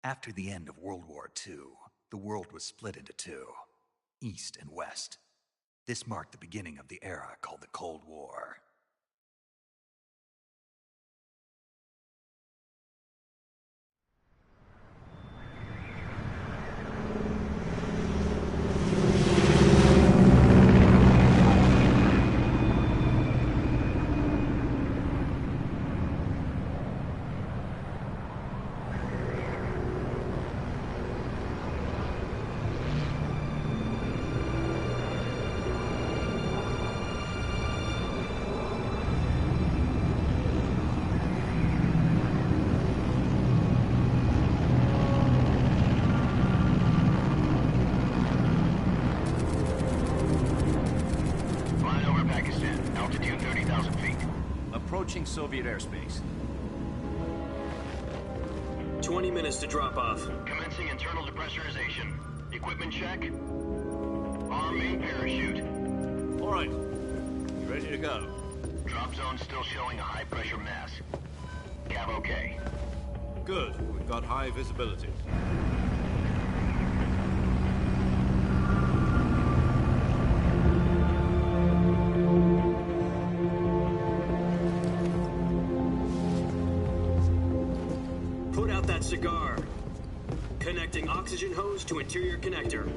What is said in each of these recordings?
After the end of World War II, the world was split into two, East and West. This marked the beginning of the era called the Cold War. Approaching Soviet airspace. 20 minutes to drop off. Commencing internal depressurization. Equipment check. Arm main parachute. All right. You ready to go? Drop zone still showing a high pressure mass. Cav okay. Good. We've got high visibility. Put out that cigar. Connecting oxygen hose to interior connector.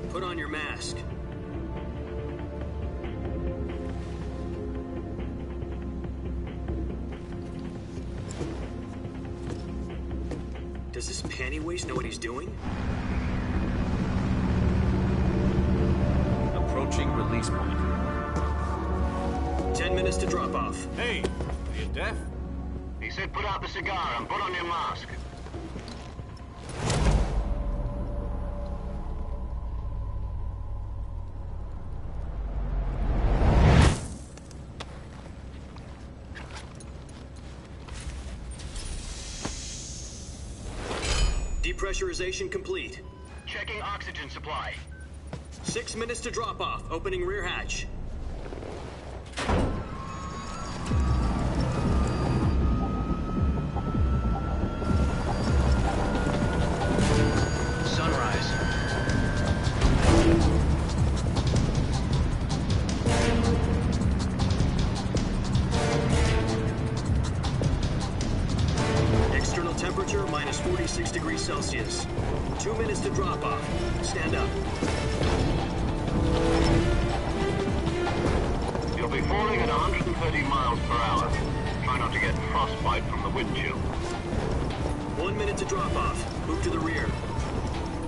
Put on your mask. Does this panty waste know what he's doing? Approaching release point. 10 minutes to drop off. Hey, are you deaf? He said put out the cigar and put on your mask. Depressurization complete. Checking oxygen supply. 6 minutes to drop off. Opening rear hatch. Sunrise. External temperature minus 46 degrees Celsius. 2 minutes to drop off. Stand up. You'll be falling at 130 miles per hour. Try not to get frostbite from the wind chill. 1 minute to drop off. Move to the rear.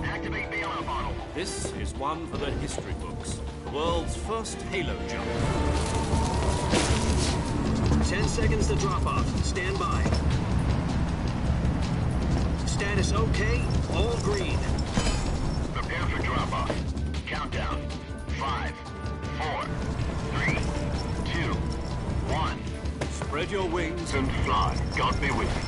Activate bailout bottle. This is one for the history books. The world's first halo jump. 10 seconds to drop off. Stand by. Status okay. All green. Prepare for drop-off. Countdown. 5, 4, 3, 2, 1. Spread your wings And fly. God be with you.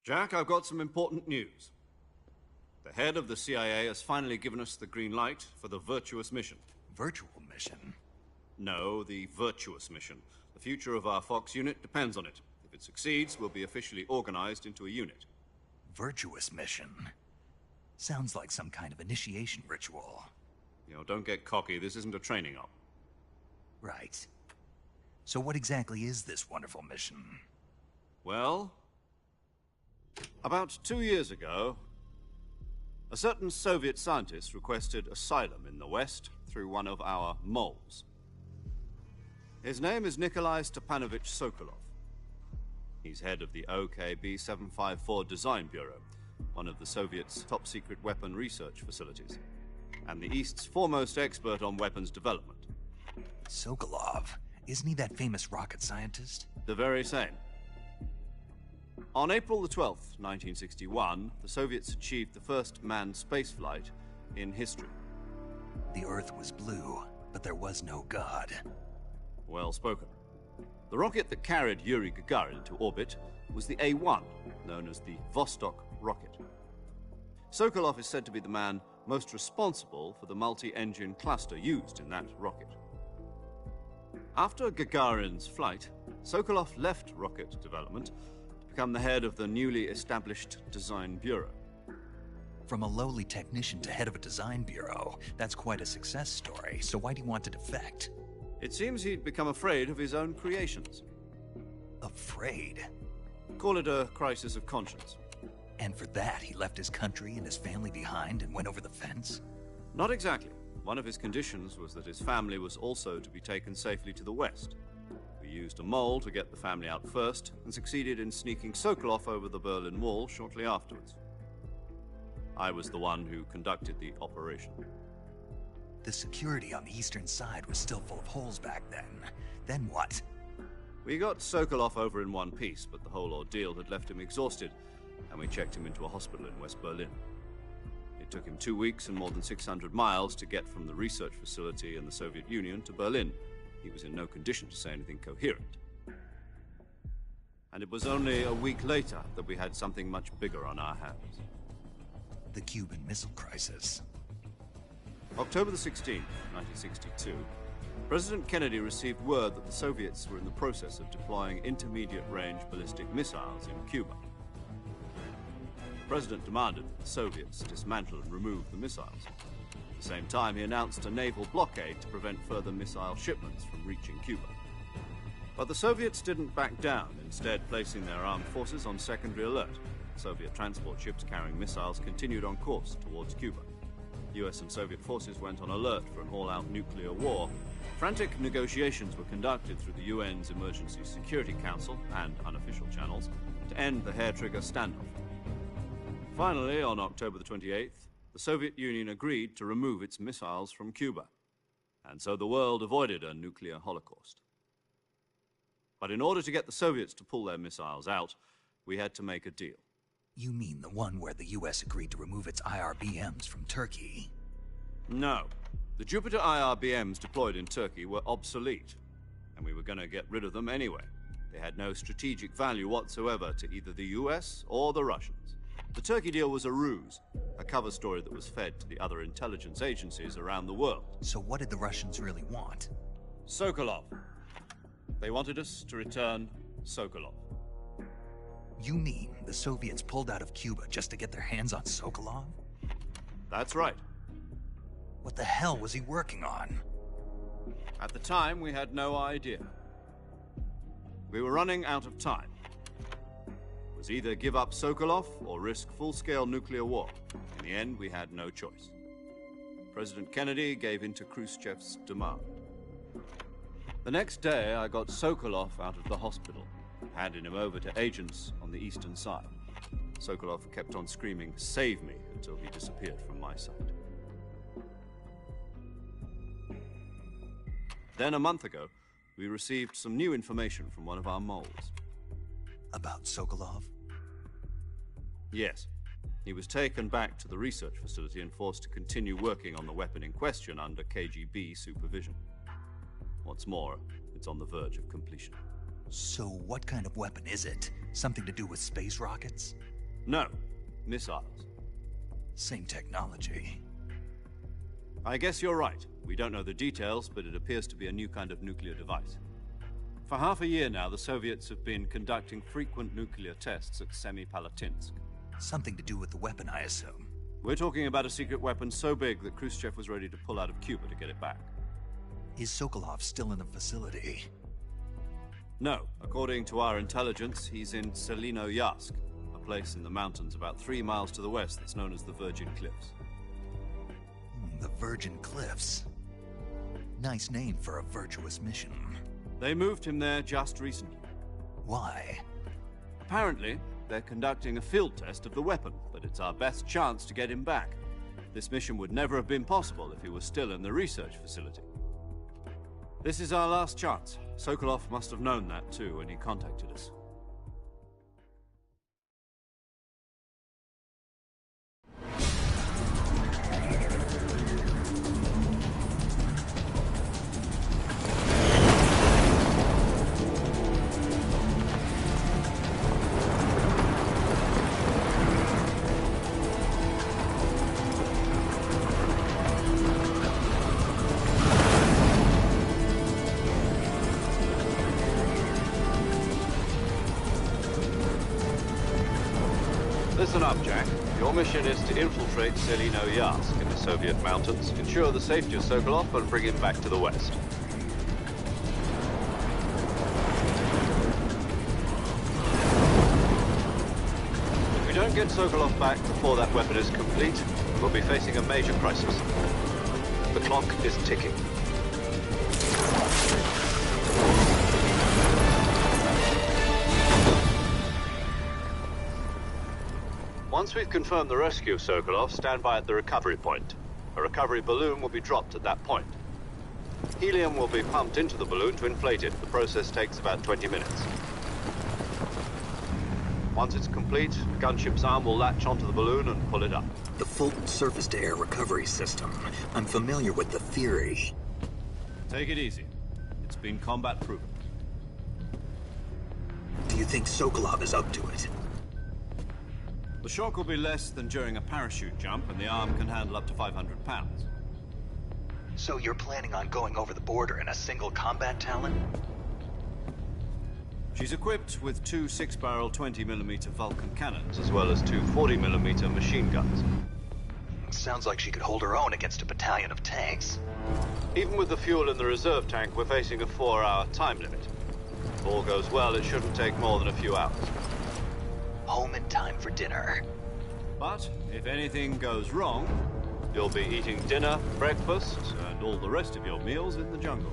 Jack, I've got some important news. The head of the CIA has finally given us the green light for the Virtuous mission. Virtual mission? No, the Virtuous mission. The future of our Fox unit depends on it. If it succeeds, we'll be officially organized into a unit. Virtuous mission? Sounds like some kind of initiation ritual. Don't get cocky. This isn't a training op. Right. So what exactly is this wonderful mission? Well, about 2 years ago, a certain Soviet scientist requested asylum in the West through one of our moles. His name is Nikolai Stepanovich Sokolov. He's head of the OKB-754 Design Bureau, one of the Soviets' top-secret weapon research facilities, and the East's foremost expert on weapons development. Sokolov? Isn't he that famous rocket scientist? The very same. On April the 12th, 1961, the Soviets achieved the first manned spaceflight in history. The Earth was blue, but there was no God. Well spoken. The rocket that carried Yuri Gagarin to orbit was the A-1, known as the Vostok rocket. Sokolov is said to be the man most responsible for the multi-engine cluster used in that rocket. After Gagarin's flight, Sokolov left rocket development to become the head of the newly established Design Bureau. From a lowly technician to head of a design bureau, that's quite a success story, so why'd he want to defect? It seems he'd become afraid of his own creations. Afraid? Call it a crisis of conscience. And for that, he left his country and his family behind and went over the fence? Not exactly. One of his conditions was that his family was also to be taken safely to the West. We used a mole to get the family out first, and succeeded in sneaking Sokolov over the Berlin Wall shortly afterwards. I was the one who conducted the operation. The security on the eastern side was still full of holes back then. Then what? We got Sokolov over in one piece, but the whole ordeal had left him exhausted, and we checked him into a hospital in West Berlin. It took him 2 weeks and more than 600 miles to get from the research facility in the Soviet Union to Berlin. He was in no condition to say anything coherent. And it was only a week later that we had something much bigger on our hands. The Cuban Missile Crisis. October the 16th, 1962, President Kennedy received word that the Soviets were in the process of deploying intermediate-range ballistic missiles in Cuba. The President demanded that the Soviets dismantle and remove the missiles. At the same time, he announced a naval blockade to prevent further missile shipments from reaching Cuba. But the Soviets didn't back down, instead placing their armed forces on secondary alert. Soviet transport ships carrying missiles continued on course towards Cuba. US and Soviet forces went on alert for an all-out nuclear war. Frantic negotiations were conducted through the UN's Emergency Security Council and unofficial channels to end the hair-trigger standoff. Finally, on October the 28th, the Soviet Union agreed to remove its missiles from Cuba, and so the world avoided a nuclear holocaust. But in order to get the Soviets to pull their missiles out, we had to make a deal. You mean the one where the US agreed to remove its IRBMs from Turkey? No. The Jupiter IRBMs deployed in Turkey were obsolete, and we were going to get rid of them anyway. They had no strategic value whatsoever to either the US or the Russians. The Turkey deal was a ruse, a cover story that was fed to the other intelligence agencies around the world. So what did the Russians really want? Sokolov. They wanted us to return Sokolov. You mean the Soviets pulled out of Cuba just to get their hands on Sokolov? That's right. What the hell was he working on? At the time, we had no idea. We were running out of time. It was either give up Sokolov or risk full-scale nuclear war. In the end, we had no choice. President Kennedy gave in to Khrushchev's demand. The next day, I got Sokolov out of the hospital, handed him over to agents on the eastern side. Sokolov kept on screaming, "Save me," until he disappeared from my sight. Then, a month ago, we received some new information from one of our moles. About Sokolov? Yes. He was taken back to the research facility and forced to continue working on the weapon in question under KGB supervision. What's more, it's on the verge of completion. So what kind of weapon is it? Something to do with space rockets? No, missiles. Same technology. I guess you're right. We don't know the details, but it appears to be a new kind of nuclear device. For half a year now, the Soviets have been conducting frequent nuclear tests at Semipalatinsk. Something to do with the weapon, I assume. We're talking about a secret weapon so big that Khrushchev was ready to pull out of Cuba to get it back. Is Sokolov still in the facility? No. According to our intelligence, he's in Selino-Yarsk, a place in the mountains about 3 miles to the west that's known as the Virgin Cliffs. The Virgin Cliffs. Nice name for a virtuous mission. They moved him there just recently. Why? Apparently, they're conducting a field test of the weapon, but it's our best chance to get him back. This mission would never have been possible if he was still in the research facility. This is our last chance. Sokolov must have known that too when he contacted us. Listen up, Jack. Your mission is to infiltrate Selino-Yarsk in the Soviet mountains, ensure the safety of Sokolov, and bring him back to the west. If we don't get Sokolov back before that weapon is complete, we'll be facing a major crisis. The clock is ticking. Once we've confirmed the rescue of Sokolov, stand by at the recovery point. A recovery balloon will be dropped at that point. Helium will be pumped into the balloon to inflate it. The process takes about 20 minutes. Once it's complete, the gunship's arm will latch onto the balloon and pull it up. The Fulton surface-to-air recovery system. I'm familiar with the theory. Take it easy. It's been combat-proven. Do you think Sokolov is up to it? The shock will be less than during a parachute jump, and the arm can handle up to 500 pounds. So you're planning on going over the border in a single combat Talon? She's equipped with 2 6-barrel 20mm Vulcan cannons, as well as 2 40mm machine guns. Sounds like she could hold her own against a battalion of tanks. Even with the fuel in the reserve tank, we're facing a 4-hour time limit. If all goes well, it shouldn't take more than a few hours. Home in time for dinner. But if anything goes wrong, you'll be eating dinner, breakfast, and all the rest of your meals in the jungle.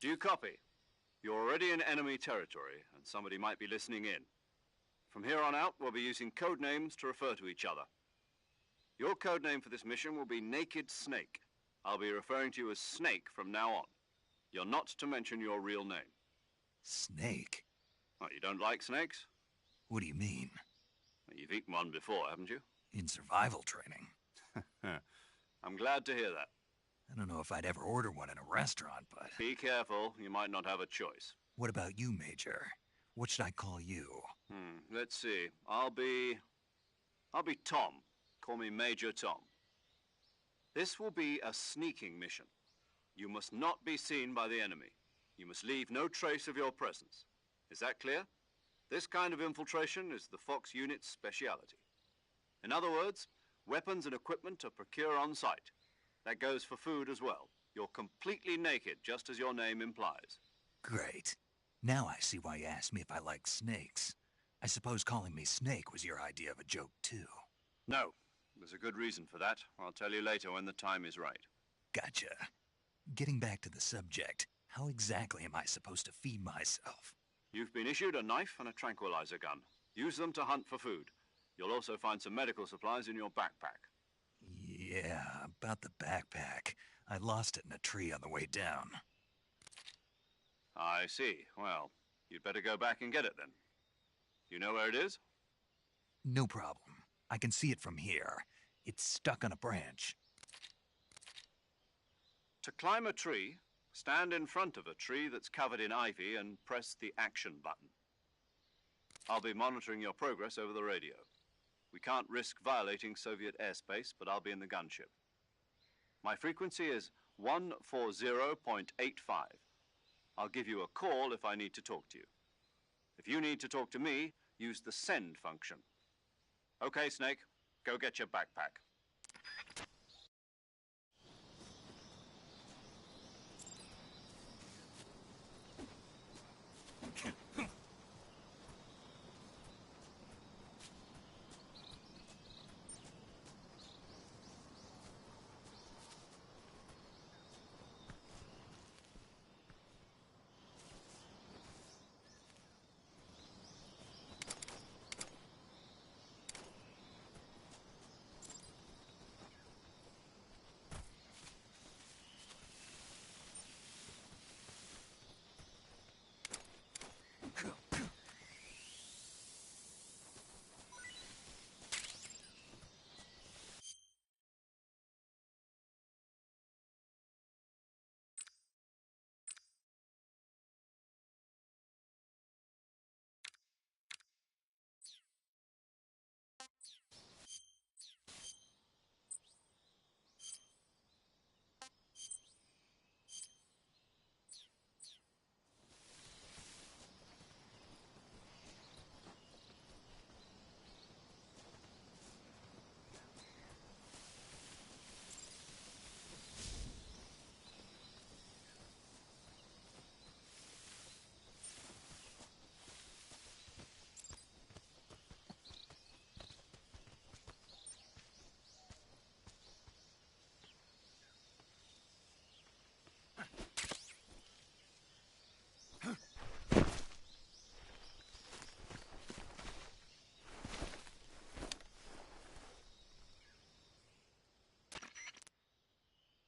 Do you copy? You're already in enemy territory, and somebody might be listening in. From here on out, we'll be using code names to refer to each other. Your code name for this mission will be Naked Snake. I'll be referring to you as Snake from now on. You're not to mention your real name. Snake? Oh, you don't like snakes? What do you mean? Well, you've eaten one before, haven't you? In survival training. I'm glad to hear that. I don't know if I'd ever order one in a restaurant, but... Be careful, you might not have a choice. What about you, Major? What should I call you? Let's see. I'll be Tom. Call me Major Tom. This will be a sneaking mission. You must not be seen by the enemy. You must leave no trace of your presence. Is that clear? This kind of infiltration is the Fox unit's speciality. In other words, weapons and equipment are procured on site. That goes for food as well. You're completely naked, just as your name implies. Great. Now I see why you asked me if I like snakes. I suppose calling me Snake was your idea of a joke, too. No. There's a good reason for that. I'll tell you later when the time is right. Gotcha. Getting back to the subject, how exactly am I supposed to feed myself? You've been issued a knife and a tranquilizer gun. Use them to hunt for food. You'll also find some medical supplies in your backpack. Yeah, about the backpack. I lost it in a tree on the way down. I see. Well, you'd better go back and get it then. You know where it is? No problem. I can see it from here. It's stuck on a branch. To climb a tree, stand in front of a tree that's covered in ivy and press the action button. I'll be monitoring your progress over the radio. We can't risk violating Soviet airspace, but I'll be in the gunship. My frequency is 140.85. I'll give you a call if I need to talk to you. If you need to talk to me, use the send function. Okay, Snake, go get your backpack.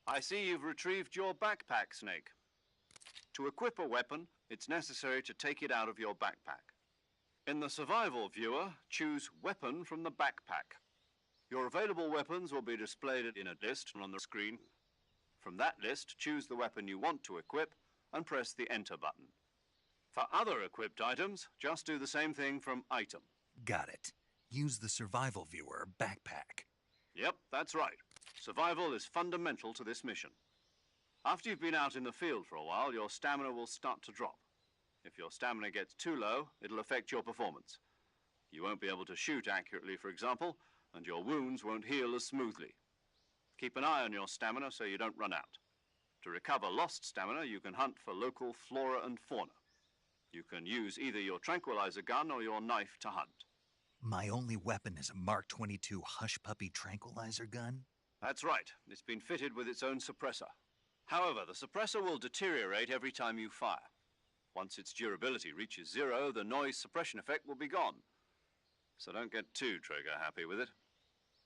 I see you've retrieved your backpack, Snake. To equip a weapon, it's necessary to take it out of your backpack. In the survival viewer, choose Weapon from the backpack. Your available weapons will be displayed in a list on the screen. From that list, choose the weapon you want to equip and press the Enter button. For other equipped items, just do the same thing from Item. Got it. Use the survival viewer backpack. Yep, that's right. Survival is fundamental to this mission. After you've been out in the field for a while, your stamina will start to drop. If your stamina gets too low, it'll affect your performance. You won't be able to shoot accurately, for example, and your wounds won't heal as smoothly. Keep an eye on your stamina so you don't run out. To recover lost stamina, you can hunt for local flora and fauna. You can use either your tranquilizer gun or your knife to hunt. My only weapon is a Mark 22 Hush Puppy tranquilizer gun? That's right. It's been fitted with its own suppressor. However, the suppressor will deteriorate every time you fire. Once its durability reaches 0, the noise suppression effect will be gone. So don't get too trigger-happy with it.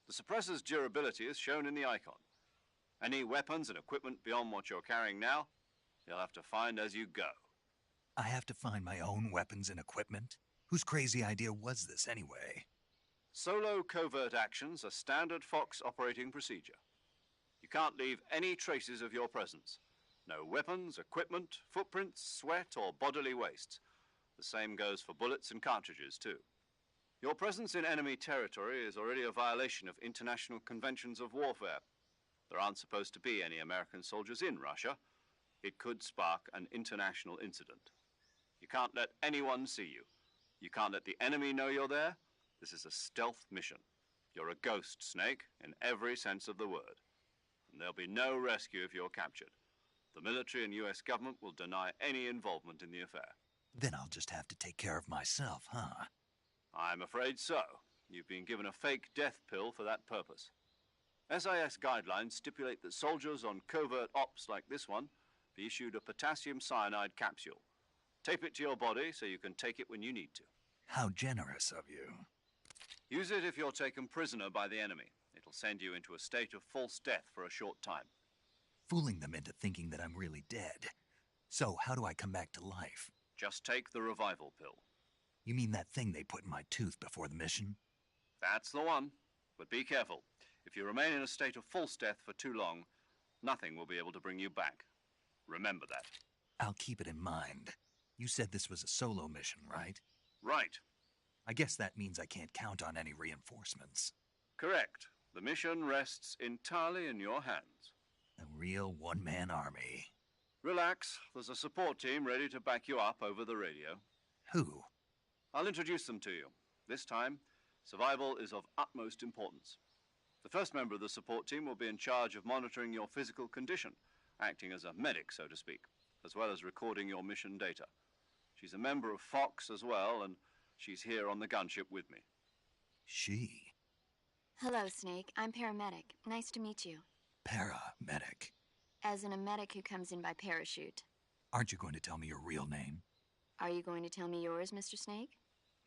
The suppressor's durability is shown in the icon. Any weapons and equipment beyond what you're carrying now, you'll have to find as you go. I have to find my own weapons and equipment? Whose crazy idea was this, anyway? Solo covert actions are standard Fox operating procedure. You You can't leave any traces of your presence. No weapons, equipment, footprints, sweat, or bodily wastes. The same goes for bullets and cartridges, too. Your presence in enemy territory is already a violation of international conventions of warfare. There aren't supposed to be any American soldiers in Russia. It could spark an international incident. You can't let anyone see you. You can't let the enemy know you're there. This is a stealth mission. You're a ghost, Snake, in every sense of the word. And there'll be no rescue if you're captured. The military and U.S. government will deny any involvement in the affair. Then I'll just have to take care of myself, huh? I'm afraid so. You've been given a fake death pill for that purpose. SIS guidelines stipulate that soldiers on covert ops like this one be issued a potassium cyanide capsule. Tape it to your body so you can take it when you need to. How generous of you. Use it if you're taken prisoner by the enemy. It'll send you into a state of false death for a short time. Fooling them into thinking that I'm really dead. So how do I come back to life? Just take the revival pill. You mean that thing they put in my tooth before the mission? That's the one. But be careful. If you remain in a state of false death for too long, nothing will be able to bring you back. Remember that. I'll keep it in mind. You said this was a solo mission, right? Right. I guess that means I can't count on any reinforcements. Correct. The mission rests entirely in your hands. A real one-man army. Relax. There's a support team ready to back you up over the radio. Who? I'll introduce them to you. This time, survival is of utmost importance. The first member of the support team will be in charge of monitoring your physical condition, acting as a medic, so to speak, as well as recording your mission data. She's a member of Fox as well, and she's here on the gunship with me. She? Hello, Snake. I'm paramedic. Nice to meet you. Paramedic. As in a medic who comes in by parachute. Aren't you going to tell me your real name? Are you going to tell me yours, Mr. Snake?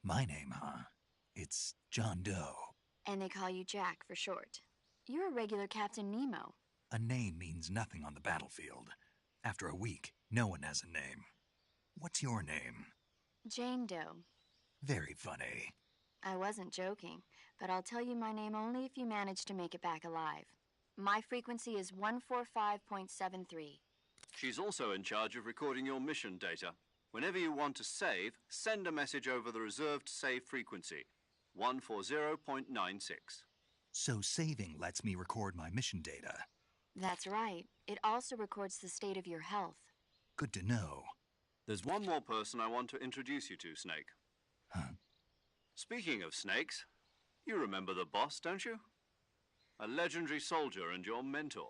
My name, huh? It's John Doe. And they call you Jack for short. You're a regular Captain Nemo. A name means nothing on the battlefield. After a week, no one has a name. What's your name? Jane Doe. Very funny. I wasn't joking, but I'll tell you my name only if you manage to make it back alive. My frequency is 145.73. She's also in charge of recording your mission data. Whenever you want to save, send a message over the reserved save frequency, 140.96. So saving lets me record my mission data. That's right. It also records the state of your health. Good to know. There's one more person I want to introduce you to, Snake. Huh? Speaking of snakes, you remember the boss, don't you? A legendary soldier and your mentor.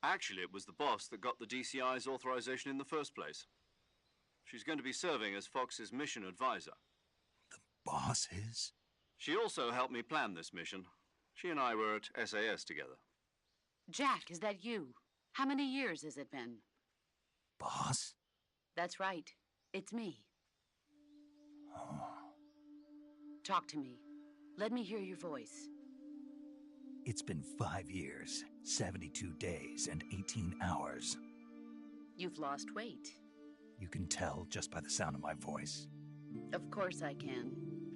Actually, it was the boss that got the DCI's authorization in the first place. She's going to be serving as Fox's mission advisor. The boss is? She also helped me plan this mission. She and I were at SAS together. Jack, is that you? How many years has it been? Boss? That's right. It's me. Oh. Talk to me. Let me hear your voice. It's been 5 years, 72 days, and 18 hours. You've lost weight. You can tell just by the sound of my voice. Of course I can.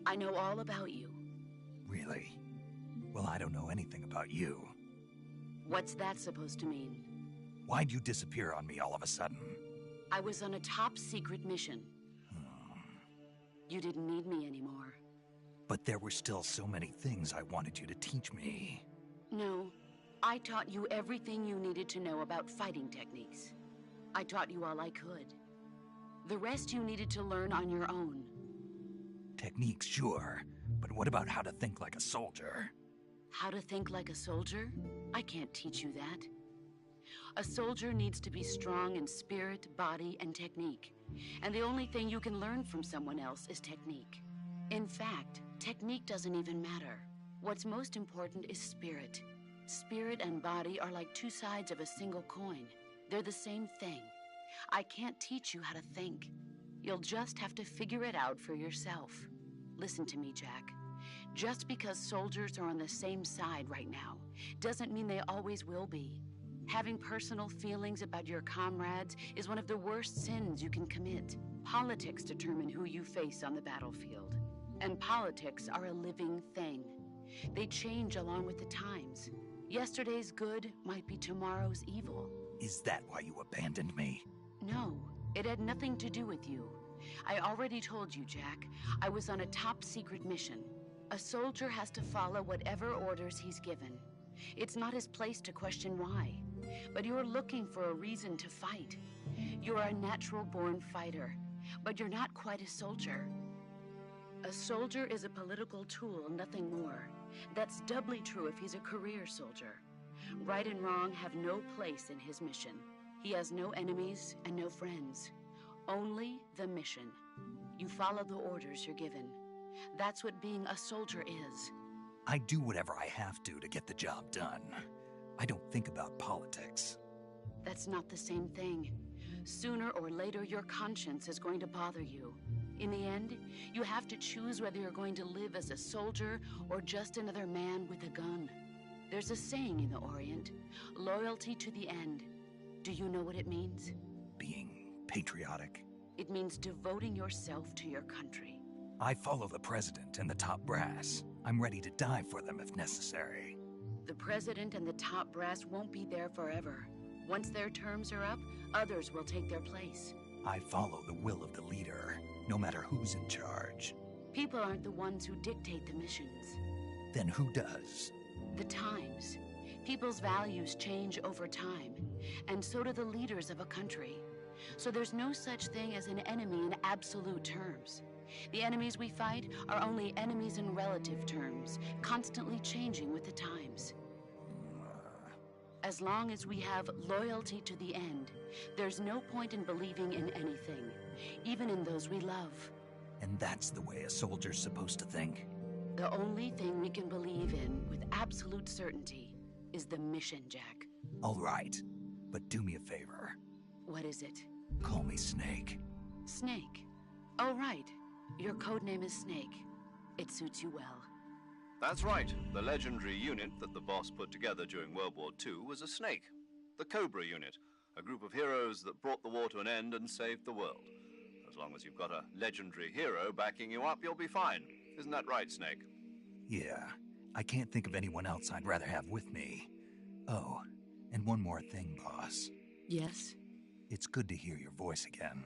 I know all about you. Really? Well, I don't know anything about you. What's that supposed to mean? Why'd you disappear on me all of a sudden? I was on a top-secret mission. You didn't need me anymore. But there were still so many things I wanted you to teach me. No, I taught you everything you needed to know about fighting techniques. I taught you all I could. The rest you needed to learn on your own. Techniques, sure. But what about how to think like a soldier? How to think like a soldier? I can't teach you that. A soldier needs to be strong in spirit, body, and technique. And the only thing you can learn from someone else is technique. In fact, technique doesn't even matter. What's most important is spirit. Spirit and body are like two sides of a single coin. They're the same thing. I can't teach you how to think. You'll just have to figure it out for yourself. Listen to me, Jack. Just because soldiers are on the same side right now doesn't mean they always will be. Having personal feelings about your comrades is one of the worst sins you can commit. Politics determine who you face on the battlefield. And politics are a living thing. They change along with the times. Yesterday's good might be tomorrow's evil. Is that why you abandoned me? No, it had nothing to do with you. I already told you, Jack. I was on a top-secret mission. A soldier has to follow whatever orders he's given. It's not his place to question why. But you're looking for a reason to fight. You're a natural-born fighter, but you're not quite a soldier. A soldier is a political tool, nothing more. That's doubly true if he's a career soldier. Right and wrong have no place in his mission. He has no enemies and no friends. Only the mission. You follow the orders you're given. That's what being a soldier is. I do whatever I have to get the job done. I don't think about politics. That's not the same thing. Sooner or later, your conscience is going to bother you. In the end, you have to choose whether you're going to live as a soldier or just another man with a gun. There's a saying in the Orient, loyalty to the end. Do you know what it means? Being patriotic. It means devoting yourself to your country. I follow the president and the top brass. I'm ready to die for them if necessary. The president and the top brass won't be there forever. Once their terms are up, others will take their place. I follow the will of the leader, no matter who's in charge. People aren't the ones who dictate the missions. Then who does? The times. People's values change over time, and so do the leaders of a country. So there's no such thing as an enemy in absolute terms. The enemies we fight are only enemies in relative terms, constantly changing with the times. As long as we have loyalty to the end, there's no point in believing in anything, even in those we love. And that's the way a soldier's supposed to think? The only thing we can believe in with absolute certainty is the mission, Jack. All right, but do me a favor. What is it? Call me Snake. Snake? Oh, right. Your codename is Snake. It suits you well. That's right. The legendary unit that the boss put together during World War II was a snake. The Cobra unit, a group of heroes that brought the war to an end and saved the world. As long as you've got a legendary hero backing you up, you'll be fine. Isn't that right, Snake? Yeah, I can't think of anyone else I'd rather have with me. Oh, and one more thing, boss. Yes? It's good to hear your voice again.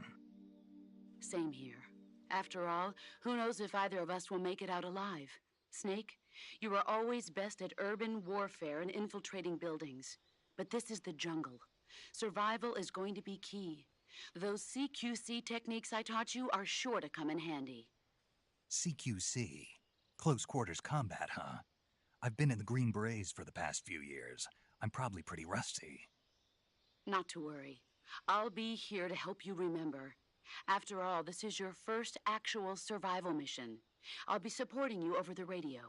Same here. After all, who knows if either of us will make it out alive? Snake, you are always best at urban warfare and infiltrating buildings. But this is the jungle. Survival is going to be key. Those CQC techniques I taught you are sure to come in handy. CQC? Close quarters combat, huh? I've been in the Green Berets for the past few years. I'm probably pretty rusty. Not to worry. I'll be here to help you remember. After all, this is your first actual survival mission. I'll be supporting you over the radio.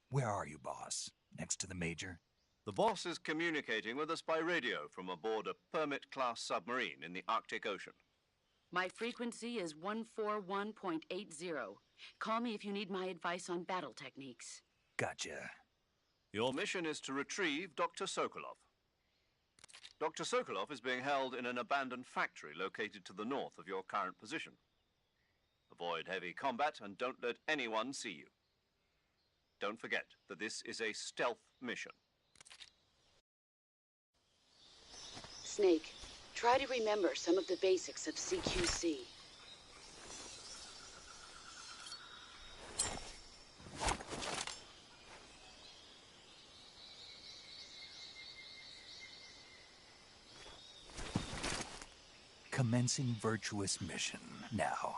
Where are you, boss? Next to the Major? The boss is communicating with us by radio from aboard a Permit-class submarine in the Arctic Ocean. My frequency is 141.80. Call me if you need my advice on battle techniques. Gotcha. Your mission is to retrieve Dr. Sokolov. Dr. Sokolov is being held in an abandoned factory located to the north of your current position. Avoid heavy combat and don't let anyone see you. Don't forget that this is a stealth mission. Snake, try to remember some of the basics of CQC. Commencing virtuous mission now.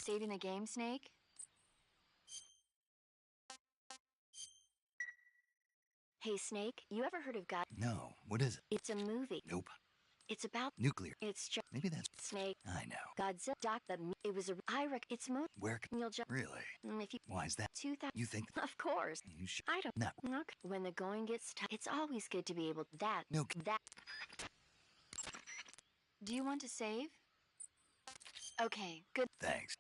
saving the game, Snake? Hey, Snake, you ever heard of God? No, what is it? It's a movie. Nope. It's about Nuclear. it's just Maybe that's... Snake. I know. Godzilla. It was a. I reckon it's movie. Where can... You'll just. Really? If you. Why is that? 2000. You think... Of course. You should... I don't. No. Okay. When the going gets tough, it's always good to be able. No. That. Do you want to save? Okay. Good. Thanks.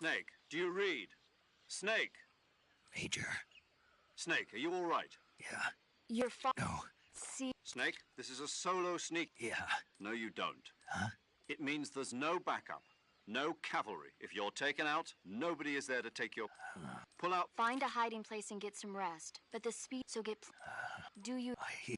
Snake, do you read? Snake! Major. Snake, are you all right? Yeah. You're No. See. Snake, this is a solo sneak. Yeah. No, you don't. Huh? It means there's no backup, no cavalry. If you're taken out, nobody is there to take your... Pull out... Find a hiding place and get some rest. But the speed. So get. Do you? I...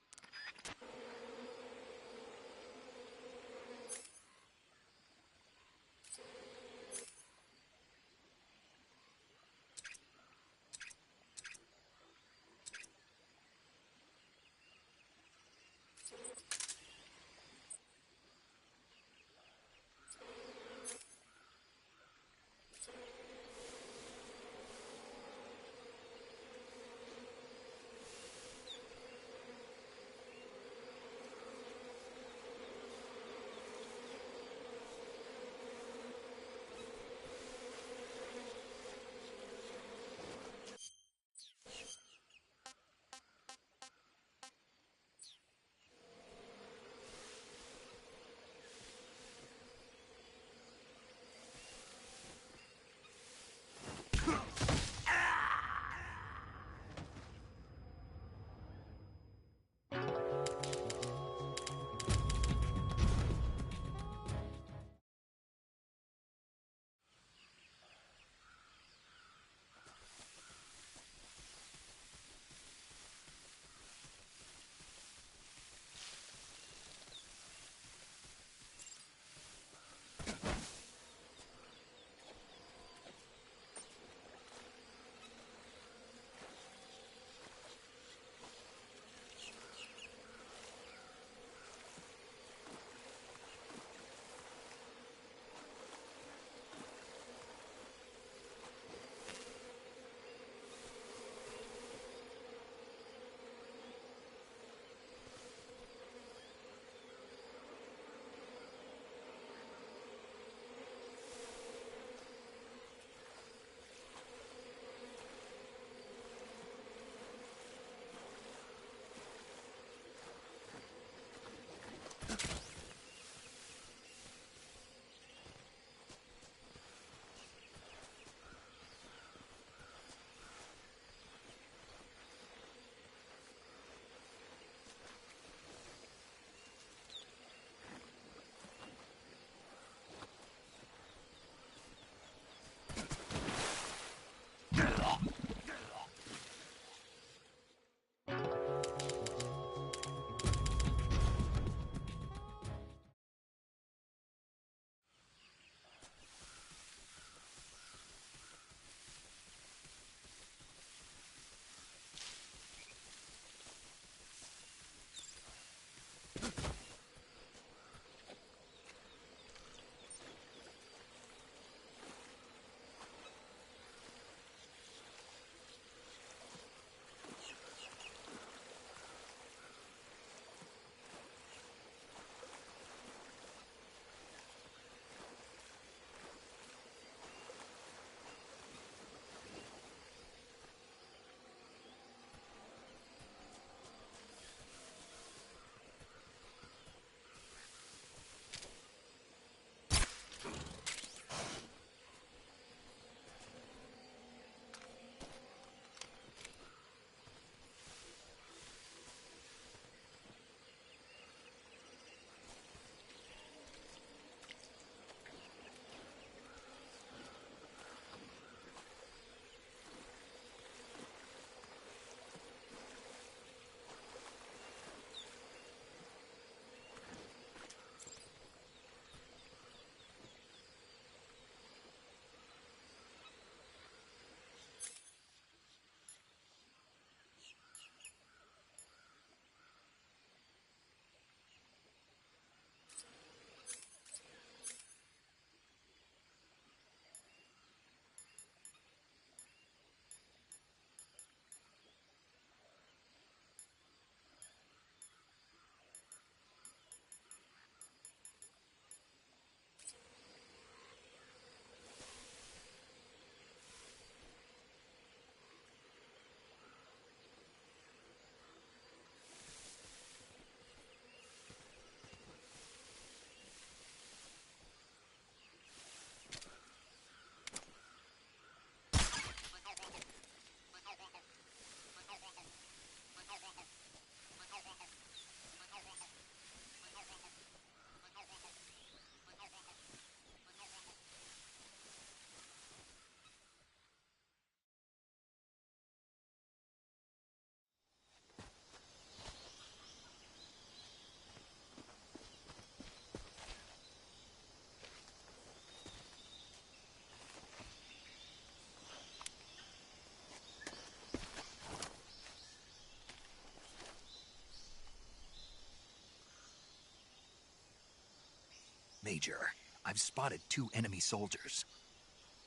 Major, I've spotted 2 enemy soldiers.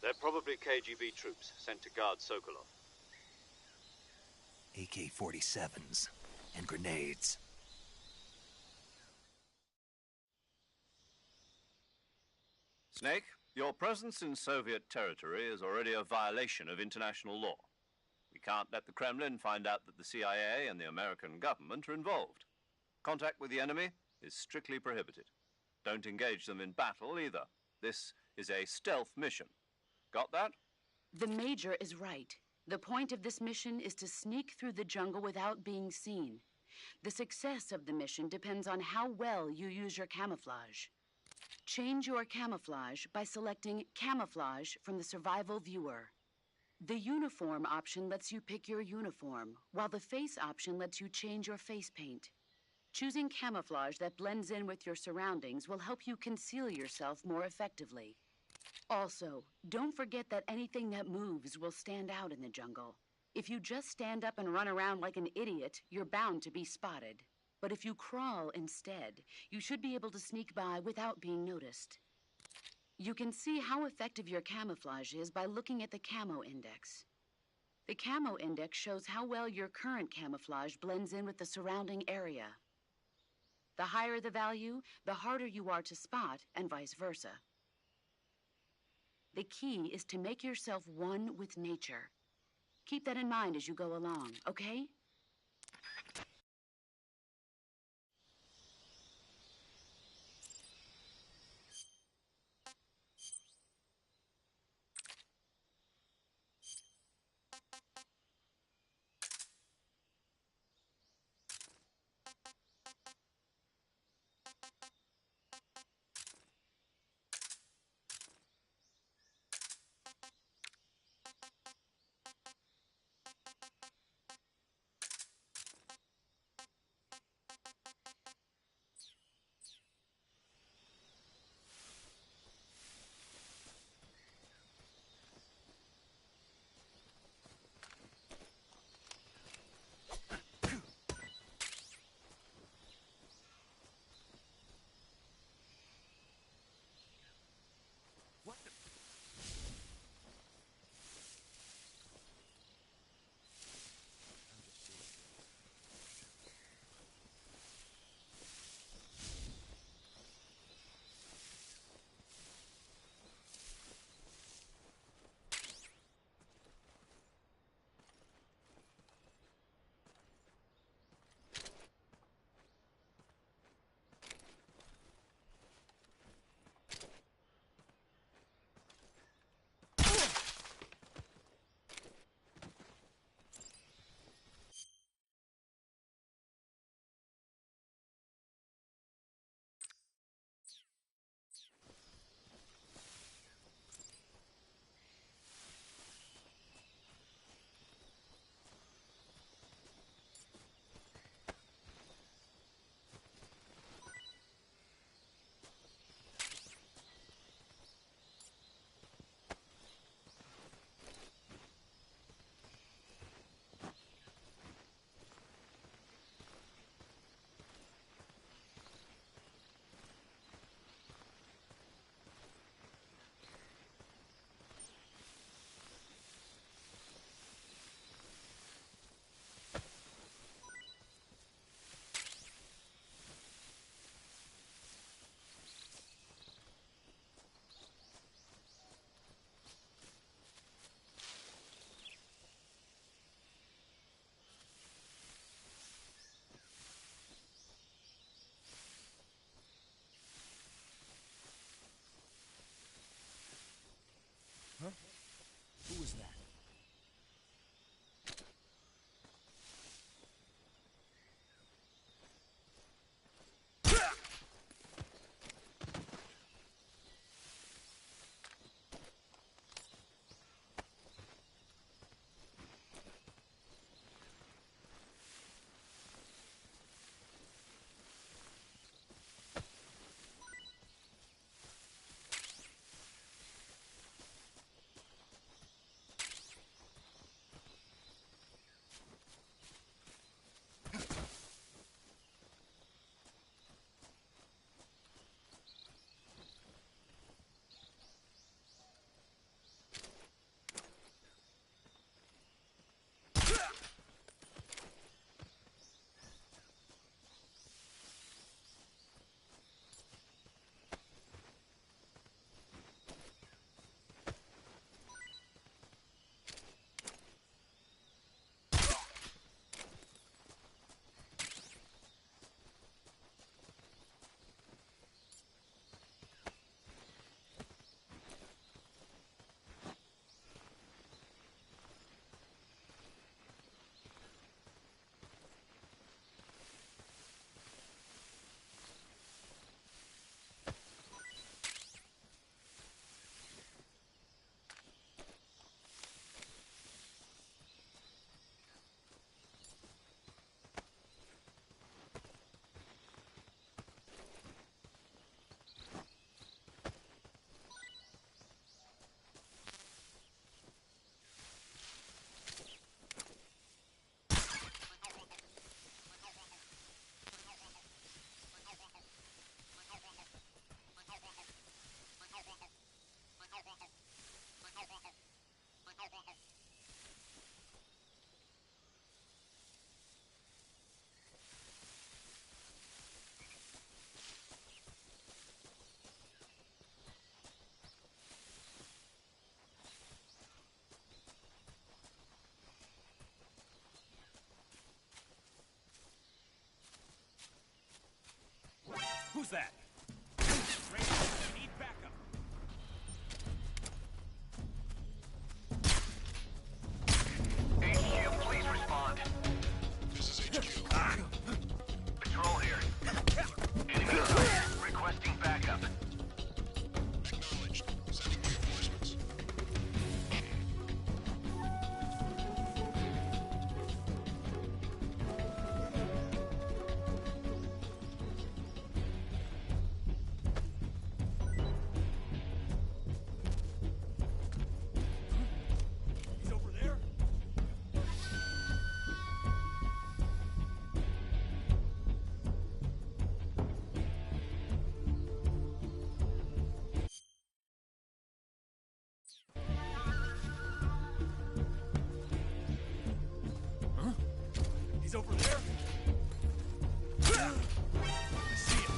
They're probably KGB troops sent to guard Sokolov. AK-47s and grenades. Snake, your presence in Soviet territory is already a violation of international law. We can't let the Kremlin find out that the CIA and the American government are involved. Contact with the enemy is strictly prohibited. Don't engage them in battle either. This is a stealth mission. Got that? The Major is right. The point of this mission is to sneak through the jungle without being seen. The success of the mission depends on how well you use your camouflage. Change your camouflage by selecting Camouflage from the Survival Viewer. The Uniform option lets you pick your uniform, while the Face option lets you change your face paint. Choosing camouflage that blends in with your surroundings will help you conceal yourself more effectively. Also, don't forget that anything that moves will stand out in the jungle. If you just stand up and run around like an idiot, you're bound to be spotted. But if you crawl instead, you should be able to sneak by without being noticed. You can see how effective your camouflage is by looking at the Camo Index. The Camo Index shows how well your current camouflage blends in with the surrounding area. The higher the value, the harder you are to spot, and vice versa. The key is to make yourself one with nature. Keep that in mind as you go along, okay? Who's that? Raiders, I need backup. HQ, please respond. This is HQ. Patrol here. Enemy sighted. Requesting backup. Acknowledged. Sending reinforcements. He's over there? Huh? He's over there? I see him.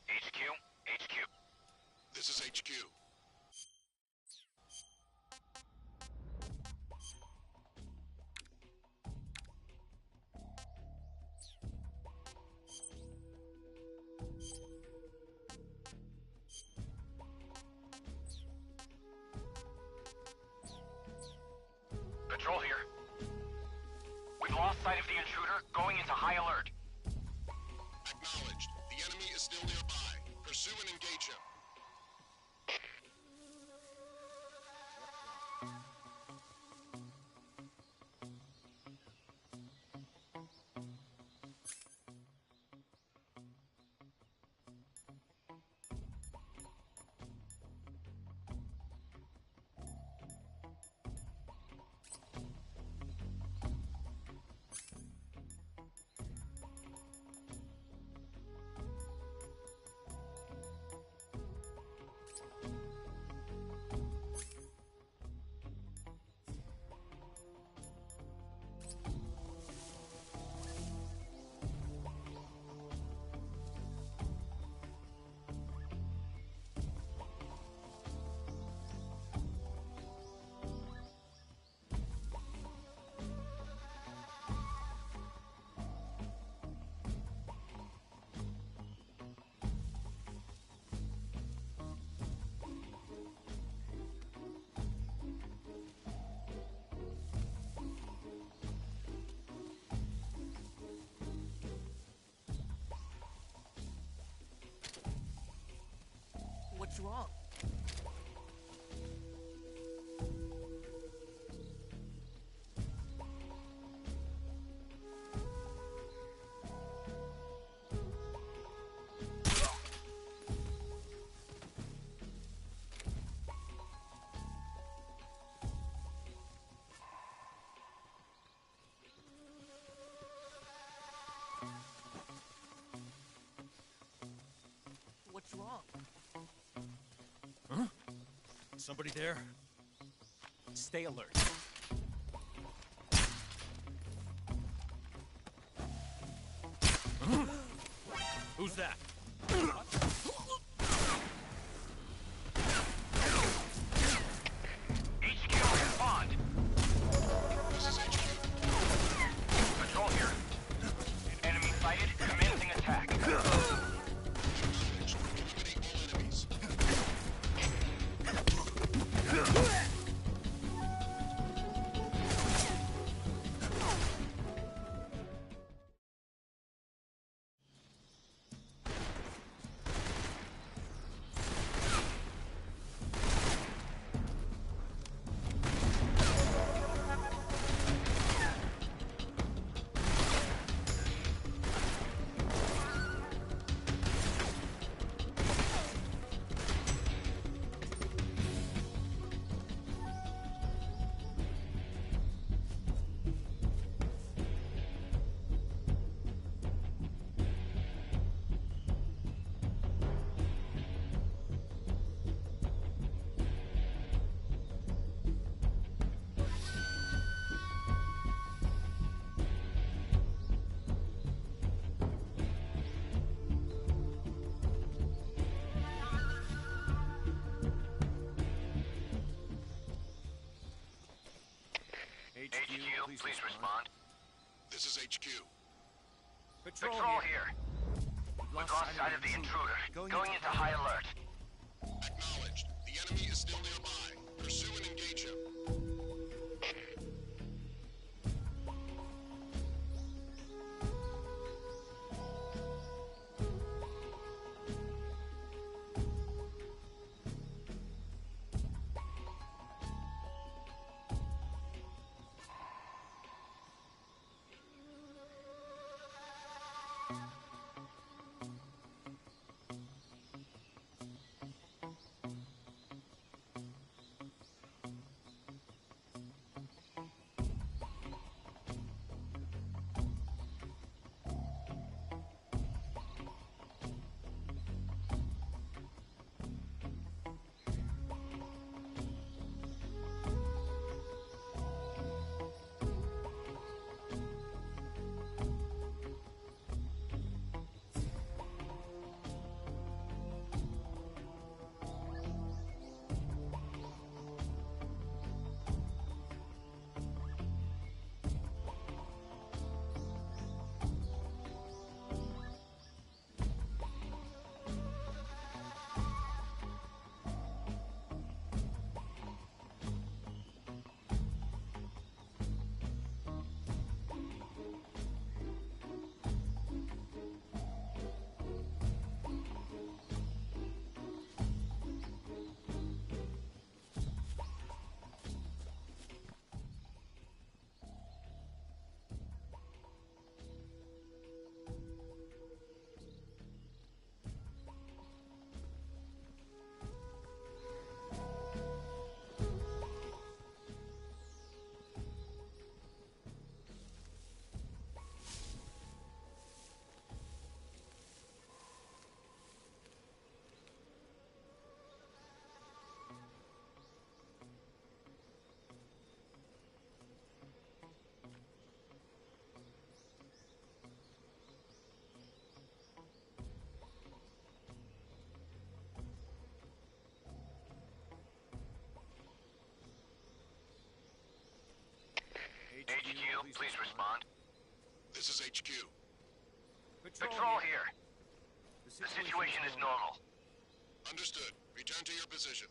HQ, HQ. This is HQ. Patrol here. We've lost sight of the intruder, going into high alert. Acknowledged. The enemy is still nearby. Pursue and engage him. What's wrong? What's wrong? Huh? Somebody there? Stay alert. was that? HQ, respond. This is HQ. Patrol here. Enemy sighted. Commencing attack. Acknowledged. Eliminate all enemies. HQ, please respond. This is HQ. Patrol here. We've lost sight of the intruder. Going into high alert. Acknowledged. The enemy is still nearby. Pursue and engage him. HQ, please respond. This is HQ. Patrol here. The situation is normal. Understood. Return to your position.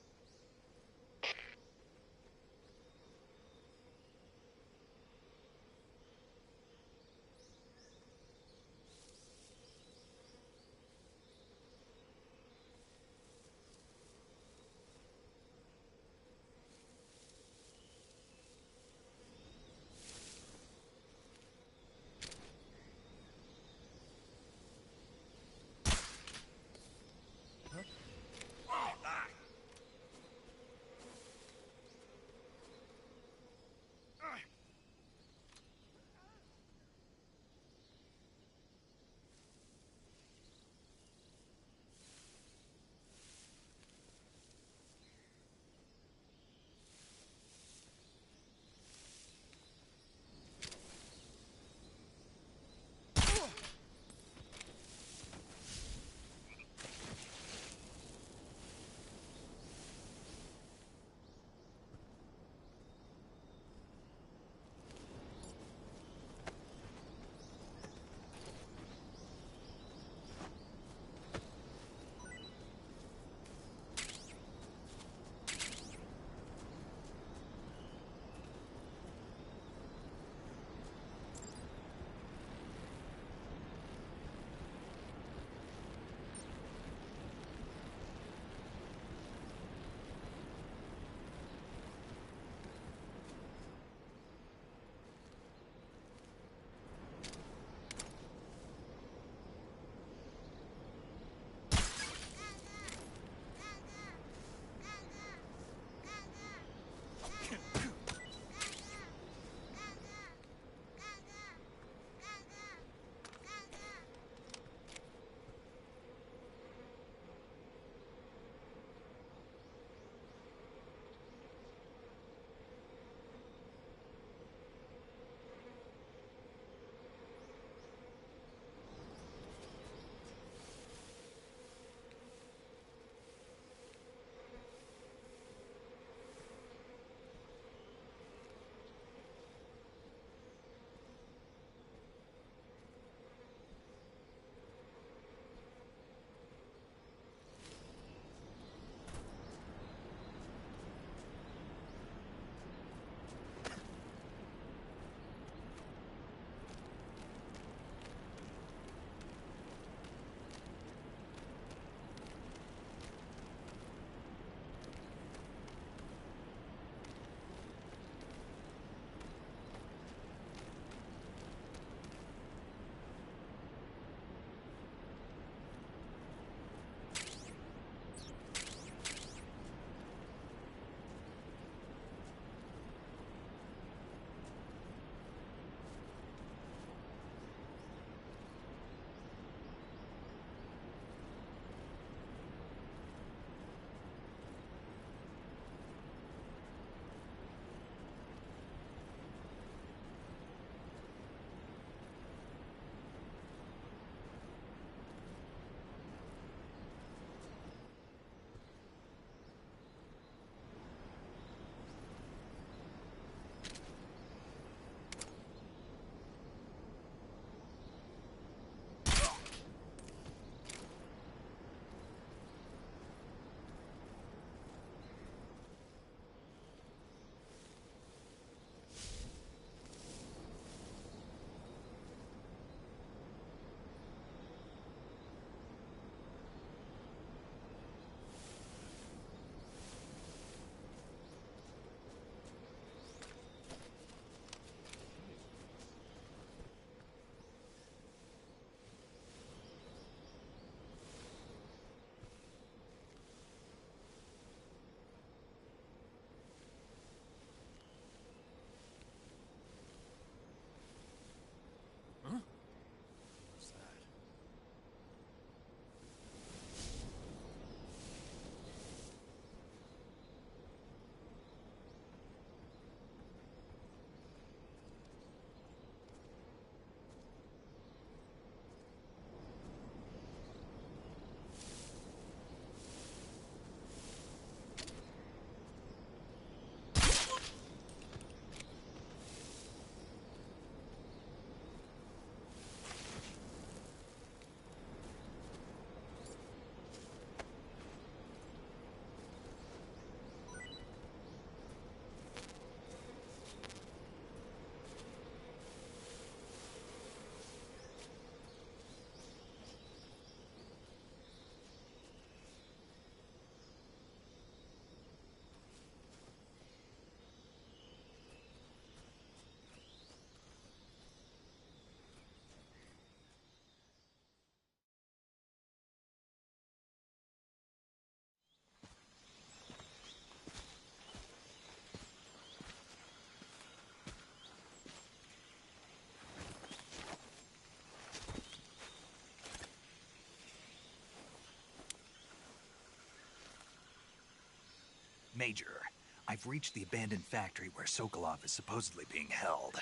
Major, I've reached the abandoned factory where Sokolov is supposedly being held.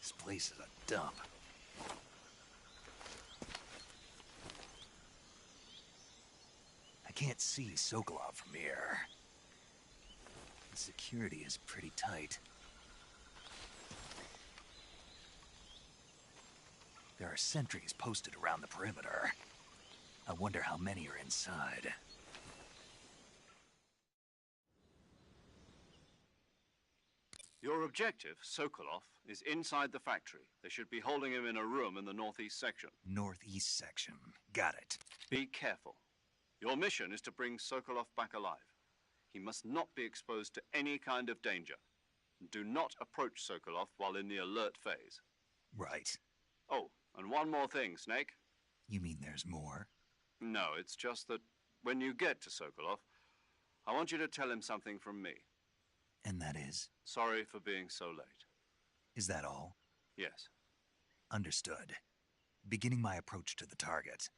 This place is a dump. I can't see Sokolov from here. The security is pretty tight. There are sentries posted around the perimeter. I wonder how many are inside. Your objective, Sokolov, is inside the factory. They should be holding him in a room in the northeast section. Northeast section. Got it. Be careful. Your mission is to bring Sokolov back alive. He must not be exposed to any kind of danger. Do not approach Sokolov while in the alert phase. Right. Oh, and one more thing, Snake. You mean there's more? No, it's just that when you get to Sokolov, I want you to tell him something from me. And that is? Sorry for being so late. Is that all? Yes. Understood. Beginning my approach to the target.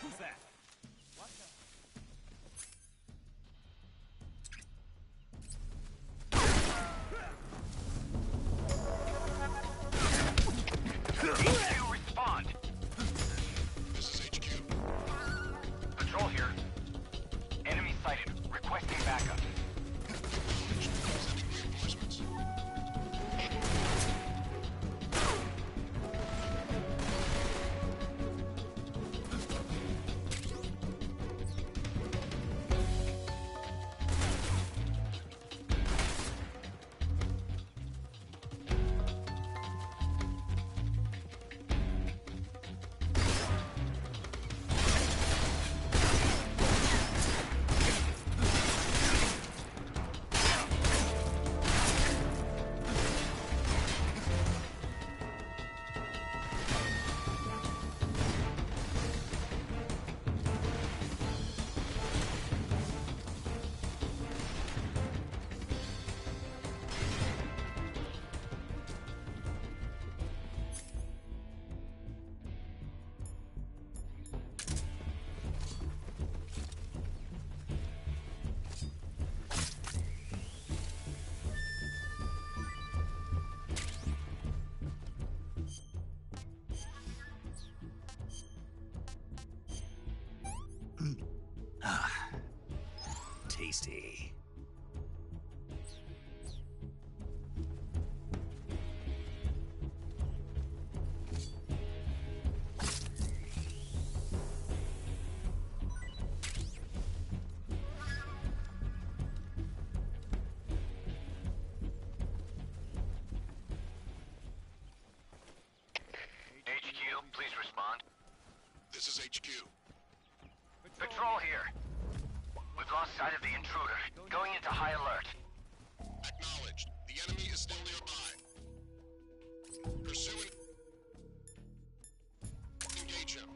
Who's that? What HQ, respond. This is HQ. Patrol here. Enemy sighted. Requesting backup. Sending reinforcements. Tasty. HQ, please respond. This is HQ. Patrol here. We've lost sight of the intruder. Going into high alert. Acknowledged. The enemy is still nearby. Pursuing. Engage him.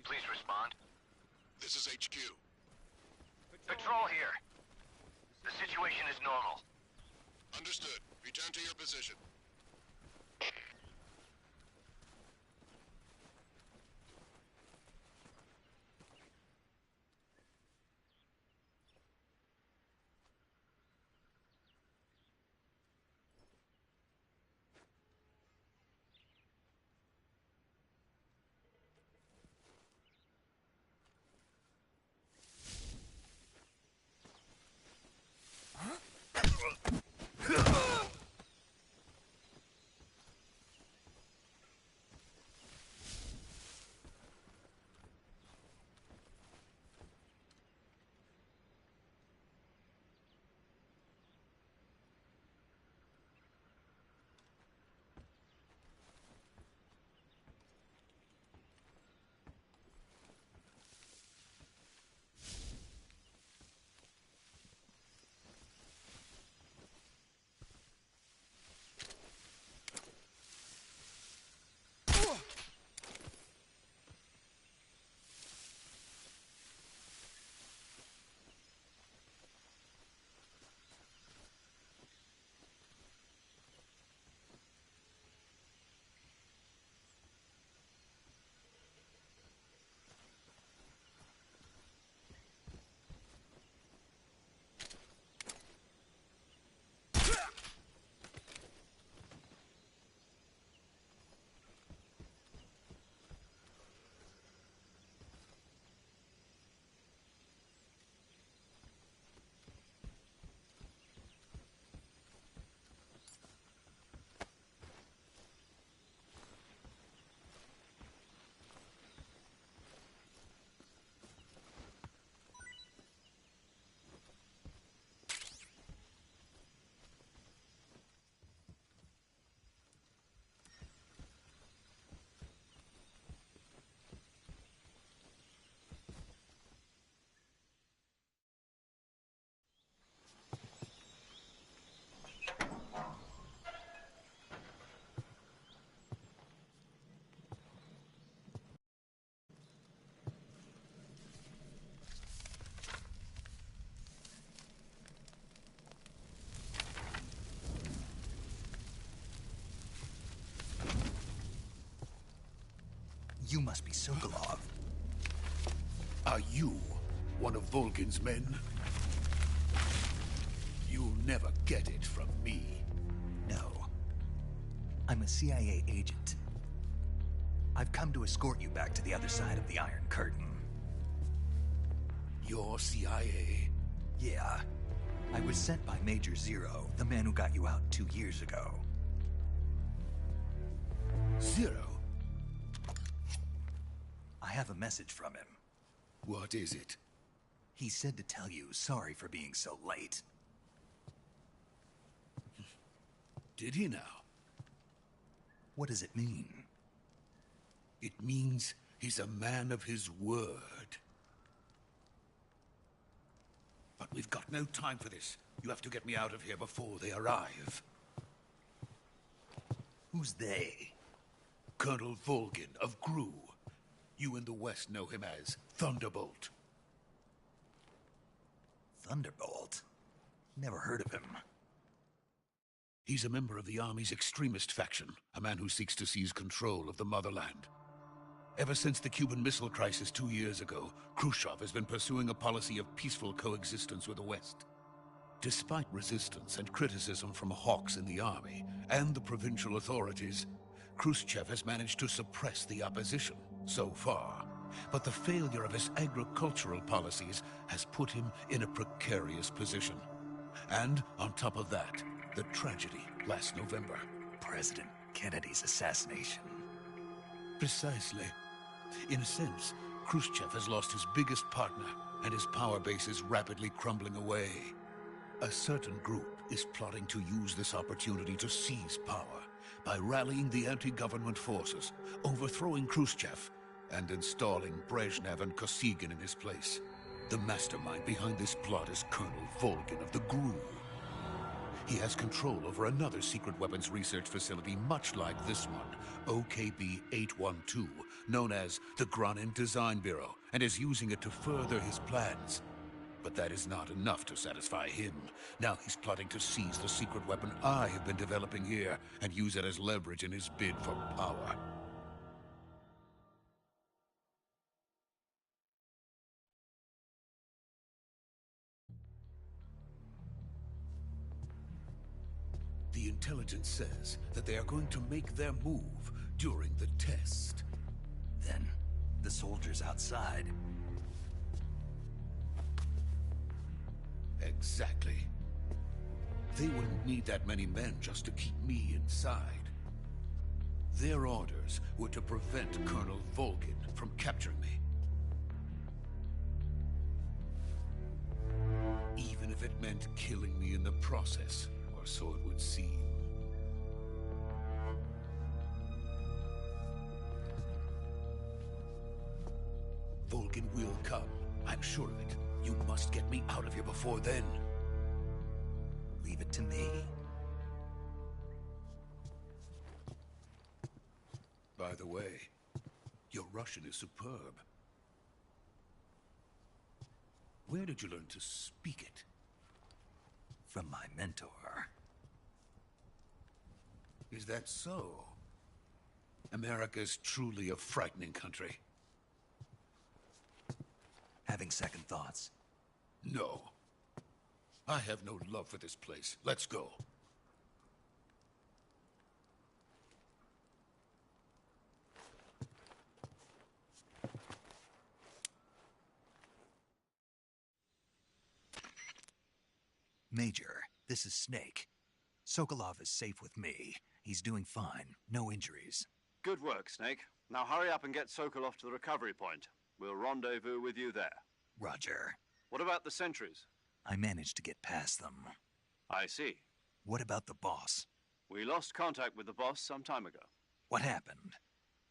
please respond. This is HQ. Patrol here. The situation is normal. Understood. Return to your position. You must be Sokolov. Are you one of Volgin's men? You'll never get it from me. No. I'm a CIA agent. I've come to escort you back to the other side of the Iron Curtain. You're CIA? Yeah. I was sent by Major Zero, the man who got you out 2 years ago. Zero? I have a message from him. What is it? He said to tell you sorry for being so late. Did he now? What does it mean? It means he's a man of his word. But we've got no time for this. You have to get me out of here before they arrive. Who's they? Colonel Volgin of GRU. You in the West know him as Thunderbolt. Thunderbolt? Never heard of him. He's a member of the Army's extremist faction, a man who seeks to seize control of the motherland. Ever since the Cuban Missile Crisis 2 years ago, Khrushchev has been pursuing a policy of peaceful coexistence with the West. Despite resistance and criticism from hawks in the army and the provincial authorities, Khrushchev has managed to suppress the opposition so far. But the failure of his agricultural policies has put him in a precarious position. And on top of that, the tragedy last November. President Kennedy's assassination. Precisely. In a sense, Khrushchev has lost his biggest partner, and his power base is rapidly crumbling away. A certain group is plotting to use this opportunity to seize power by rallying the anti-government forces, overthrowing Khrushchev, and installing Brezhnev and Kosygin in his place. The mastermind behind this plot is Colonel Volgin of the GRU. he has control over another secret weapons research facility much like this one, OKB-812, known as the Granin Design Bureau, and is using it to further his plans. But that is not enough to satisfy him. Now he's plotting to seize the secret weapon I have been developing here and use it as leverage in his bid for power. The intelligence says that they are going to make their move during the test. Then, the soldiers outside. Exactly. They wouldn't need that many men just to keep me inside. Their orders were to prevent Colonel Volgin from capturing me. Even if it meant killing me in the process, or so it would seem. Volgin will come. I'm sure of it. You must get me out of here before then. Leave it to me. By the way, your Russian is superb. Where did you learn to speak it? From my mentor. Is that so? America's truly a frightening country. Having second thoughts? No. I have no love for this place. Let's go. Major, this is Snake. Sokolov is safe with me. He's doing fine. No injuries. Good work, Snake. Now hurry up and get Sokolov to the recovery point. We'll rendezvous with you there. Roger. What about the sentries? I managed to get past them. I see. What about the boss? We lost contact with the boss some time ago. What happened?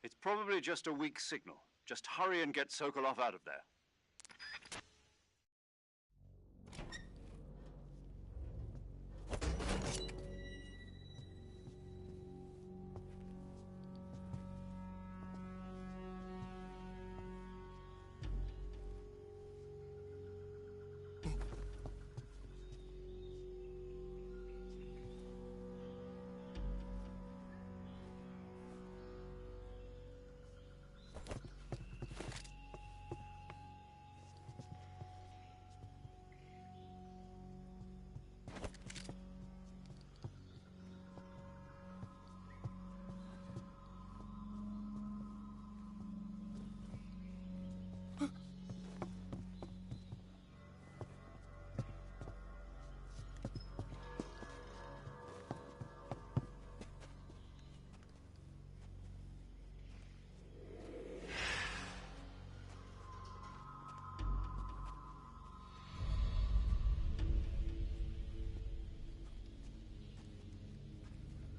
It's probably just a weak signal. Just hurry and get Sokolov out of there.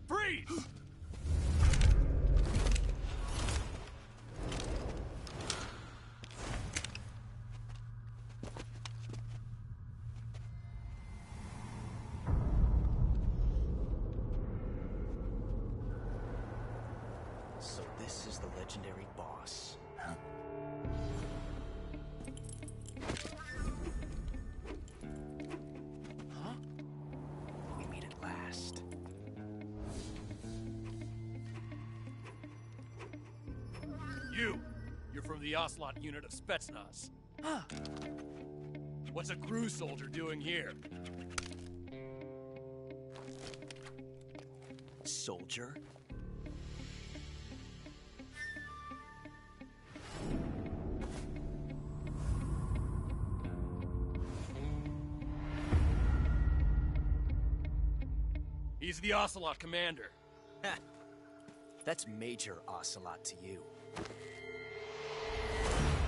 Freeze! So this is the legendary boss. Huh? Huh? We meet at last. You're from the Ocelot unit of Spetsnaz. What's a crew soldier doing here? Soldier? He's the Ocelot commander. That's Major Ocelot to you.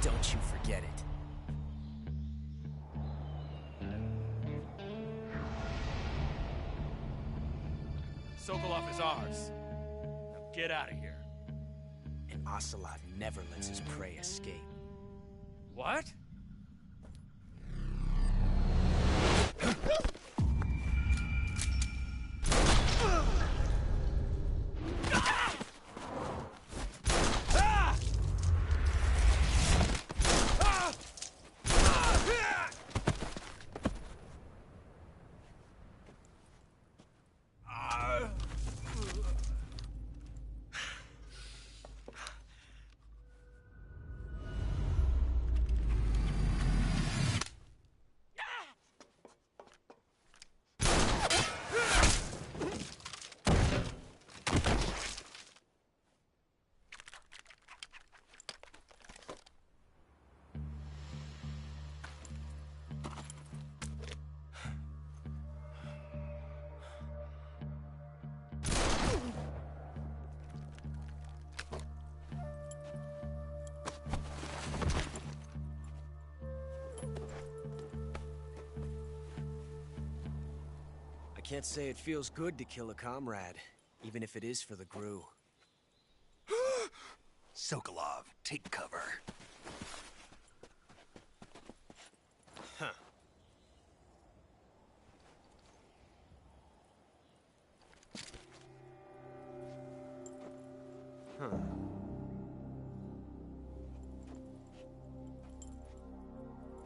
Don't you forget it. Sokolov is ours. Now get out of here. And Ocelot never lets his prey escape. What? can't say it feels good to kill a comrade, even if it is for the GRU. Sokolov, take cover. Huh. Huh.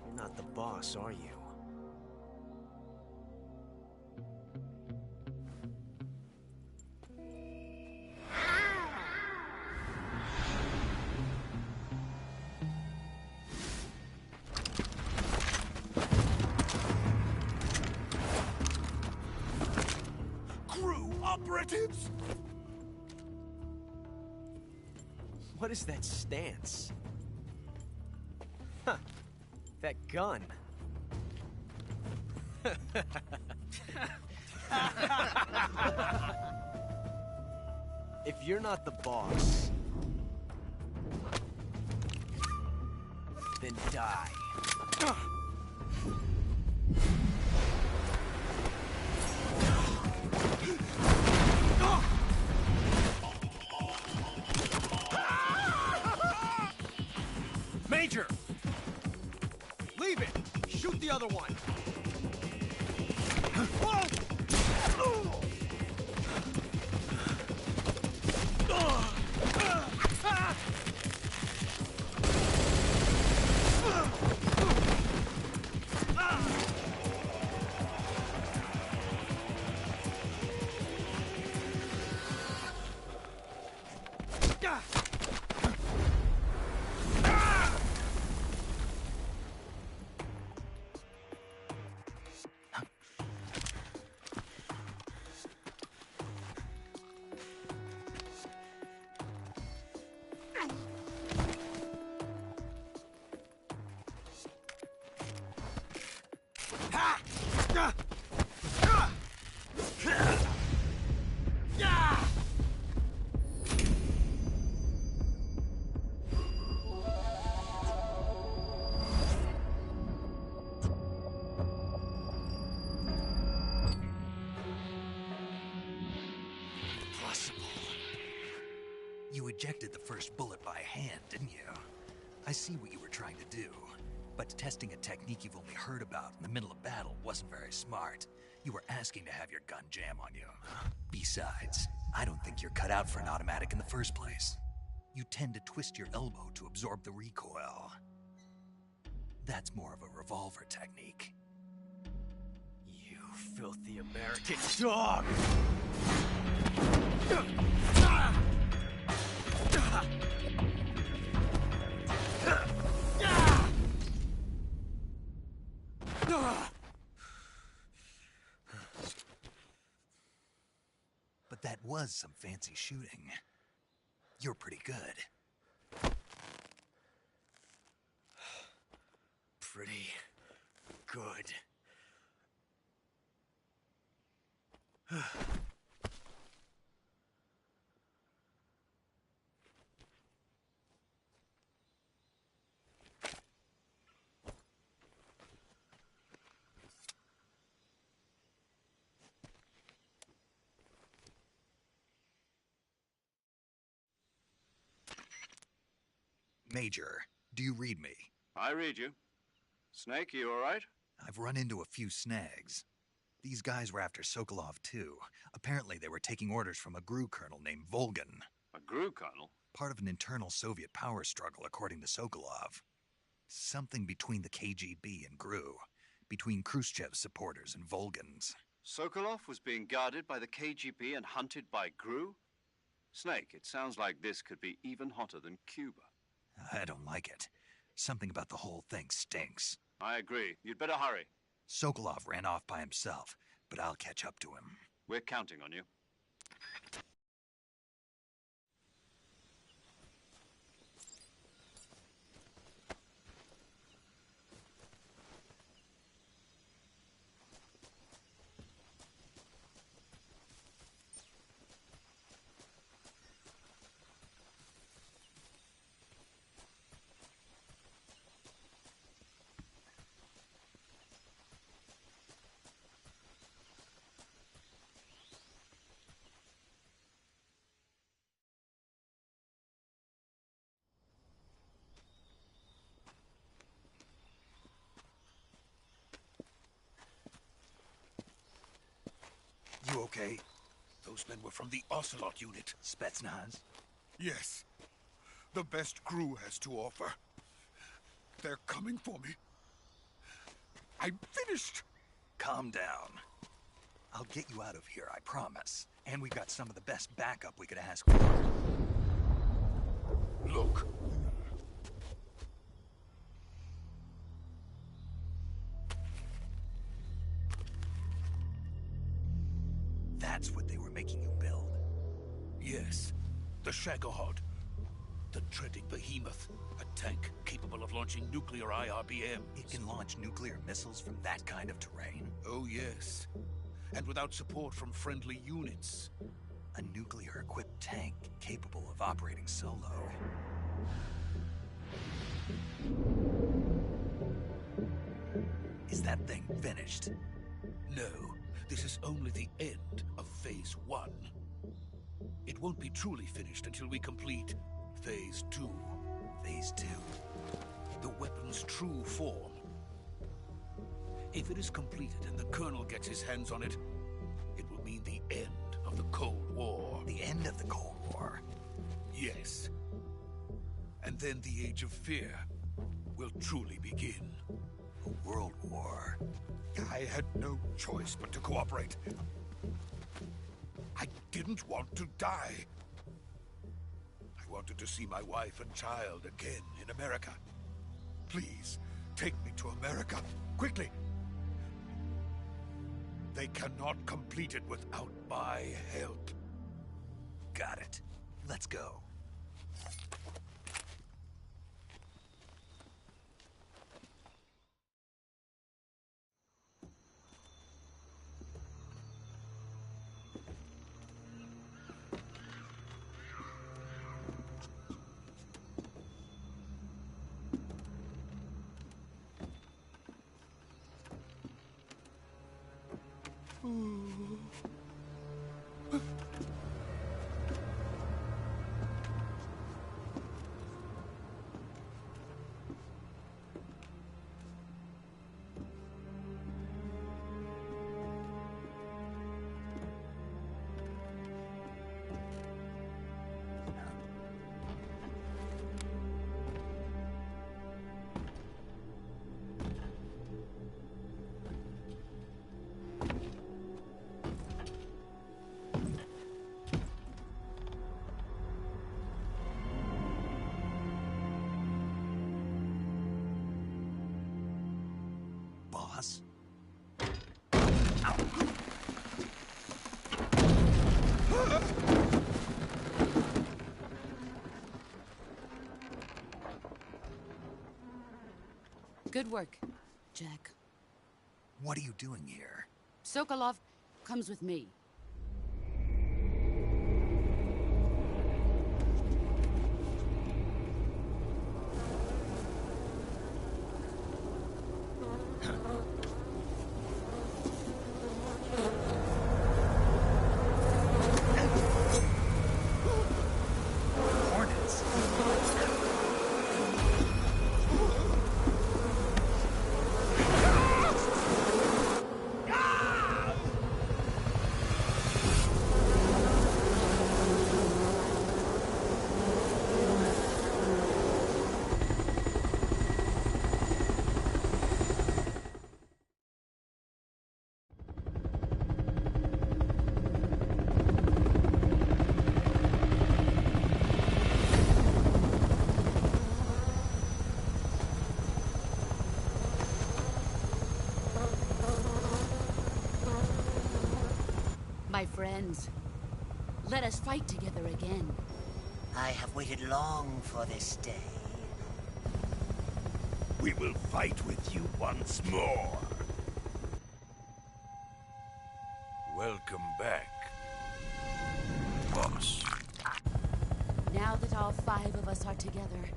You're not the boss, are you? GRU operatives! What is that stance? Huh. That gun. If you're not the boss, then die. Major! Leave it! Shoot the other one! You ejected the first bullet by hand, didn't you? I see what you were trying to do. But testing a technique you've only heard about in the middle of battle wasn't very smart. You were asking to have your gun jam on you. Besides, I don't think you're cut out for an automatic in the first place. You tend to twist your elbow to absorb the recoil. That's more of a revolver technique. You filthy American dog! But that was some fancy shooting. You're pretty good. Pretty good. Major, do you read me? I read you. Snake, you all right? I've run into a few snags. These guys were after Sokolov too. Apparently they were taking orders from a GRU colonel named Volgin. A GRU colonel? Part of an internal Soviet power struggle, according to Sokolov. Something between the KGB and GRU. Between Khrushchev's supporters and Volgin's. Sokolov was being guarded by the KGB and hunted by GRU? Snake, it sounds like this could be even hotter than Cuba. I don't like it. Something about the whole thing stinks. I agree. You'd better hurry. Sokolov ran off by himself, but I'll catch up to him. We're counting on you. okay? Those men were from the Ocelot unit. Spetsnaz? Yes. The best crew has to offer. They're coming for me. I'm finished. Calm down. I'll get you out of here, I promise. And we've got some of the best backup we could ask for. Look. That's what they were making you build? Yes. The Shagohod. The dreaded behemoth. A tank capable of launching nuclear IRBM. It can launch nuclear missiles from that kind of terrain? Oh, yes. And without support from friendly units. A nuclear-equipped tank capable of operating solo. Is that thing finished? No. This is only the end of Phase 1. It won't be truly finished until we complete Phase 2. Phase 2? The weapon's true form. If it is completed and the Colonel gets his hands on it, it will mean the end of the Cold War. The end of the Cold War? Yes. And then the Age of Fear will truly begin. A world war? I had no choice but to cooperate. I didn't want to die. I wanted to see my wife and child again in America. Please, take me to America, quickly. They cannot complete it without my help. Got it. Let's go. Boss? Good work, Jack. What are you doing here? Sokolov comes with me. Hornets? My friends, let us fight together again. I have waited long for this day. We will fight with you once more. Welcome back, boss. Now that all 5 of us are together,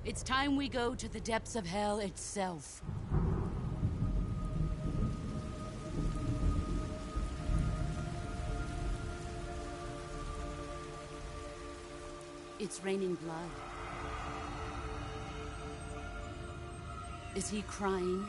it's time we go to the depths of hell itself. It's raining blood. Is he crying?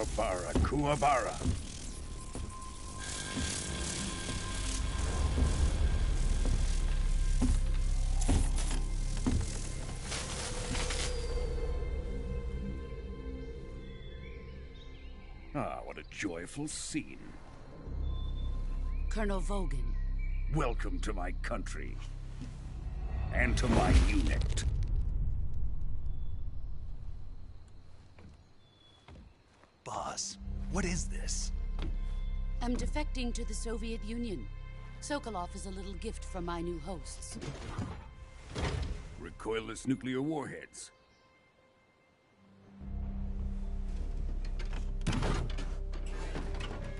Kuwabara, Kuwabara. Ah, what a joyful scene. Colonel Vogan. Welcome to my country. And to my unit. Boss, what is this? I'm defecting to the Soviet Union. Sokolov is a little gift from my new hosts. Recoilless nuclear warheads.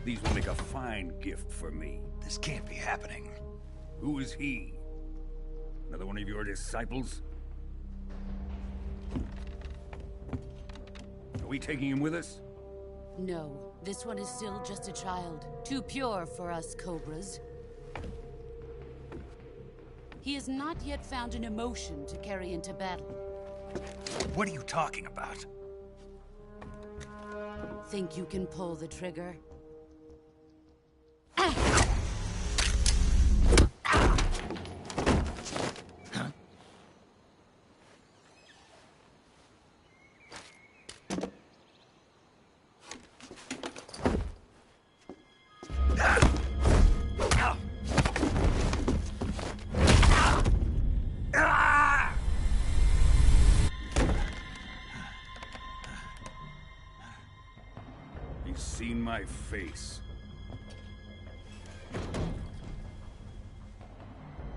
These will make a fine gift for me. This can't be happening. Who is he? Another one of your disciples? Are we taking him with us? No, this one is still just a child. Too pure for us Cobras. He has not yet found an emotion to carry into battle. What are you talking about? Think you can pull the trigger? He's seen my face.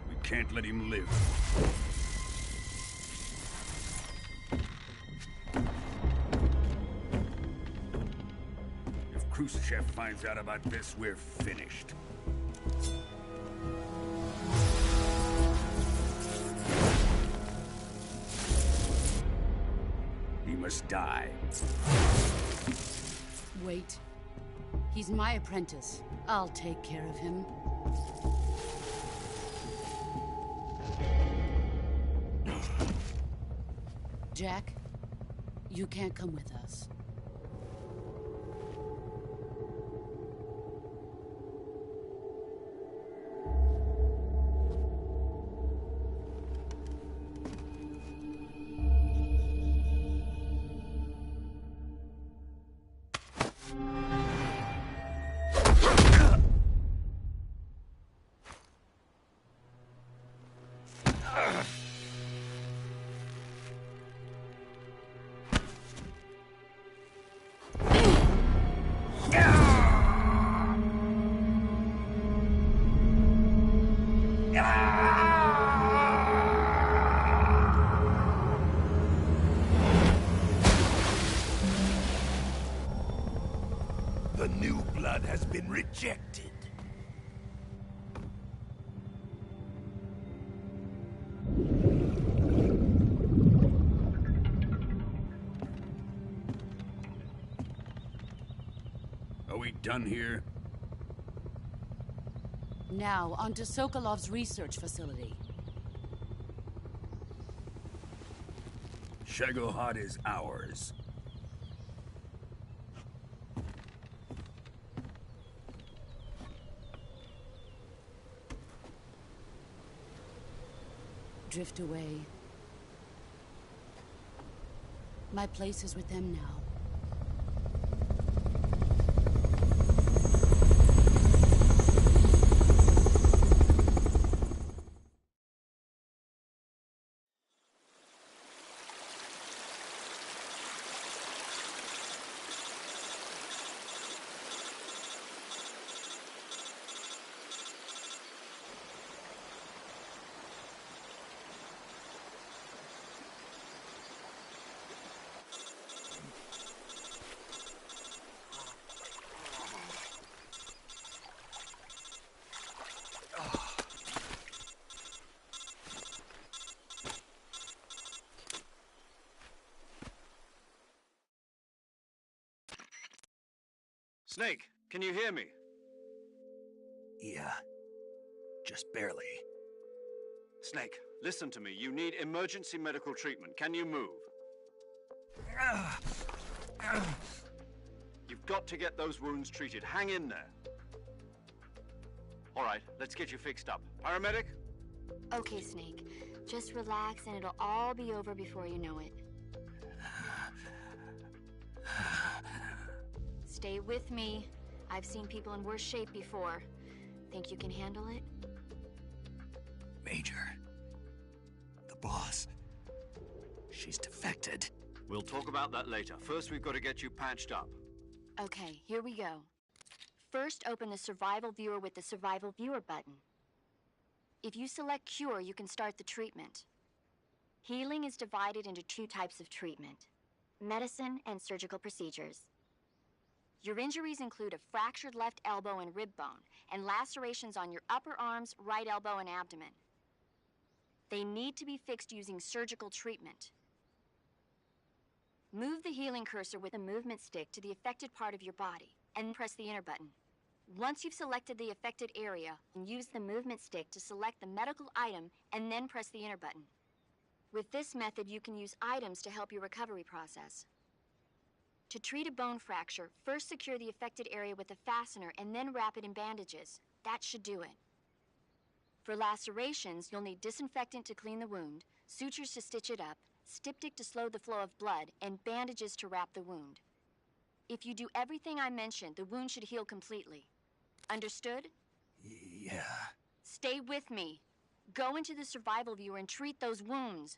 We can't let him live. If Khrushchev finds out about this, we're finished. He must die. Wait. He's my apprentice. I'll take care of him. Jack, you can't come with us. The new blood has been rejected. Are we done here? Now, onto Sokolov's research facility. Shagohod is ours. Drift away. My place is with them now. Snake, can you hear me? Yeah. Just barely. Snake, listen to me. You need emergency medical treatment. Can you move? You've got to get those wounds treated. Hang in there. All right, let's get you fixed up. Paramedic? Okay, Snake. Just relax and it'll all be over before you know it. Stay with me. I've seen people in worse shape before. Think you can handle it? Major. The boss. She's defected. We'll talk about that later. First, we've got to get you patched up. Okay, here we go. First, open the Survival Viewer with the Survival Viewer button. If you select Cure, you can start the treatment. Healing is divided into 2 types of treatment: medicine and surgical procedures. Your injuries include a fractured left elbow and rib bone, and lacerations on your upper arms, right elbow, and abdomen. They need to be fixed using surgical treatment. Move the healing cursor with a movement stick to the affected part of your body, and press the enter button. Once you've selected the affected area, use the movement stick to select the medical item, and then press the enter button. With this method, you can use items to help your recovery process. To treat a bone fracture, first secure the affected area with a fastener and then wrap it in bandages. That should do it. For lacerations, you'll need disinfectant to clean the wound, sutures to stitch it up, styptic to slow the flow of blood, and bandages to wrap the wound. If you do everything I mentioned, the wound should heal completely. Understood? Yeah. Stay with me. Go into the Survival Viewer and treat those wounds.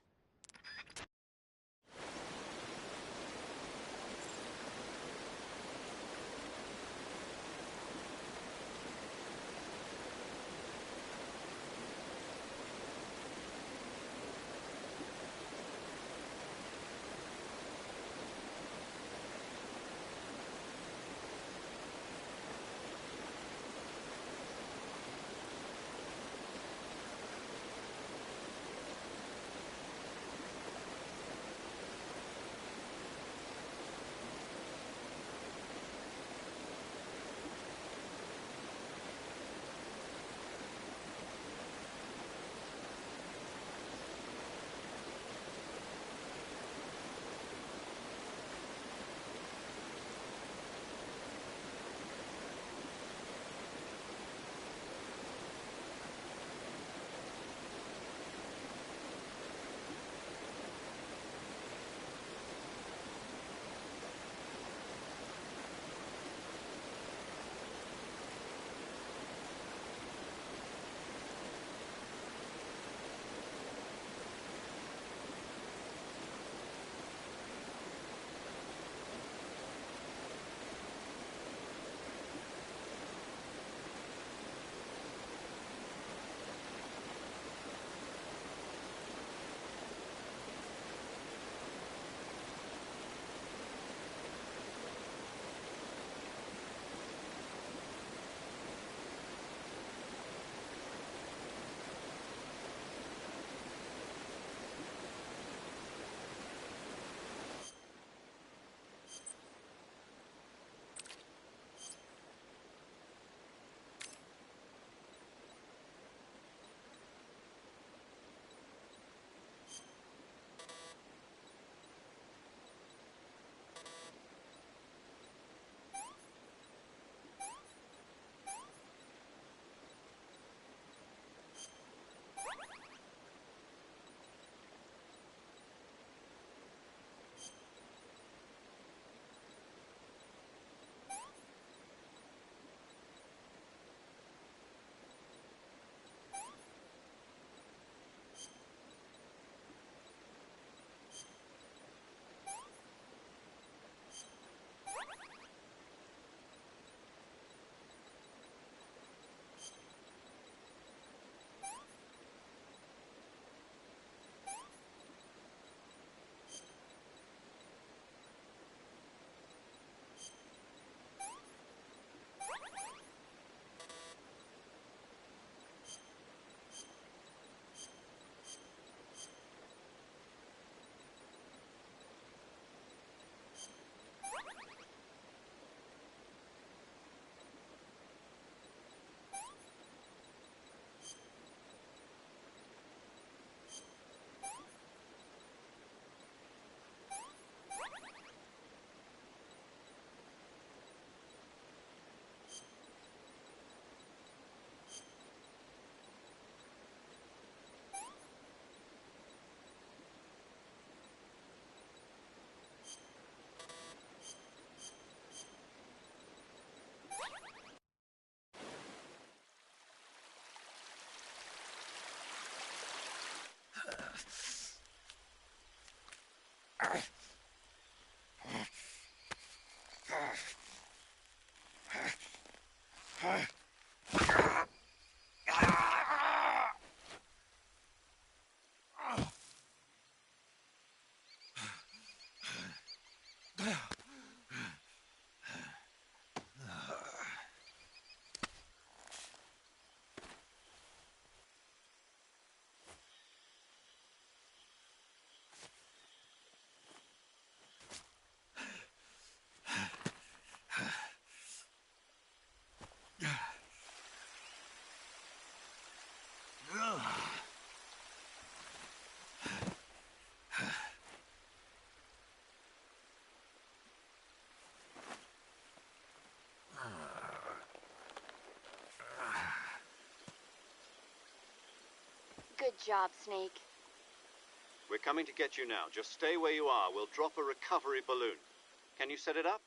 Good job, Snake. We're coming to get you now. Just stay where you are. We'll drop a recovery balloon. Can you set it up?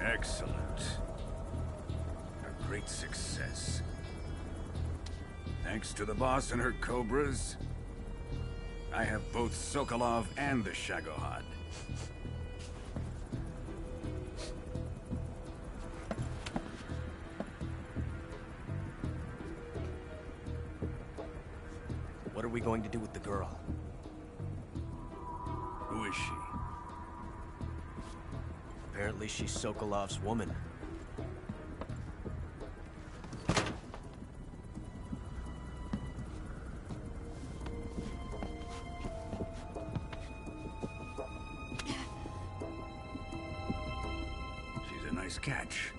Excellent. A great success. Thanks to the boss and her Cobras, I have both Sokolov and the Shagohod. What are we going to do with the girl? Who is she? Apparently she's Sokolov's woman. She's a nice catch.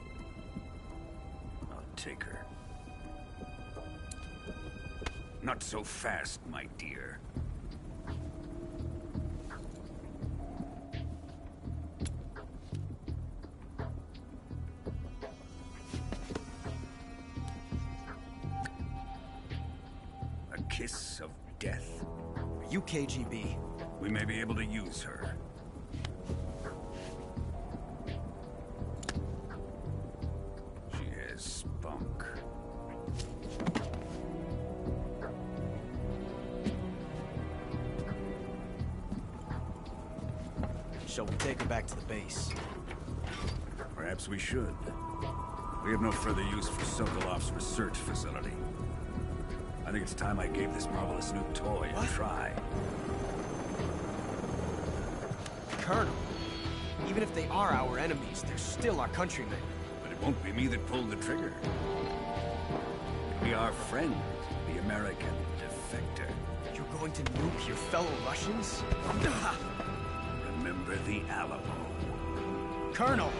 I'll take her. Not so fast, my dear. A kiss of death. Are you KGB? We may be able to use her. She has spunk. Shall we take her back to the base? Perhaps we should. We have no further use for Sokolov's research facility. I think it's time I gave this marvelous new toy a try. Colonel, even if they are our enemies, they're still our countrymen. But it won't be me that pulled the trigger. It'll be our friend, the American defector. You're going to nuke your fellow Russians? Remember the Alamo. Colonel!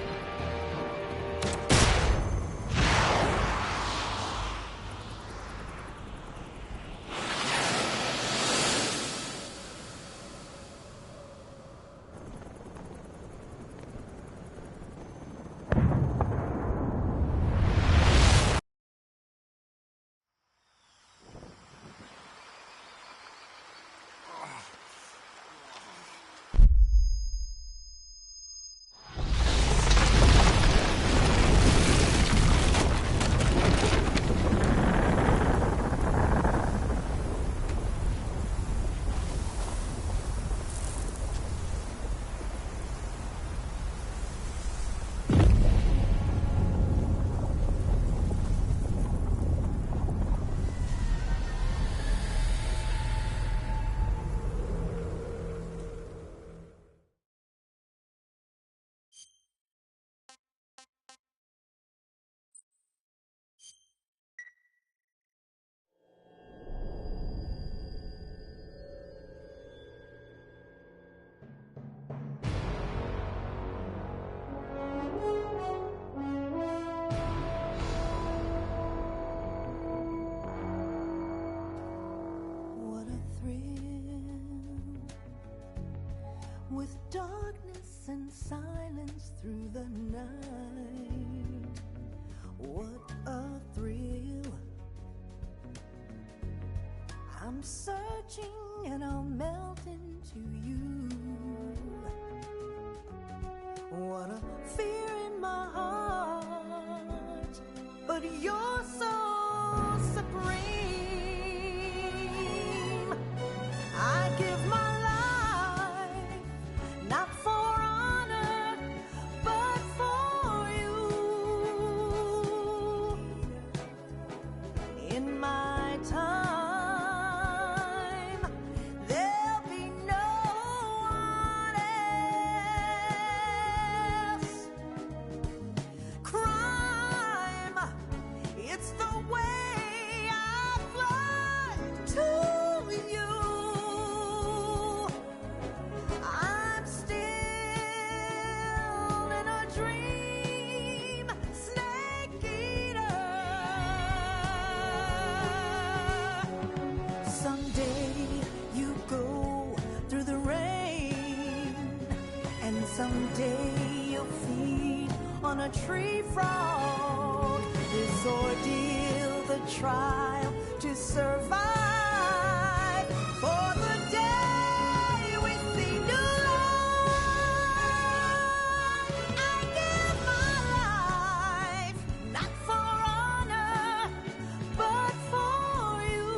with darkness and silence through the night. What a thrill. I'm searching and I'll melt into you. What a fear in my heart, but you're so supreme. I give my life, not for honor, but for you. In my time, there'll be no one else. Crime, it's the way I fly to you. I'm still in a dream, snake eater. Someday you go through the rain, and someday you'll feed on a tree frog. This ordeal, the trial to survive, for the day we see new life. I give my life, not for honor, but for you.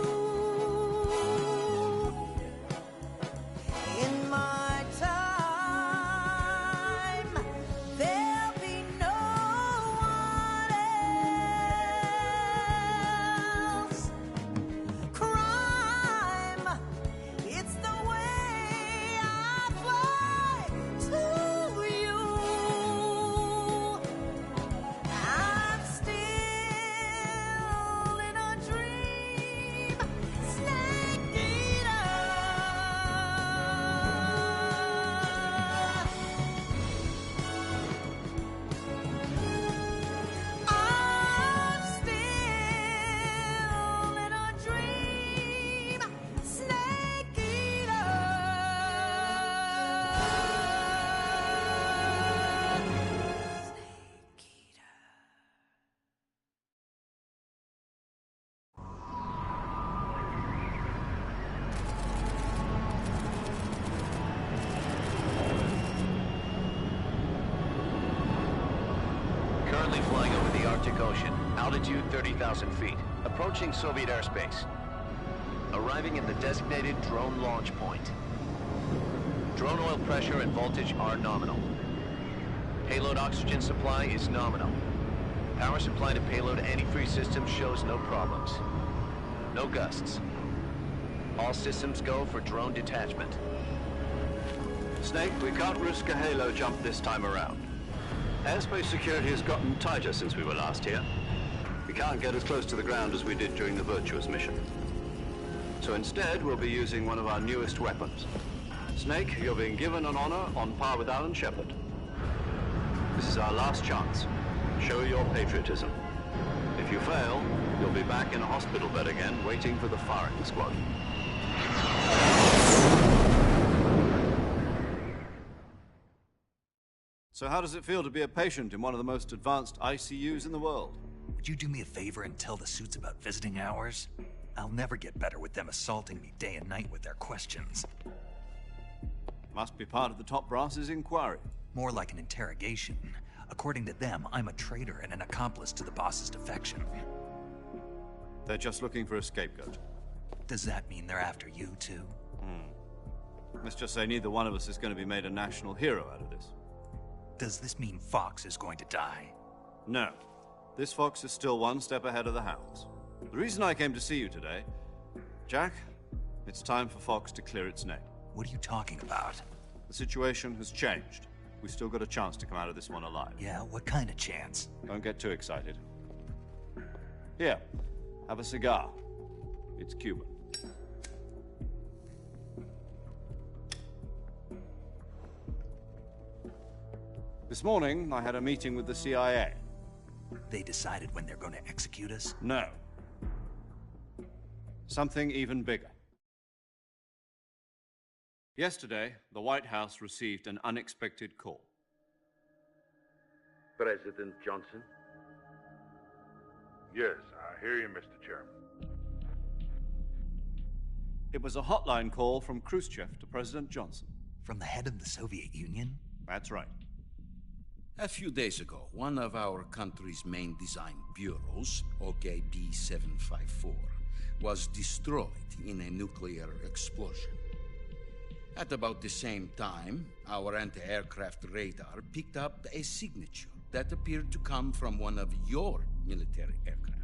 In my time, there'll be no one else. Crime, it's the way I fly to you. I'm still in a dream, snake eater. I'm still in a dream, snake eater. Currently flying over the Arctic Ocean, altitude 30,000 feet, approaching Soviet airspace. Arriving at the designated drone launch point. Drone oil pressure and voltage are nominal. Payload oxygen supply is nominal. Power supply to payload antifreeze system shows no problems. No gusts. All systems go for drone detachment. Snake, we can't risk a halo jump this time around. Airspace security has gotten tighter since we were last here. We can't get as close to the ground as we did during the Virtuous mission. So instead, we'll be using one of our newest weapons. Snake, you're being given an honor on par with Alan Shepard. This is our last chance. Show your patriotism. If you fail, you'll be back in a hospital bed again, waiting for the firing squad. So how does it feel to be a patient in one of the most advanced ICUs in the world? Would you do me a favor and tell the suits about visiting hours? I'll never get better with them assaulting me day and night with their questions. Must be part of the top brass's inquiry. More like an interrogation. According to them, I'm a traitor and an accomplice to the boss's defection. They're just looking for a scapegoat. Does that mean they're after you, too? Let's just say neither one of us is going to be made a national hero out of this. Does this mean Fox is going to die? No. This Fox is still one step ahead of the Hounds. The reason I came to see you today, Jack, it's time for Fox to clear its name. What are you talking about? The situation has changed. We still got a chance to come out of this one alive. Yeah, what kind of chance? Don't get too excited. Here, have a cigar. It's Cuban. This morning, I had a meeting with the CIA. They decided when they're going to execute us? No. Something even bigger. Yesterday, the White House received an unexpected call. President Johnson? Yes, I hear you, Mr. Chairman. It was a hotline call from Khrushchev to President Johnson. From the head of the Soviet Union? That's right. A few days ago, one of our country's main design bureaus, OKB 754, was destroyed in a nuclear explosion. At about the same time, our anti-aircraft radar picked up a signature that appeared to come from one of your military aircraft.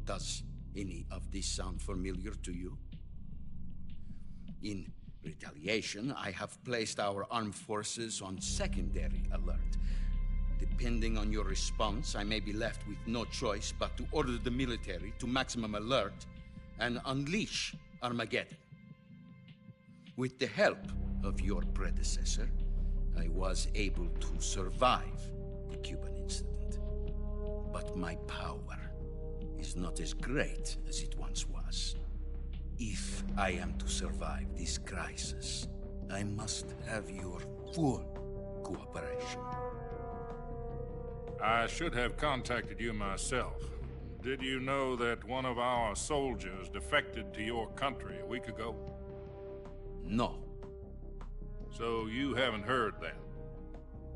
Does any of this sound familiar to you? In retaliation, I have placed our armed forces on secondary alert. Depending on your response, I may be left with no choice but to order the military to maximum alert and unleash Armageddon. With the help of your predecessor, I was able to survive the Cuban incident. But my power is not as great as it once was. If I am to survive this crisis, I must have your full cooperation. I should have contacted you myself. Did you know that one of our soldiers defected to your country a week ago? No. So you haven't heard then?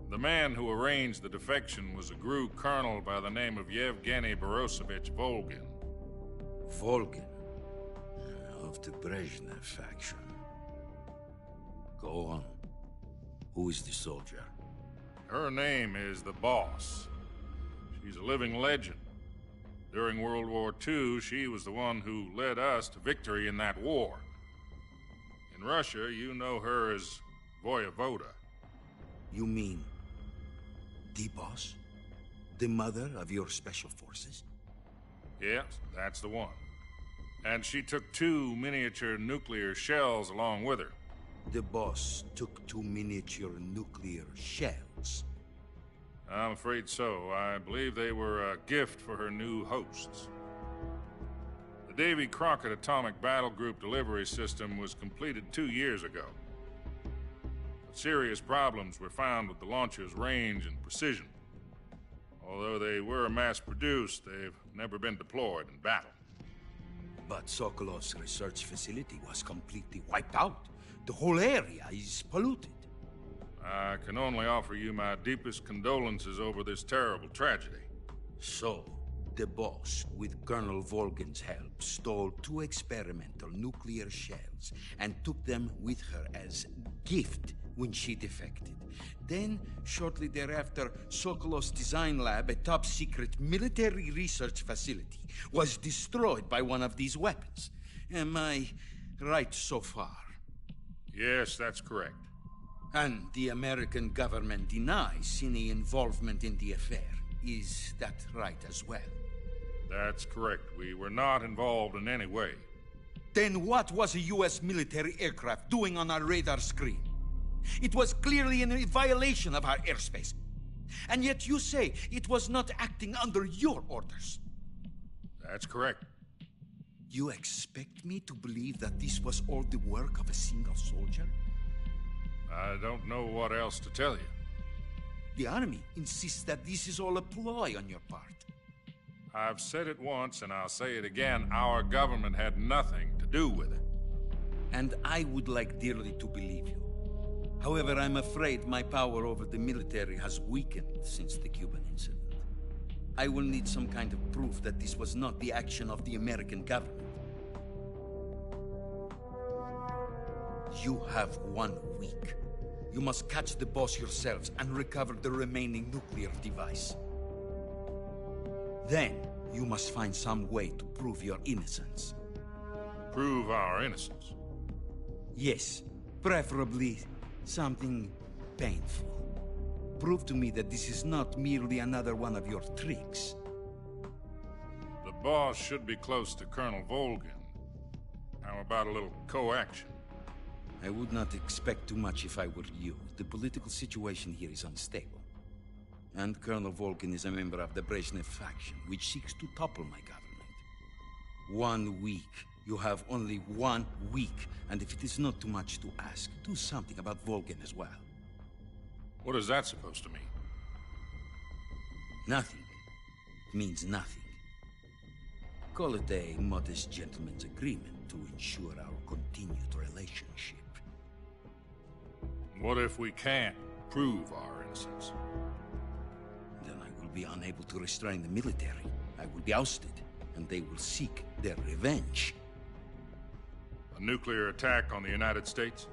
The man who arranged the defection was a GRU colonel by the name of Yevgeny Borisovich Volgin. Volgin? Of the Brezhnev faction. Go on. Who is the soldier? Her name is the Boss. She's a living legend. During World War II, she was the one who led us to victory in that war. In Russia, you know her as Voyevoda. You mean the Boss? The mother of your special forces? Yes, that's the one. And she took 2 miniature nuclear shells along with her. The Boss took 2 miniature nuclear shells? I'm afraid so. I believe they were a gift for her new hosts. The Davy Crockett Atomic Battle Group delivery system was completed 2 years ago. But serious problems were found with the launcher's range and precision. Although they were mass-produced, they've never been deployed in battle. But Sokolov's research facility was completely wiped out. The whole area is polluted. I can only offer you my deepest condolences over this terrible tragedy. So, the Boss, with Colonel Volgin's help, stole 2 experimental nuclear shells and took them with her as gift when she defected. Then, shortly thereafter, Sokolov's design lab, a top-secret military research facility, was destroyed by one of these weapons. Am I right so far? Yes, that's correct. And the American government denies any involvement in the affair. Is that right as well? That's correct. We were not involved in any way. Then what was a U.S. military aircraft doing on our radar screen? It was clearly in violation of our airspace. And yet you say it was not acting under your orders. That's correct. You expect me to believe that this was all the work of a single soldier? I don't know what else to tell you. The Army insists that this is all a ploy on your part. I've said it once, and I'll say it again. Our government had nothing to do with it. And I would like dearly to believe you. However, I'm afraid my power over the military has weakened since the Cuban incident. I will need some kind of proof that this was not the action of the American government. You have 1 week. You must catch the Boss yourselves and recover the remaining nuclear device. Then, you must find some way to prove your innocence. Prove our innocence? Yes, preferably something painful. Prove to me that this is not merely another one of your tricks. The Boss should be close to Colonel Volgin. How about a little co-action? I would not expect too much if I were you. The political situation here is unstable. And Colonel Volgin is a member of the Brezhnev faction, which seeks to topple my government. 1 week. You have only 1 week, And if it is not too much to ask, do something about Volgin as well. What is that supposed to mean? Nothing. It means nothing. Call it a modest gentleman's agreement to ensure our continued relationship. What if we can't prove our innocence? Then I will be unable to restrain the military. I will be ousted, and they will seek their revenge. A nuclear attack on the United States?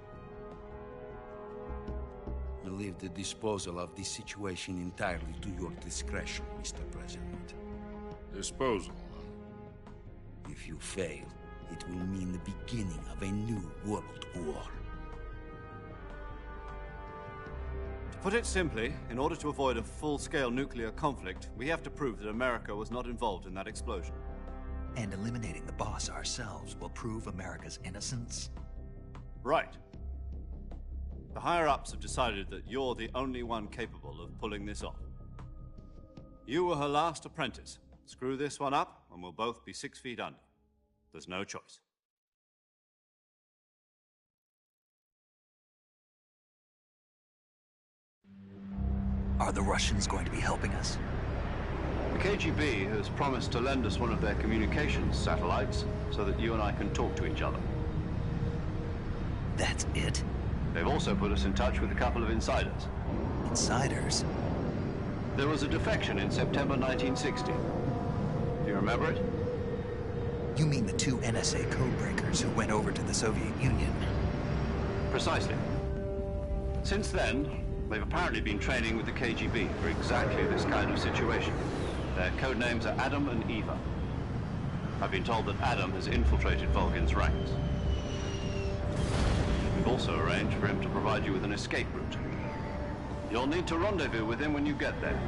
I leave the disposal of this situation entirely to your discretion, Mr. President. Disposal? If you fail, it will mean the beginning of a new world war. To put it simply, in order to avoid a full-scale nuclear conflict, we have to prove that America was not involved in that explosion. And eliminating the boss ourselves will prove America's innocence? Right. The higher-ups have decided that you're the only one capable of pulling this off. You were her last apprentice. Screw this one up, and we'll both be 6 feet under. There's no choice. Are the Russians going to be helping us? The KGB has promised to lend us one of their communications satellites so that you and I can talk to each other. That's it? They've also put us in touch with a couple of insiders. Insiders? There was a defection in September 1960. Do you remember it? You mean the 2 NSA codebreakers who went over to the Soviet Union? Precisely. Since then, they've apparently been training with the KGB for exactly this kind of situation. Their code names are Adam and Eva. I've been told that Adam has infiltrated Volgin's ranks. We've also arranged for him to provide you with an escape route. You'll need to rendezvous with him when you get there.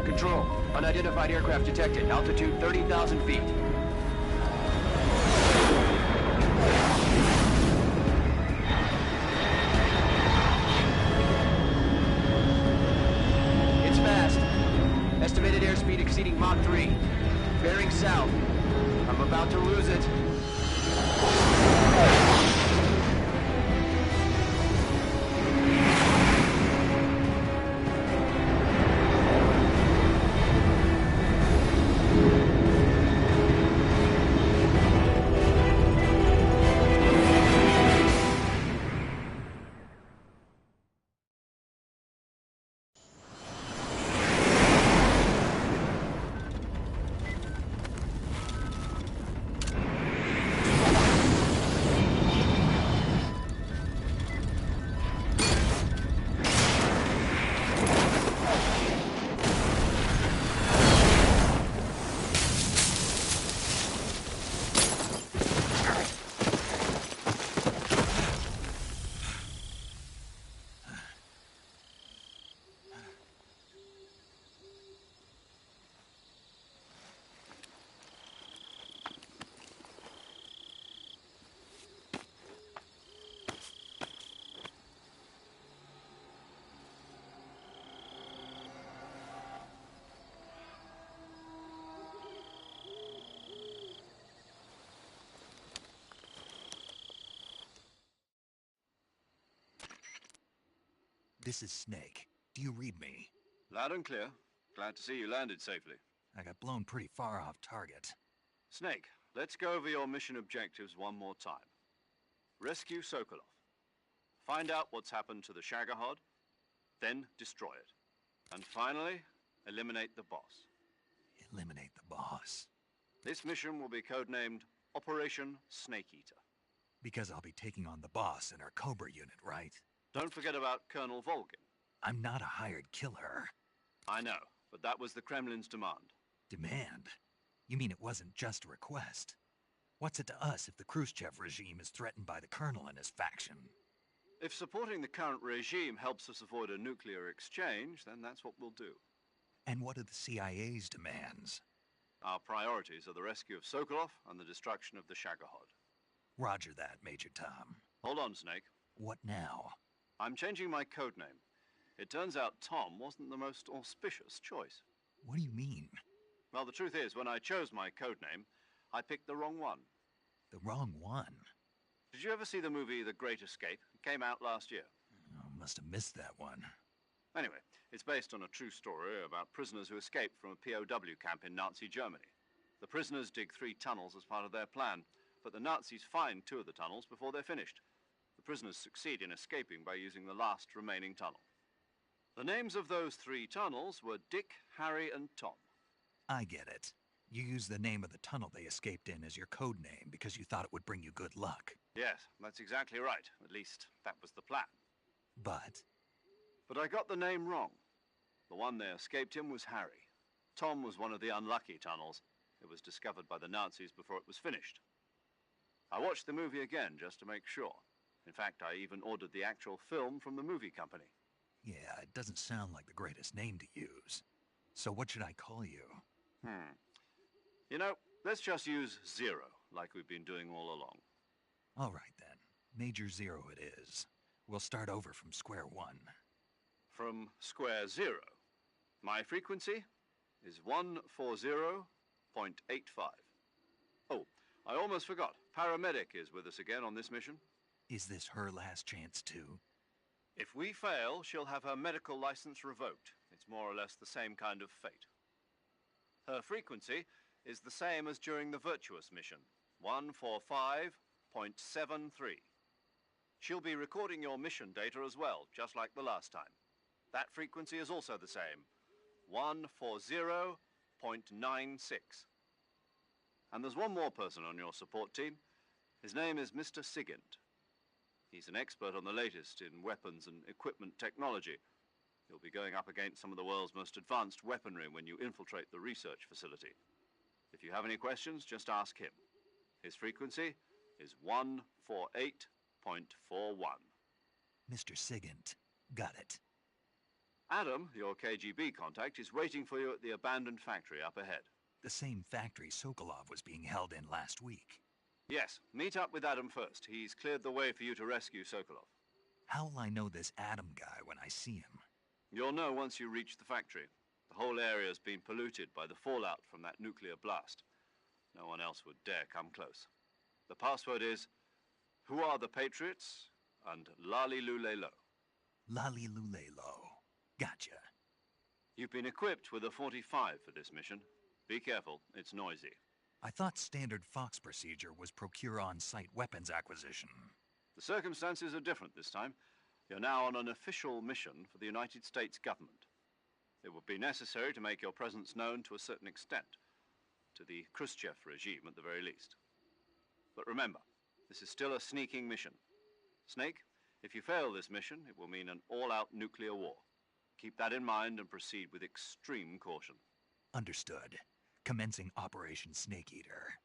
Control, unidentified aircraft detected. Altitude 30,000 feet. It's fast. Estimated airspeed exceeding Mach 3. Bearing south. I'm about to lose it. This is Snake. Do you read me? Loud and clear. Glad to see you landed safely. I got blown pretty far off target. Snake, let's go over your mission objectives one more time. Rescue Sokolov. Find out what's happened to the Shagohod, then destroy it. And finally, eliminate the boss. Eliminate the boss? This mission will be codenamed Operation Snake Eater. Because I'll be taking on the boss in our Cobra unit, right? Don't forget about Colonel Volgin. I'm not a hired killer. I know, but that was the Kremlin's demand. Demand? You mean it wasn't just a request? What's it to us if the Khrushchev regime is threatened by the Colonel and his faction? If supporting the current regime helps us avoid a nuclear exchange, then that's what we'll do. And what are the CIA's demands? Our priorities are the rescue of Sokolov and the destruction of the Shagohod. Roger that, Major Tom. Hold on, Snake. What now? I'm changing my code name. It turns out Tom wasn't the most auspicious choice. What do you mean? Well, the truth is, when I chose my code name, I picked the wrong one. The wrong one? Did you ever see the movie The Great Escape? It came out last year. Oh, must have missed that one. Anyway, it's based on a true story about prisoners who escaped from a POW camp in Nazi Germany. The prisoners dig 3 tunnels as part of their plan, but the Nazis find 2 of the tunnels before they're finished. The prisoners succeed in escaping by using the last remaining tunnel. The names of those 3 tunnels were Dick, Harry, and Tom. I get it. You used the name of the tunnel they escaped in as your code name because you thought it would bring you good luck. Yes, that's exactly right. At least, that was the plan. But I got the name wrong. The one they escaped in was Harry. Tom was one of the unlucky tunnels. It was discovered by the Nazis before it was finished. I watched the movie again just to make sure. In fact, I even ordered the actual film from the movie company. yeah, it doesn't sound like the greatest name to use. So what should I call you? You know, let's just use Zero, like we've been doing all along. All right, then. Major Zero it is. We'll start over from square one. From square 0. My frequency is 140.85. Oh, I almost forgot. Paramedic is with us again on this mission. Is this her last chance, too? If we fail, she'll have her medical license revoked. It's more or less the same kind of fate. Her frequency is the same as during the Virtuous mission, 145.73. She'll be recording your mission data as well, just like the last time. That frequency is also the same, 140.96. And there's one more person on your support team. His name is Mr. Sigint. He's an expert on the latest in weapons and equipment technology. You'll be going up against some of the world's most advanced weaponry when you infiltrate the research facility. If you have any questions, just ask him. His frequency is 148.41. Mr. Sigint. Got it. Adam, your KGB contact, is waiting for you at the abandoned factory up ahead. The same factory Sokolov was being held in last week. Yes, meet up with Adam first. He's cleared the way for you to rescue Sokolov. How will I know this Adam guy when I see him? You'll know once you reach the factory. The whole area's been polluted by the fallout from that nuclear blast. No one else would dare come close. The password is, "Who are the Patriots?" and Lali Lulelo. Lali Lulelo. Gotcha. You've been equipped with a 45 for this mission. Be careful, it's noisy. I thought standard Fox procedure was procure on-site weapons acquisition. The circumstances are different this time. You're now on an official mission for the United States government. It would be necessary to make your presence known to a certain extent, to the Khrushchev regime at the very least. But remember, this is still a sneaking mission. Snake, if you fail this mission, it will mean an all-out nuclear war. Keep that in mind and proceed with extreme caution. Understood. Commencing Operation Snake Eater.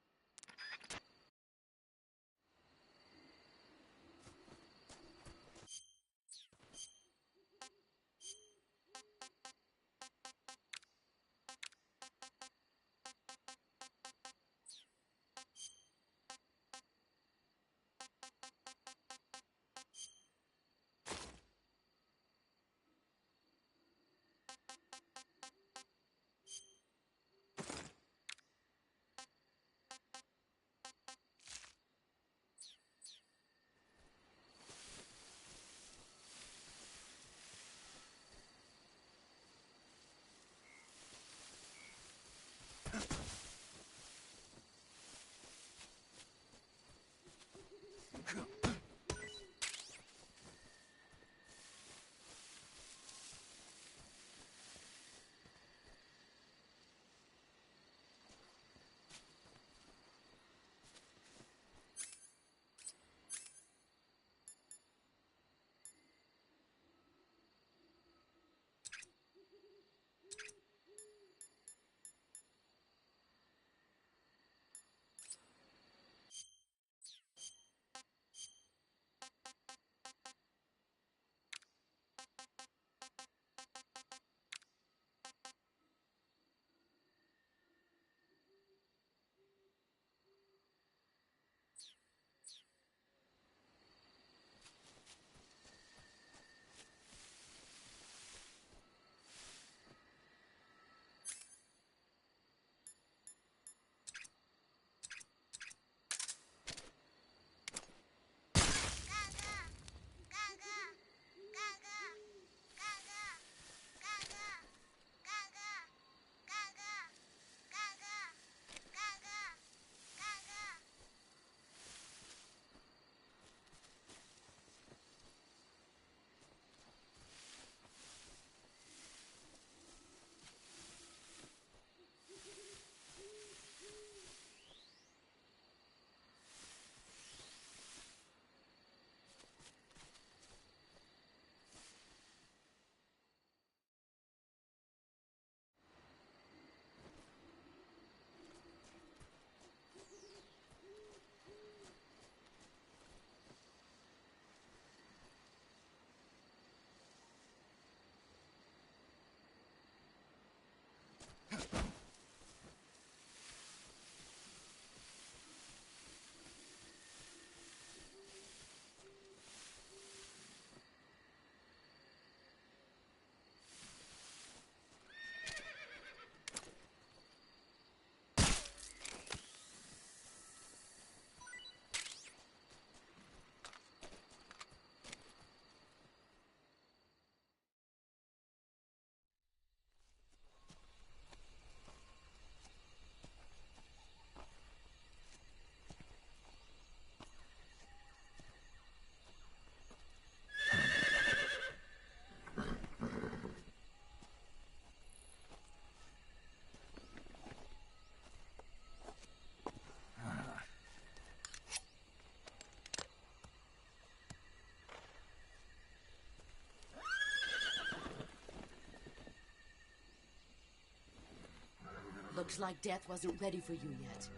Looks like death wasn't ready for you yet.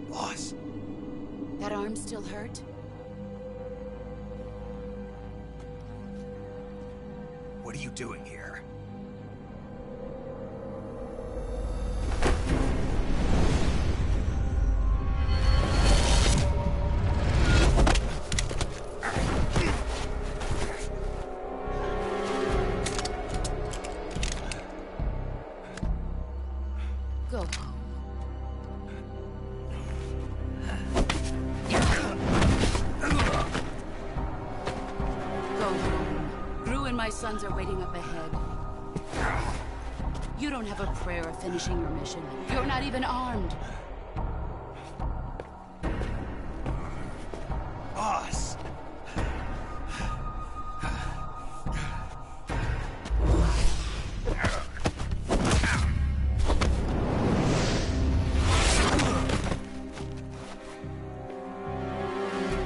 Boss. That arm still hurt? What are you doing here? Go home. Go home. Gru and my sons are waiting up ahead. You don't have a prayer of finishing your mission. You're not even armed. Boss!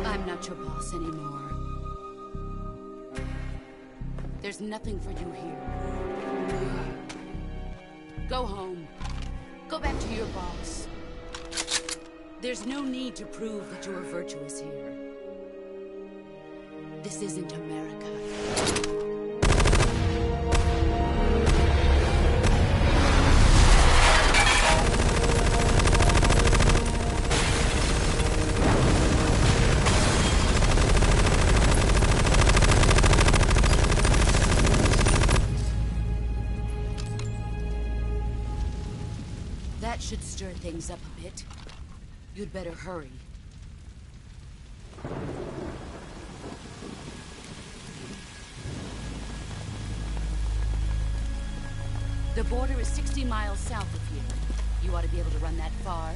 I'm not your boss anymore. There's nothing for you here. Go home. Go back to your boss. There's no need to prove that you are virtuous here. This isn't America. That should stir things up a bit. You'd better hurry. The border is 60 miles south of here. You ought to be able to run that far.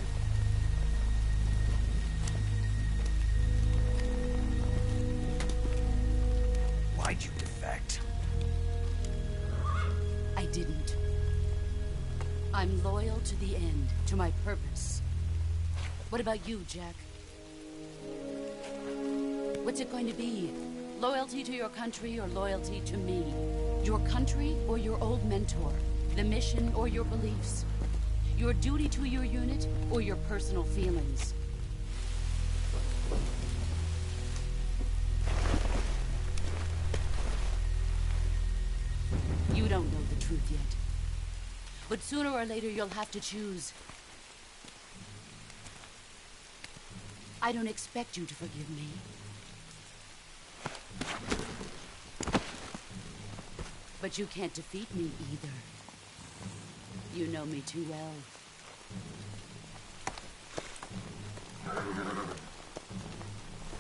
Why'd you defect? I didn't. I'm loyal to the end, to my purpose. What about you, Jack? What's it going to be? Loyalty to your country or loyalty to me? Your country or your old mentor? The mission or your beliefs? Your duty to your unit or your personal feelings? You don't know the truth yet. But sooner or later, you'll have to choose. I don't expect you to forgive me. But you can't defeat me either. You know me too well.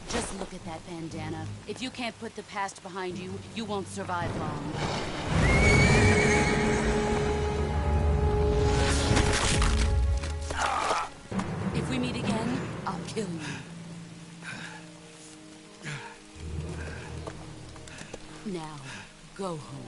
Just look at that bandana. If you can't put the past behind you, you won't survive long. If we meet again, I'll kill you. Now, go home.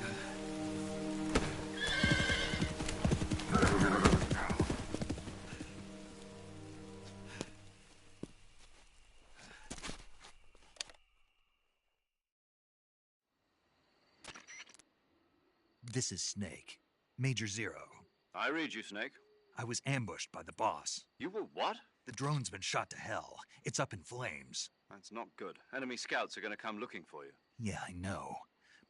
This is Snake. Major Zero. I read you, Snake. I was ambushed by the boss. You were what? The drone's been shot to hell. It's up in flames. That's not good. Enemy scouts are going to come looking for you. Yeah, I know.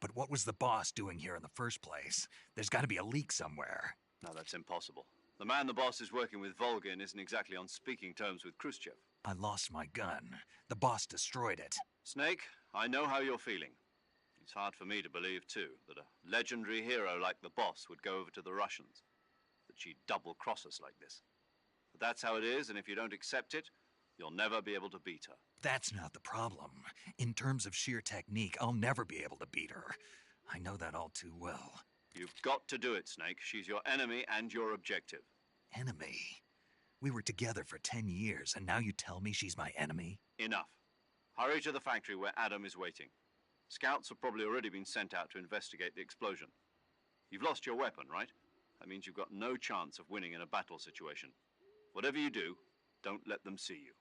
But what was the boss doing here in the first place? There's got to be a leak somewhere. No, that's impossible. The man the boss is working with, Volgin, isn't exactly on speaking terms with Khrushchev. I lost my gun. The boss destroyed it. Snake, I know how you're feeling. It's hard for me to believe, too, that a legendary hero like the boss would go over to the Russians. That she'd double-cross us like this. But that's how it is, and if you don't accept it, you'll never be able to beat her. That's not the problem. In terms of sheer technique, I'll never be able to beat her. I know that all too well. You've got to do it, Snake. She's your enemy and your objective. Enemy? We were together for 10 years, and now you tell me she's my enemy? Enough. Hurry to the factory where Adam is waiting. Scouts have probably already been sent out to investigate the explosion. You've lost your weapon, right? That means you've got no chance of winning in a battle situation. Whatever you do, don't let them see you.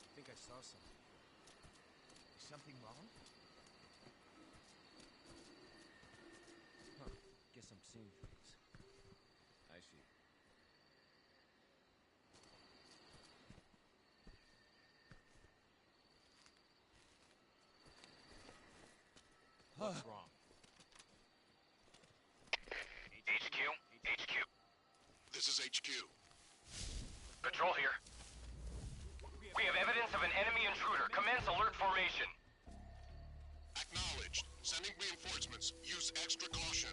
I think I saw something. Is something wrong? Huh. Guess I'm seeing things. I see. What's wrong? HQ? HQ. This is HQ. Patrol here. We have evidence of an enemy intruder. Commence alert formation. Acknowledged. Sending reinforcements. Use extra caution.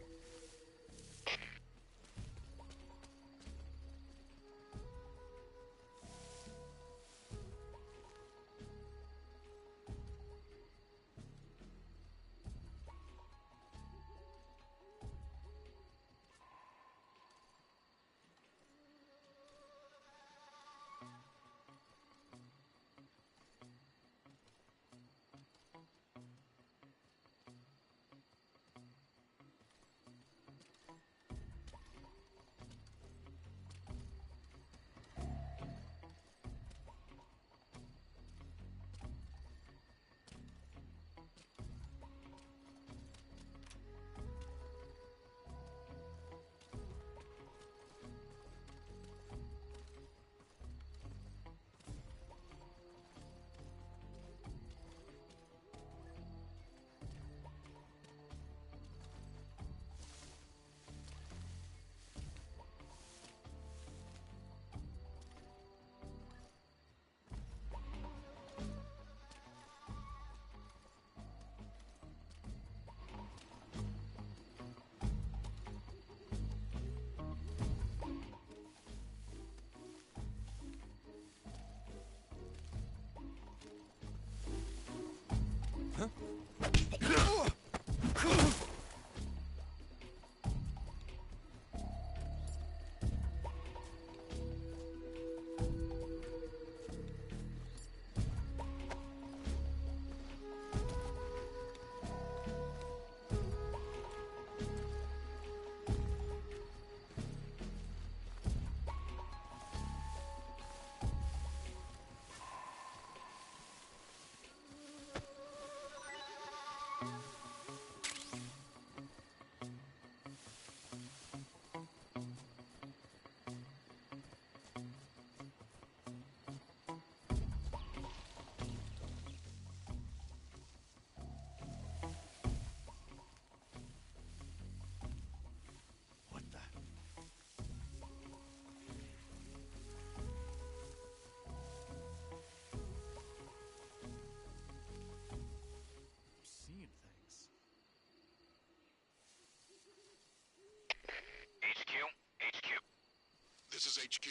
This is HQ.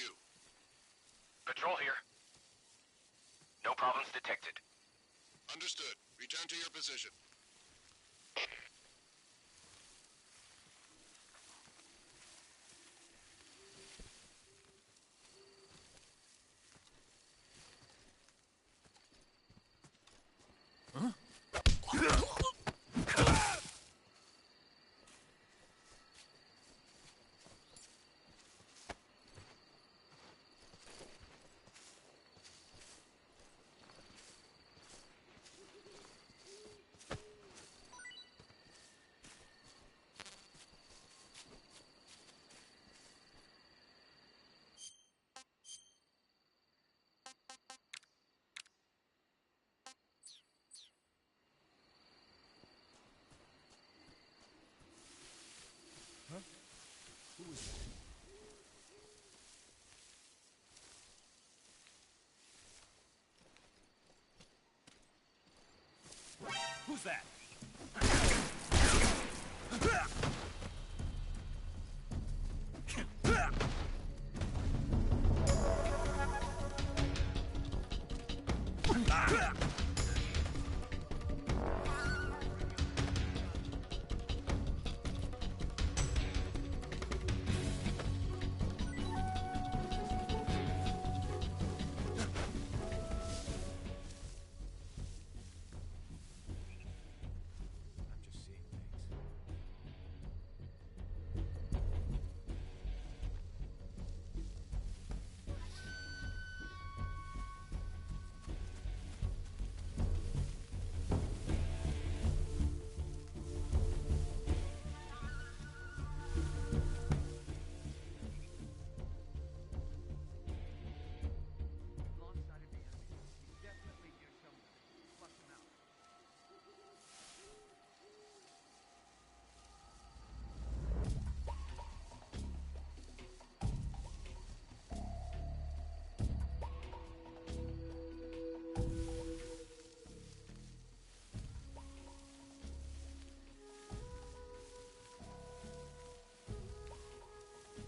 Patrol here. No problems detected. Understood. Return to your position. Who's that?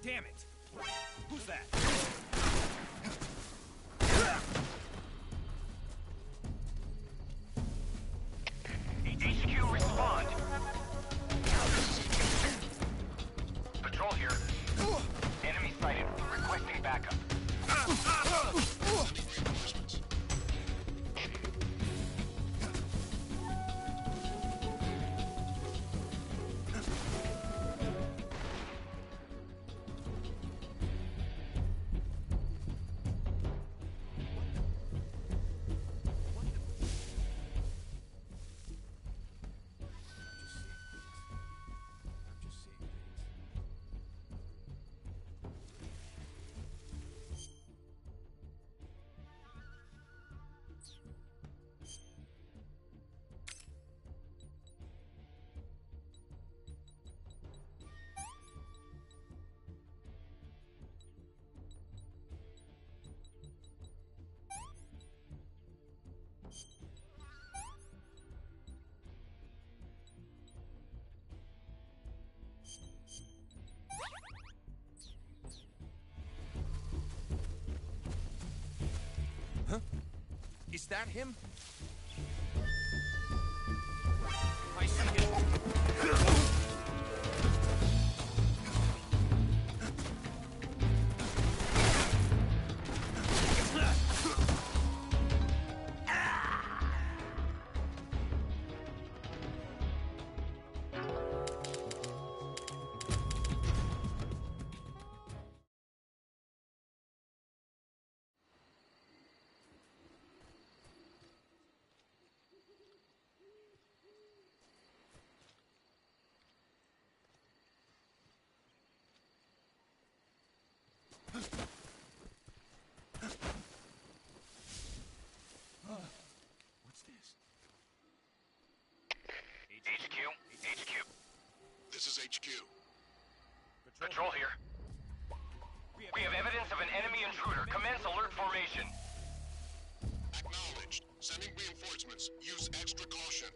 Damn it! Who's that? HQ, respond! Patrol here. Enemy sighted. Requesting backup. Is that him? I see him. What's this? HQ. This is HQ. Patrol here. We have evidence of an enemy intruder. Commence alert formation. Acknowledged. Sending reinforcements. Use extra caution.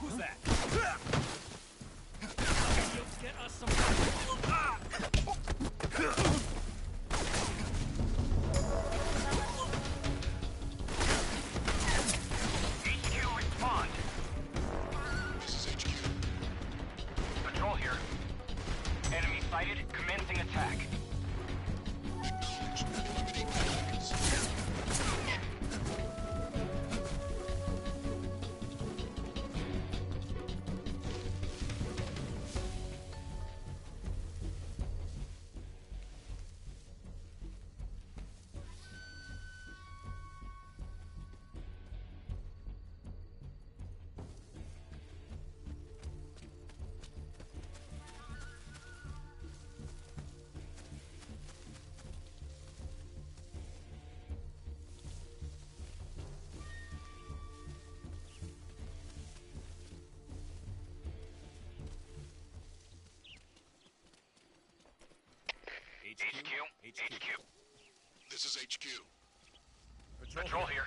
Who's that? You'll get us some... HQ, respond. This is HQ. Patrol here. Enemy sighted, commencing attack. Acknowledged. Eliminate targets. HQ. This is HQ. Patrol here.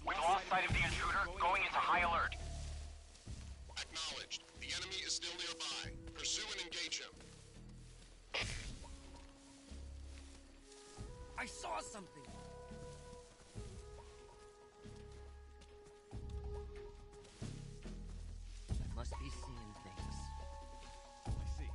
We've lost sight of the intruder, going into high alert. Acknowledged. The enemy is still nearby. Pursue and engage him. I saw something. I must be seeing things. I see.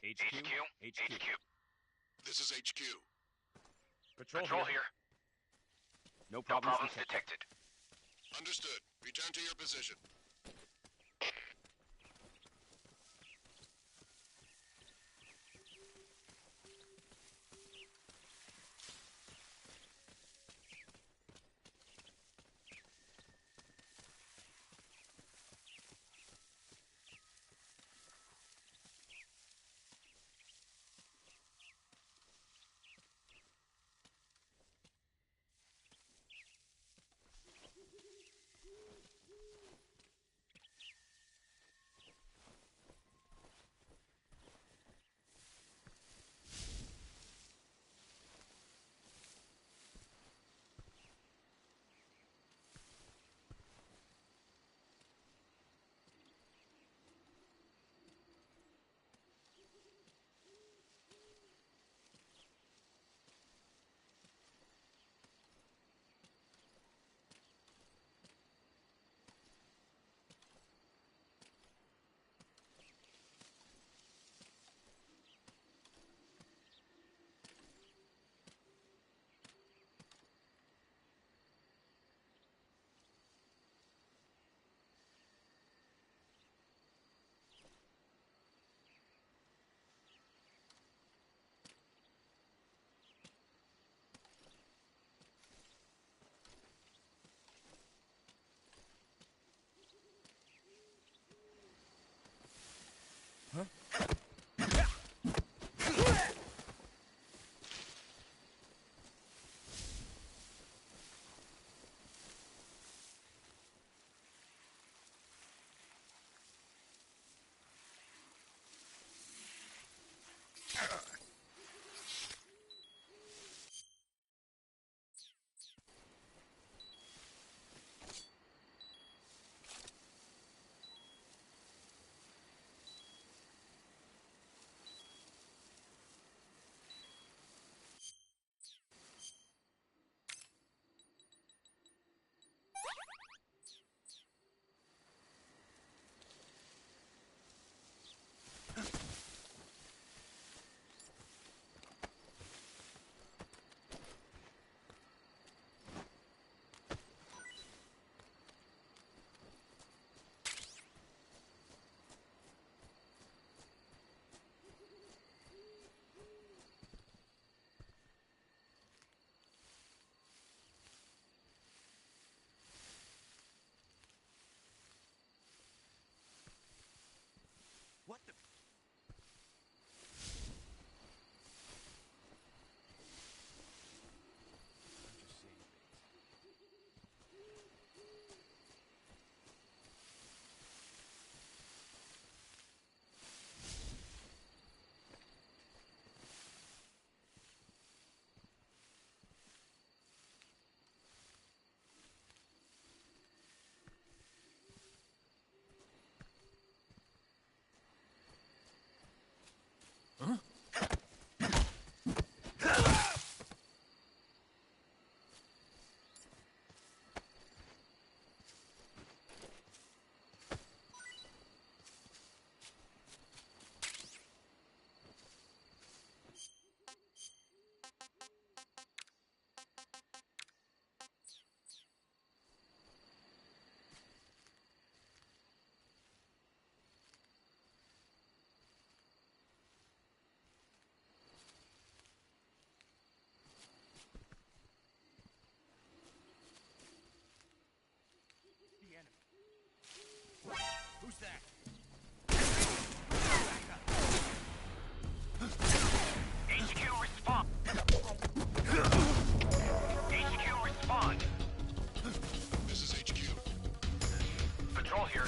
HQ. This is HQ. Patrol here. No problems detected. Understood. Return to your position. What the... Who's that? HQ respond. HQ respond. This is HQ. Patrol here.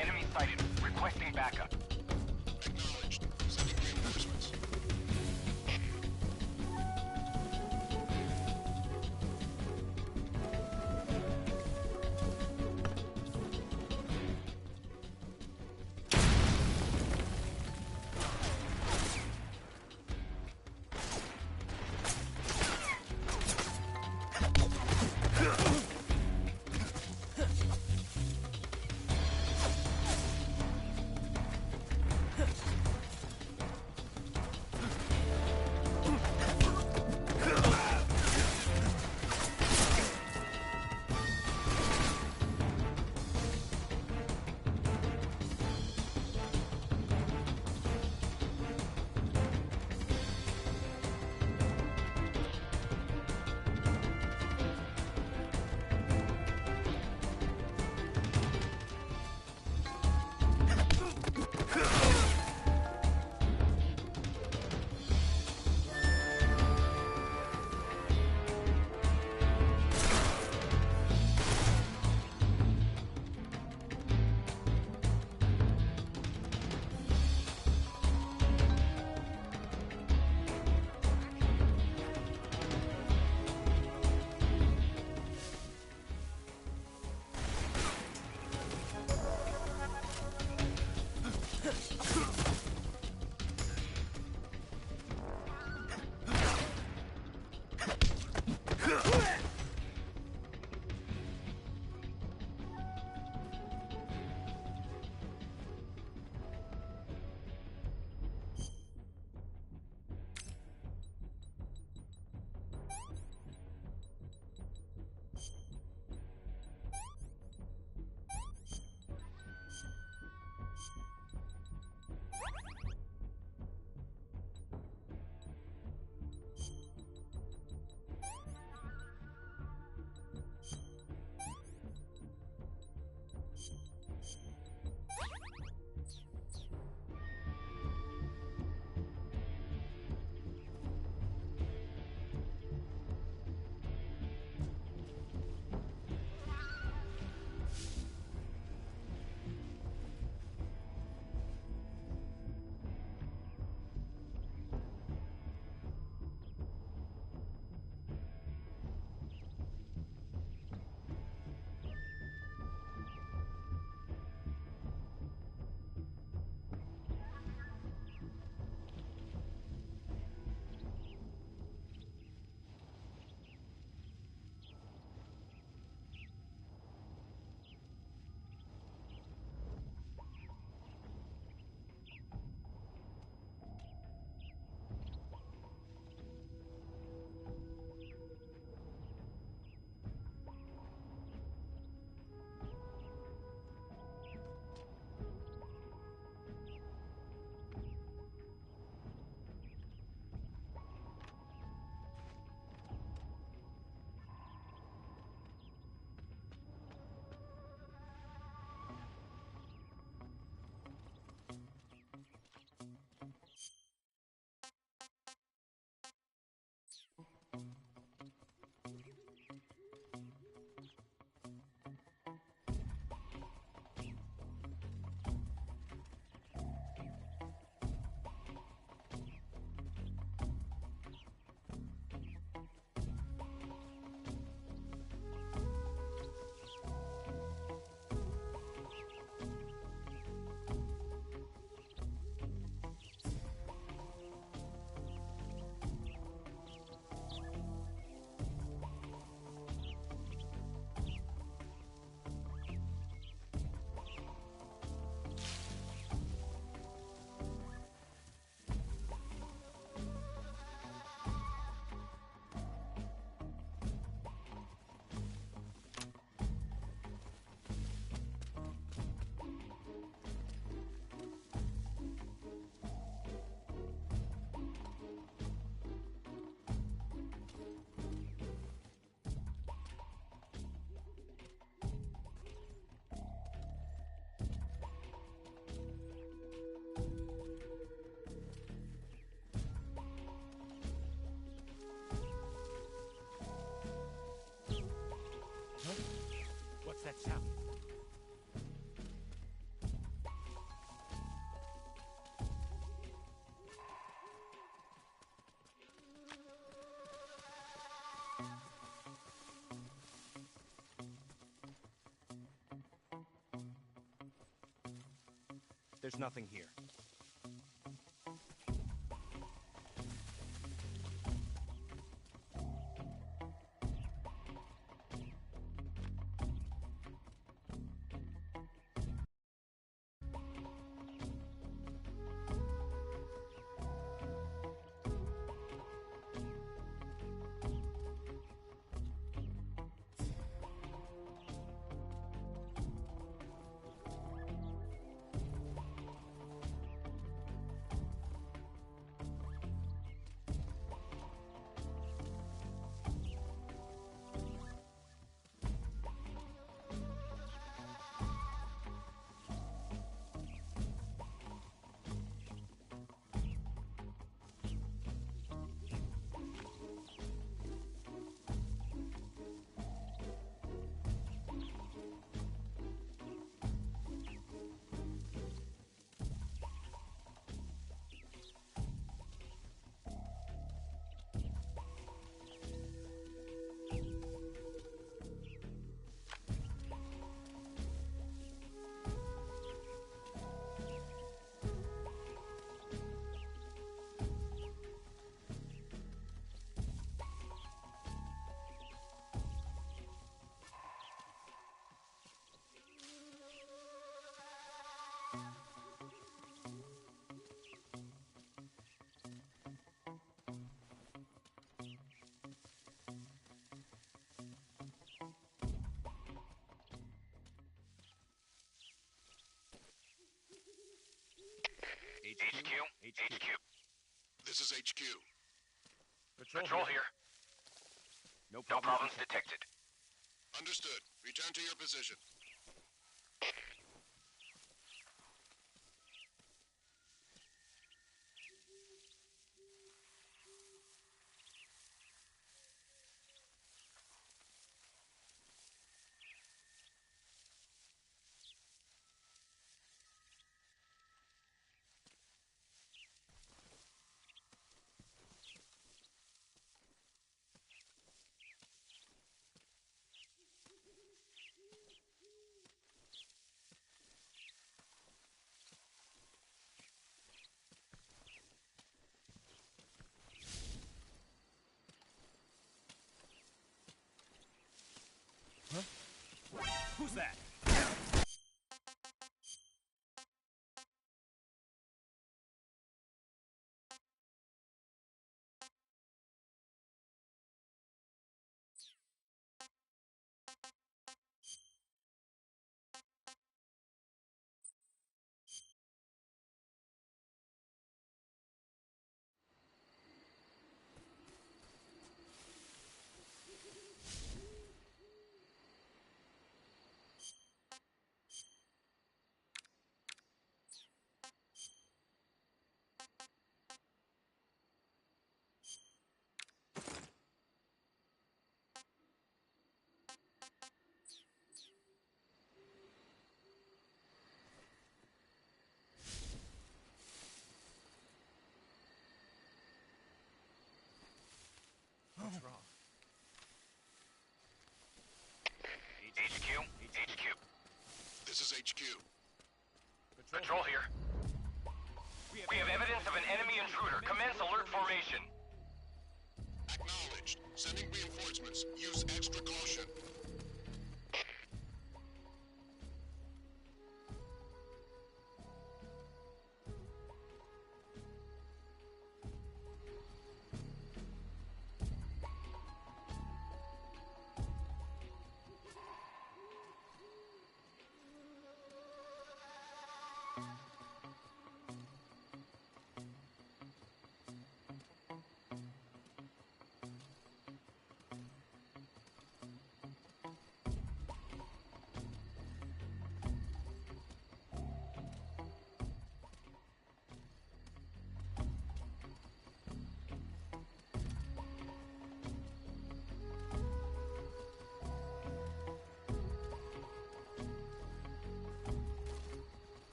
Enemy sighted. Requesting backup. Acknowledged. Sending reinforcements. There's nothing here. HQ. This is HQ. Patrol here. No problems detected. Understood. Return to your position. Who's that? What's wrong? HQ. This is HQ. Patrol here. We have evidence of an enemy intruder. Commence alert formation. Acknowledged. Sending reinforcements. Use extra caution.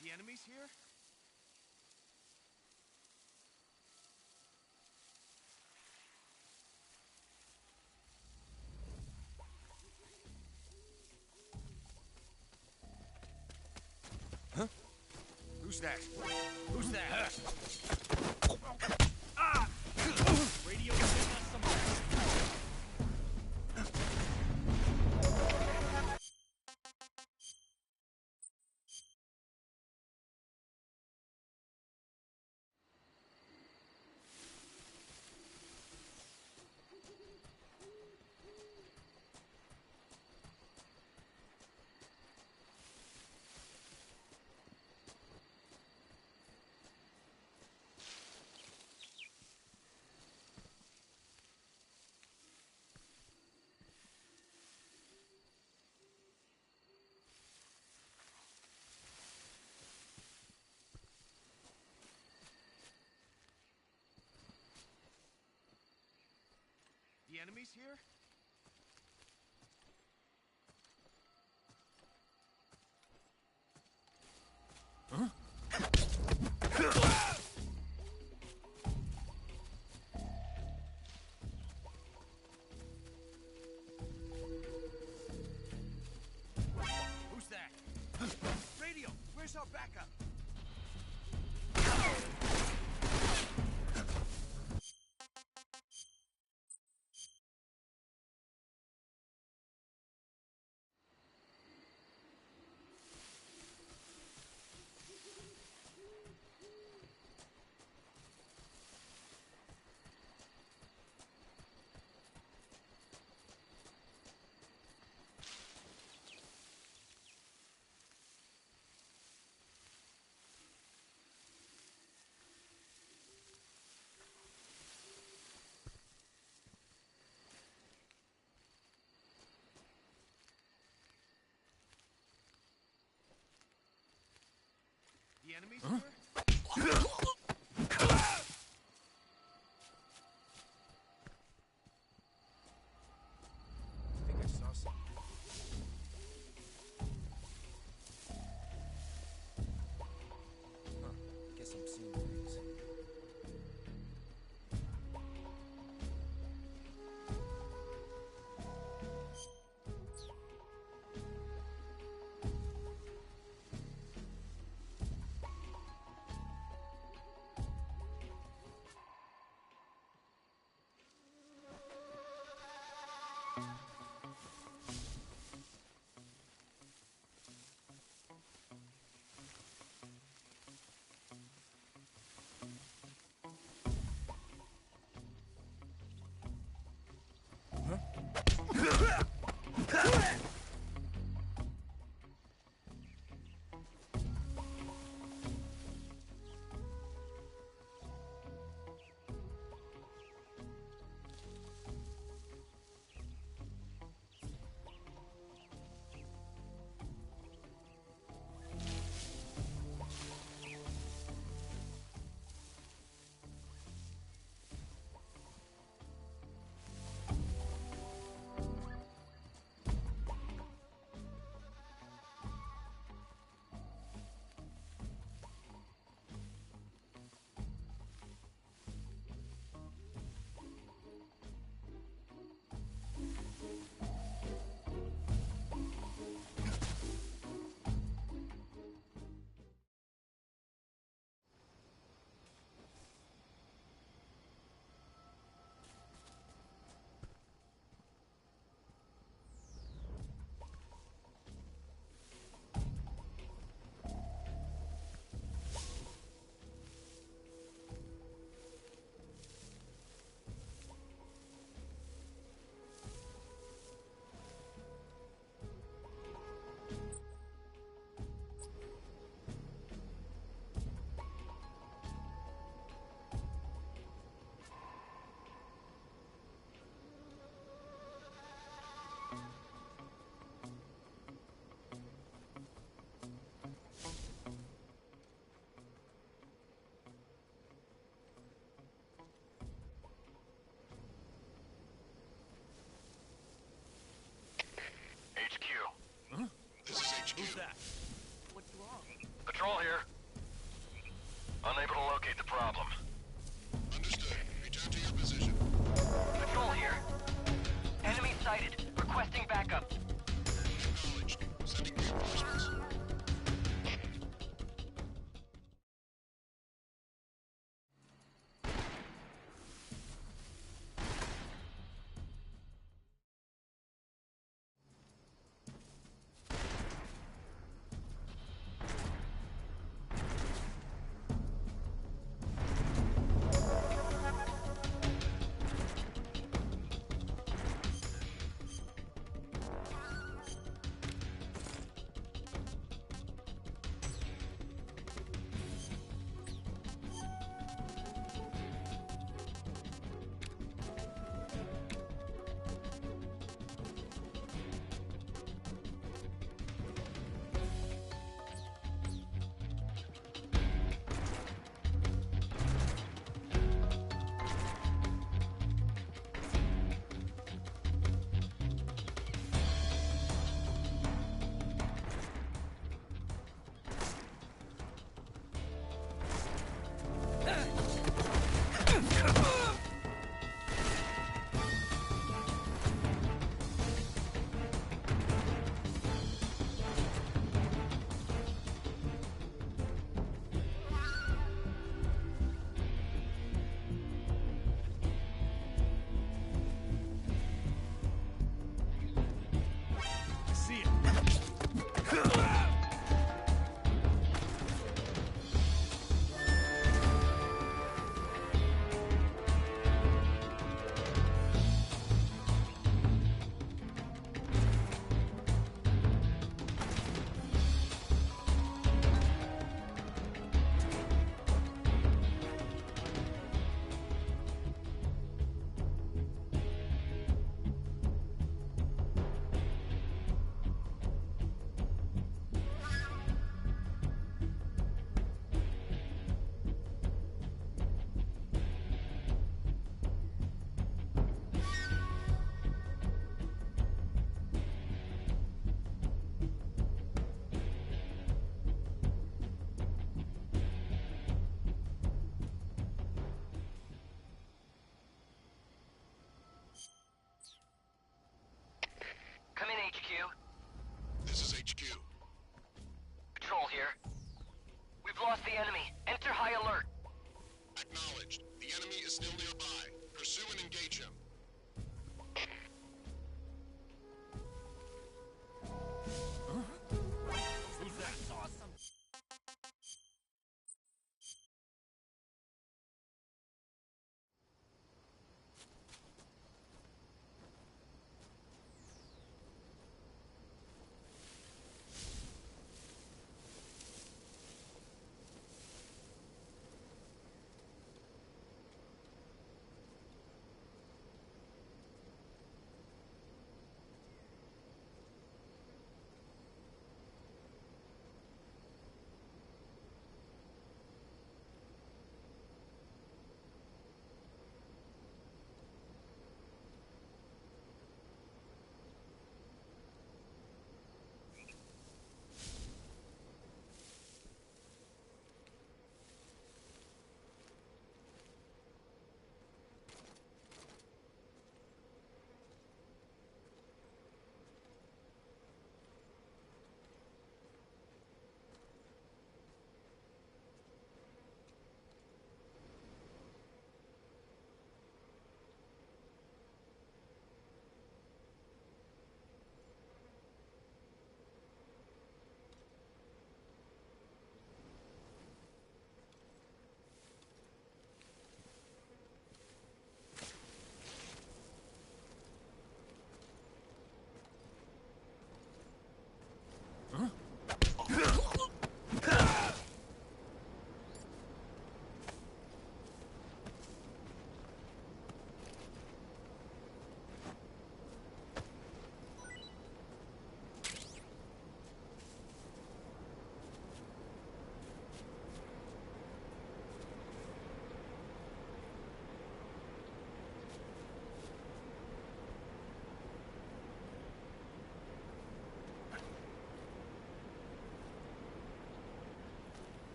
The enemies here? Huh? Who's that? Who's that? Ah! Radio is on some. The enemies here? Huh? Who's that? Radio, where's our backup? The enemies here? I think I saw something. Huh. Guess I'm seeing things. Who's that? What's wrong? Patrol here. Unable to locate the problem. Understood. Return to your position. Patrol here. Enemy sighted. Requesting backup. Acknowledged. Sending reinforcements.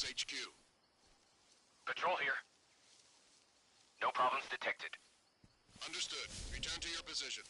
HQ. Patrol here. No problems detected. Understood. Return to your position.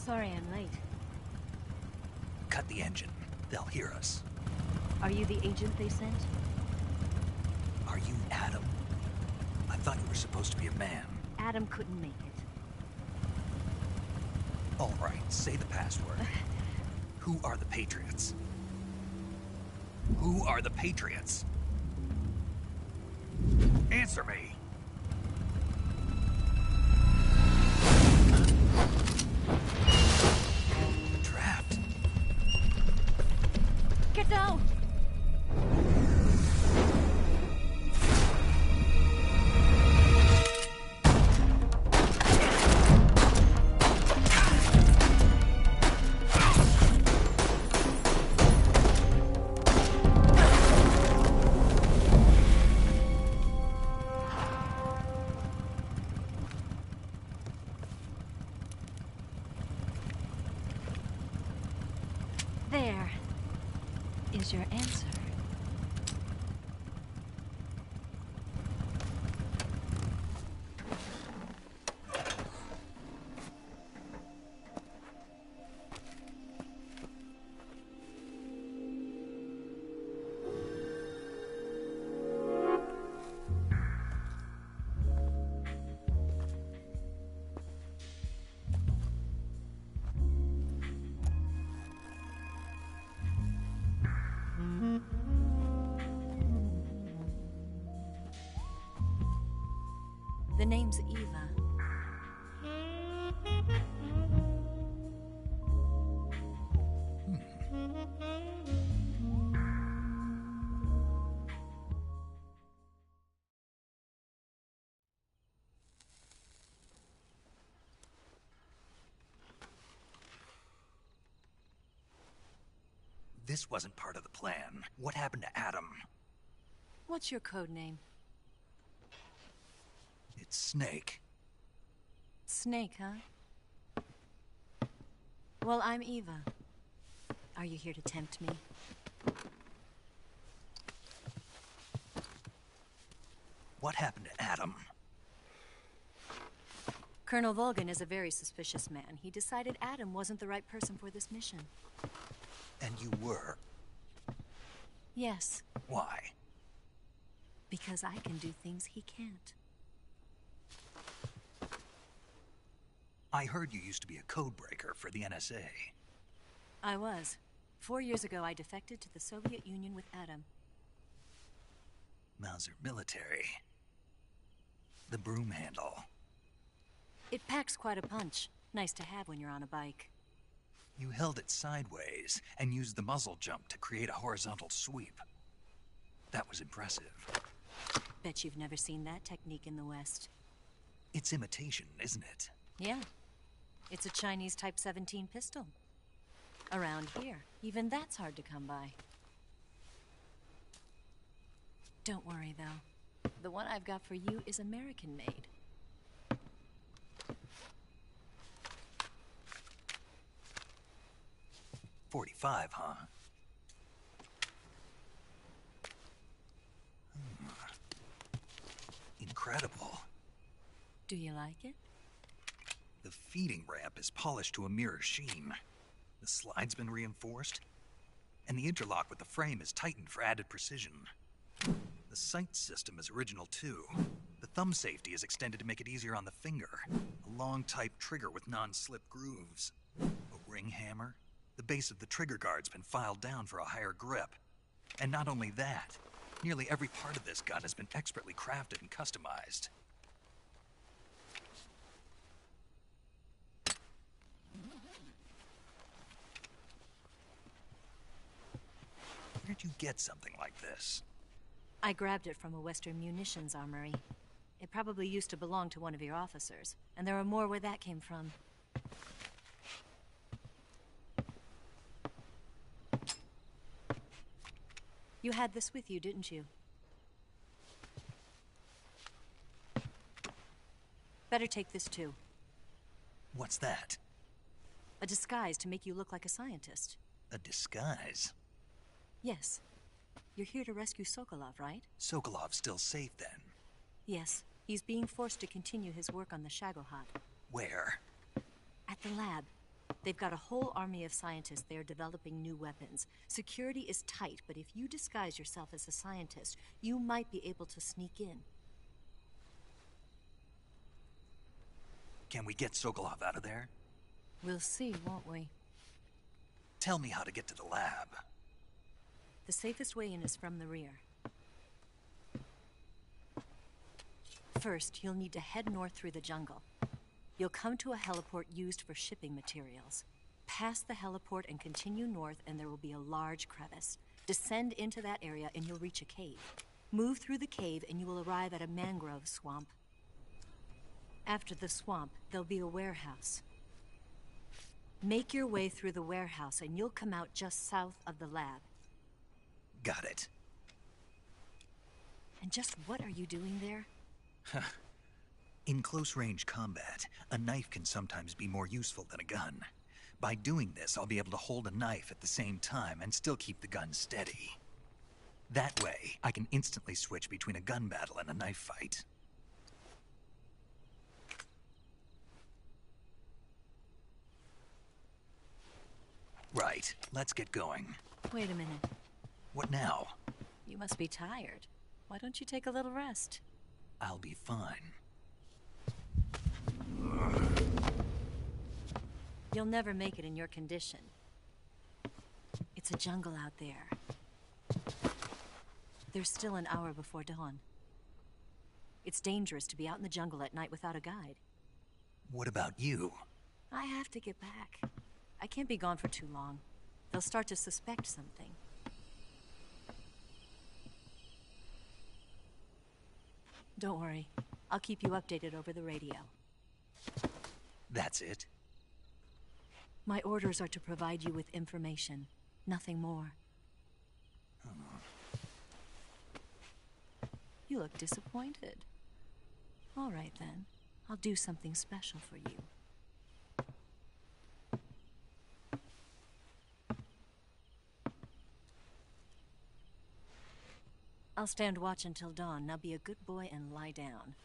Sorry I'm late. Cut the engine. They'll hear us. Are you the agent they sent? Are you Adam? I thought you were supposed to be a man. Adam couldn't make it. All right, say the password. Who are the Patriots? Who are the Patriots? Answer me! Trapped. Get down! There is your answer. The name's Eva. This wasn't part of the plan. What happened to Adam? What's your code name? It's Snake. Snake, huh? Well, I'm Eva. Are you here to tempt me? What happened to Adam? Colonel Volgin is a very suspicious man. He decided Adam wasn't the right person for this mission. And you were? Yes. Why? Because I can do things he can't. I heard you used to be a codebreaker for the NSA. I was. 4 years ago, I defected to the Soviet Union with Adam. Mauser military. The broom handle. It packs quite a punch. Nice to have when you're on a bike. You held it sideways and used the muzzle jump to create a horizontal sweep. That was impressive. Bet you've never seen that technique in the West. It's imitation, isn't it? Yeah. It's a Chinese Type 17 pistol. Around here, even that's hard to come by. Don't worry, though. The one I've got for you is American-made. .45, huh? Incredible. Do you like it? The feeding ramp is polished to a mirror sheen. The slide's been reinforced, and the interlock with the frame is tightened for added precision. The sight system is original too. The thumb safety is extended to make it easier on the finger. A long type trigger with non-slip grooves. A ring hammer. The base of the trigger guard's been filed down for a higher grip. And not only that, nearly every part of this gun has been expertly crafted and customized. Where'd you get something like this? I grabbed it from a Western munitions armory. It probably used to belong to one of your officers, and there are more where that came from. You had this with you, didn't you? Better take this too. What's that? A disguise to make you look like a scientist. A disguise? Yes. You're here to rescue Sokolov, right? Sokolov's still safe then? Yes. He's being forced to continue his work on the Shagohod. Where? At the lab. They've got a whole army of scientists there developing new weapons. Security is tight, but if you disguise yourself as a scientist, you might be able to sneak in. Can we get Sokolov out of there? We'll see, won't we? Tell me how to get to the lab. The safest way in is from the rear. First, you'll need to head north through the jungle. You'll come to a heliport used for shipping materials. Pass the heliport and continue north, and there will be a large crevice. Descend into that area and you'll reach a cave. Move through the cave and you will arrive at a mangrove swamp. After the swamp, there'll be a warehouse. Make your way through the warehouse and you'll come out just south of the lab. Got it. And just what are you doing there? In close-range combat, a knife can sometimes be more useful than a gun. By doing this, I'll be able to hold a knife at the same time and still keep the gun steady. That way, I can instantly switch between a gun battle and a knife fight. Right, let's get going. Wait a minute. What now? You must be tired. Why don't you take a little rest? I'll be fine. You'll never make it in your condition. It's a jungle out there. There's still an hour before dawn. It's dangerous to be out in the jungle at night without a guide. What about you? I have to get back. I can't be gone for too long. They'll start to suspect something. Don't worry. I'll keep you updated over the radio. That's it? My orders are to provide you with information, nothing more. You look disappointed. All right, then. I'll do something special for you. I'll stand watch until dawn. Now be a good boy and lie down.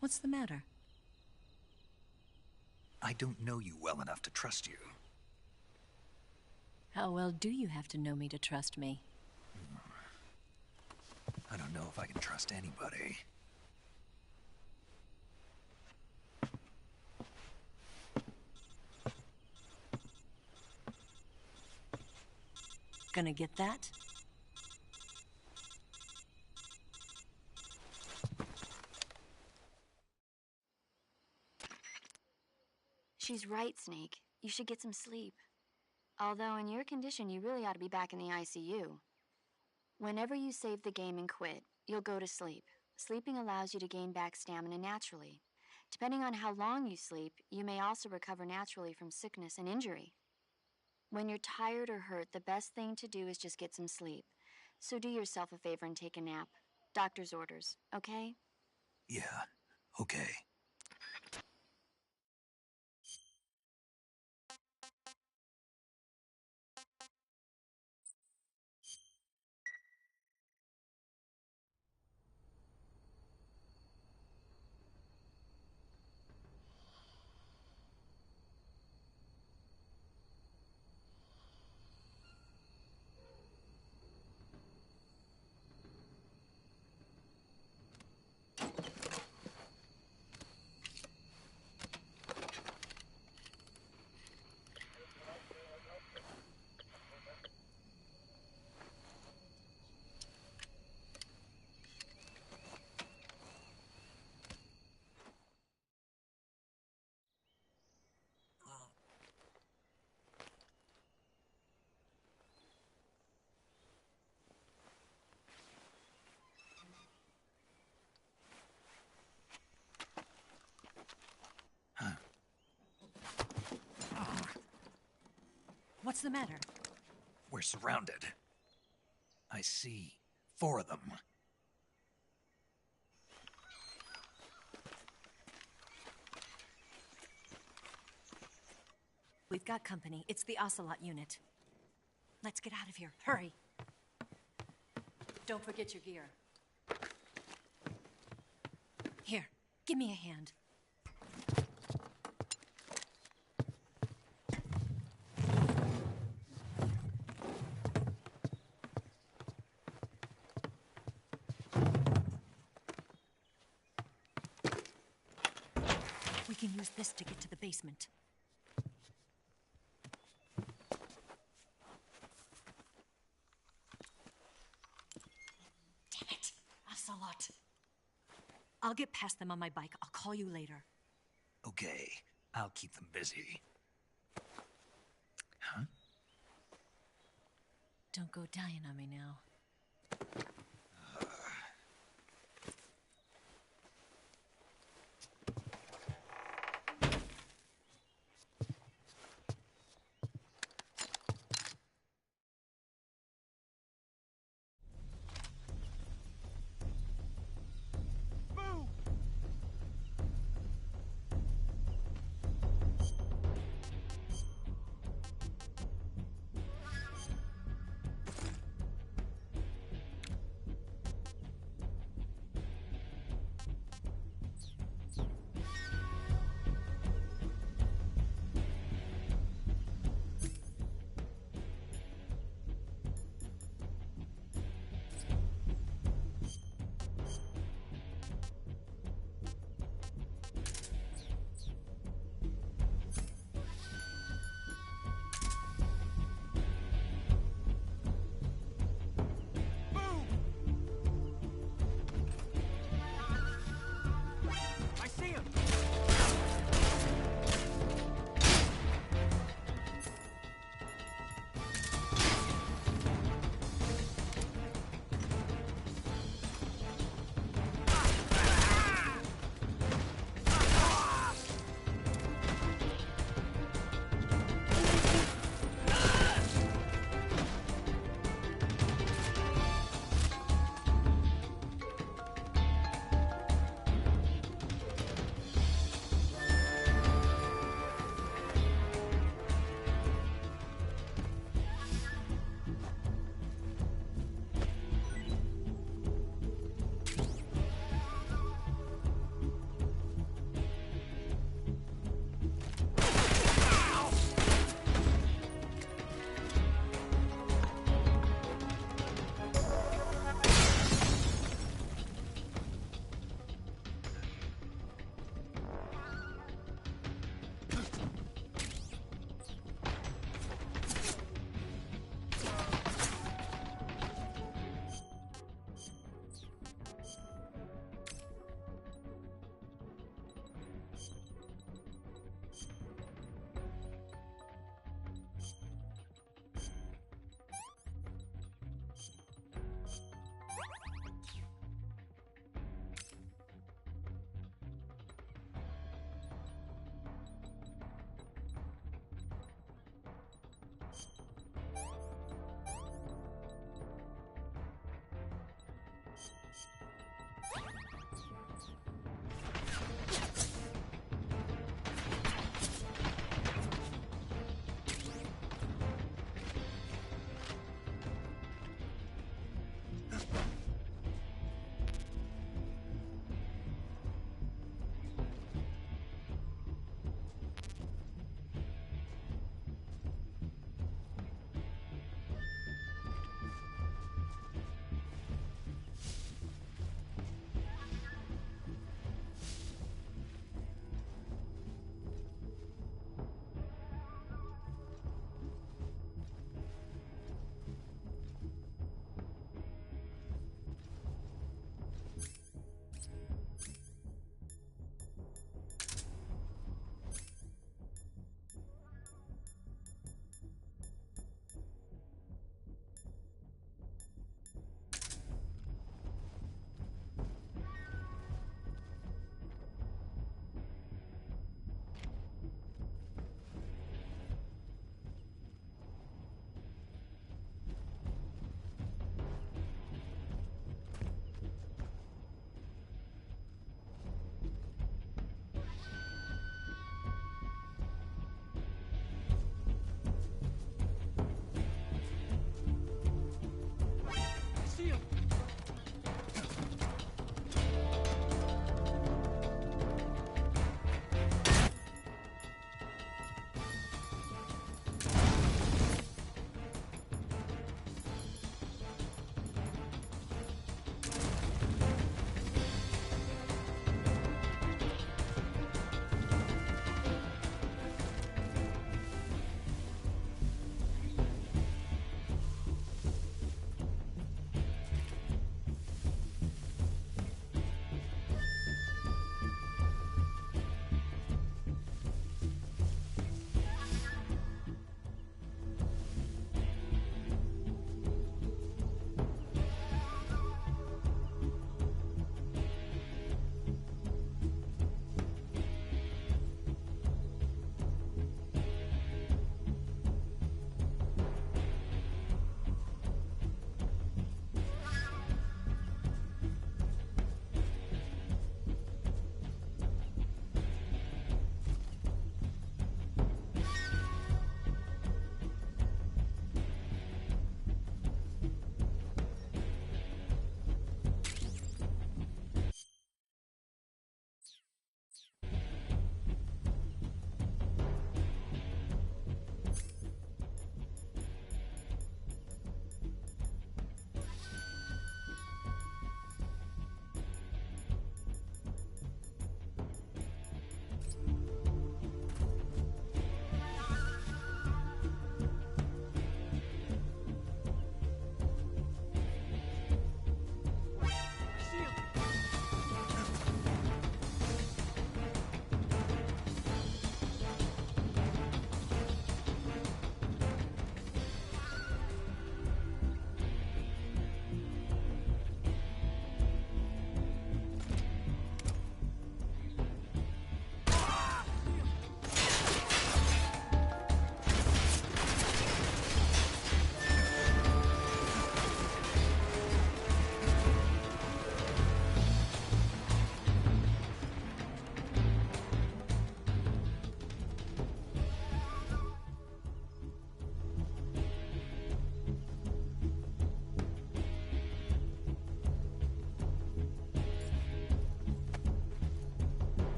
What's the matter? I don't know you well enough to trust you. How well do you have to know me to trust me? I don't know if I can trust anybody. Gonna get that? She's right, Snake. You should get some sleep. Although in your condition, you really ought to be back in the ICU. Whenever you save the game and quit, you'll go to sleep. Sleeping allows you to gain back stamina naturally. Depending on how long you sleep, you may also recover naturally from sickness and injury. When you're tired or hurt, the best thing to do is just get some sleep. So do yourself a favor and take a nap. Doctor's orders, okay? Yeah, okay. What's the matter? We're surrounded. I see 4 of them. We've got company. It's the Ocelot unit. Let's get out of here. Hurry. Don't forget your gear. Here, give me a hand. We can use this to get to the basement. Damn it, Ocelot. I'll get past them on my bike. I'll call you later. Okay, I'll keep them busy. Huh? Don't go dying on me now.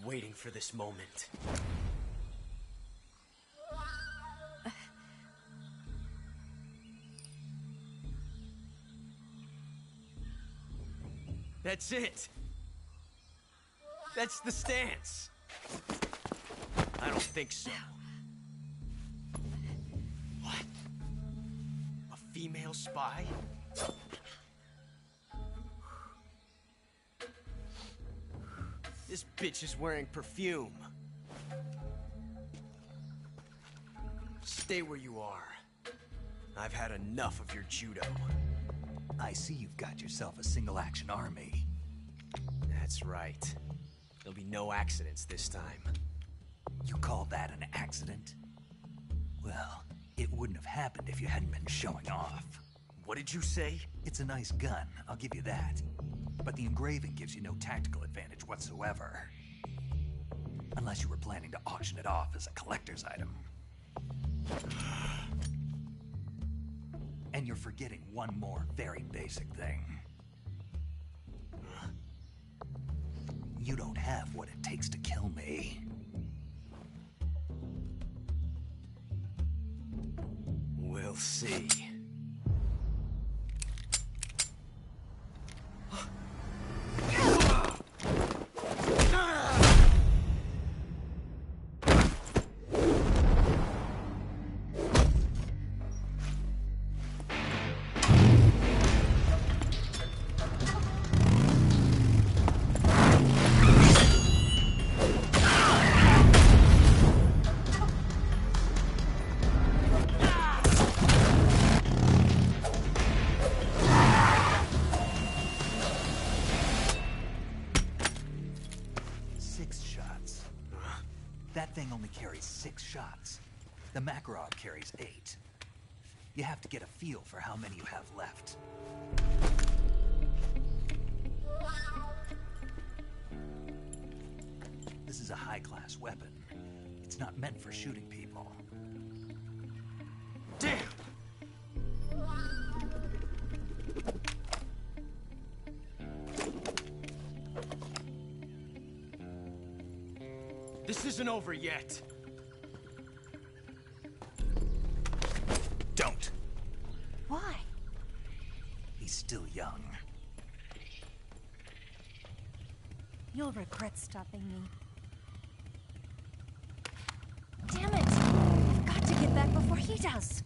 waiting for this moment. That's it. That's the stance. I don't think so. What? A female spy? This bitch is wearing perfume. Stay where you are. I've had enough of your judo. I see you've got yourself a single-action army. That's right. There'll be no accidents this time. You call that an accident? Well, it wouldn't have happened if you hadn't been showing off. What did you say? It's a nice gun, I'll give you that. But the engraving gives you no tactical advantage whatsoever. Unless you were planning to auction it off as a collector's item. And you're forgetting one more very basic thing. You don't have what it takes to kill me. We'll see. That thing only carries 6 shots. The Makarov carries 8. You have to get a feel for how many you have left. This is a high-class weapon. It's not meant for shooting people. Damn! This isn't over yet. Don't. Why? He's still young. You'll regret stopping me. Damn it! I've got to get back before he does.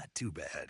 Not too bad.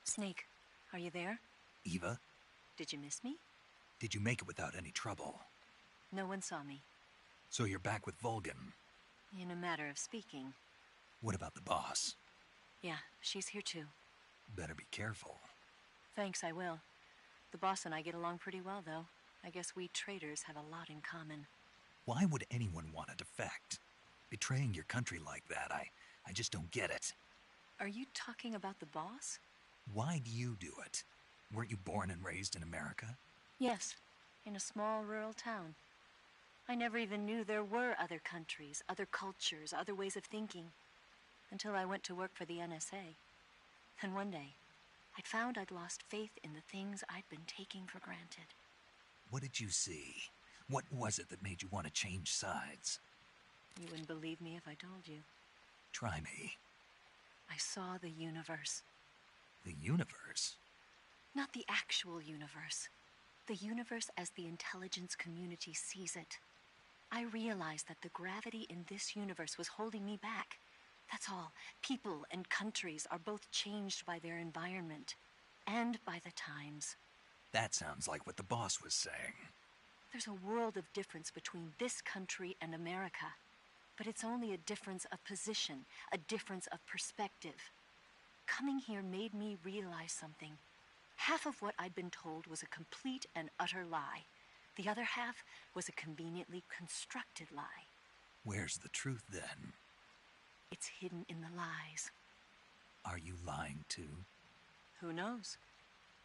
Snake, are you there? Eva, Did you miss me? did you make it without any trouble? No one saw me. So you're back with Vulcan. In a matter of speaking. What about the boss? Yeah, she's here too. Better be careful. Thanks, I will. The boss and I get along pretty well, though. I guess we traitors have a lot in common. Why would anyone want to defect? Betraying your country like that, I just don't get it. Are you talking about the boss? Why do you do it? Weren't you born and raised in America? Yes, in a small rural town. I never even knew there were other countries, other cultures, other ways of thinking, until I went to work for the NSA. And one day, I'd found I'd lost faith in the things I'd been taking for granted. What did you see? What was it that made you want to change sides? You wouldn't believe me if I told you. Try me. I saw the universe. The universe? Not the actual universe. The universe as the intelligence community sees it. I realized that the gravity in this universe was holding me back. That's all. People and countries are both changed by their environment and by the times. That sounds like what the boss was saying. There's a world of difference between this country and America. But it's only a difference of position, a difference of perspective. Coming here made me realize something. Half of what I'd been told was a complete and utter lie. The other half was a conveniently constructed lie. Where's the truth, then? It's hidden in the lies. Are you lying, too? Who knows?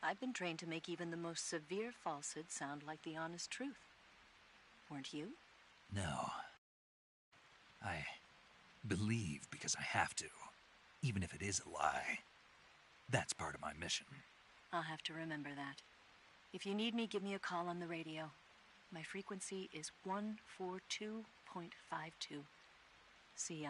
I've been trained to make even the most severe falsehood sound like the honest truth. Weren't you? No. I believe because I have to, even if it is a lie. That's part of my mission. I'll have to remember that. If you need me, give me a call on the radio. My frequency is 142.52. See ya.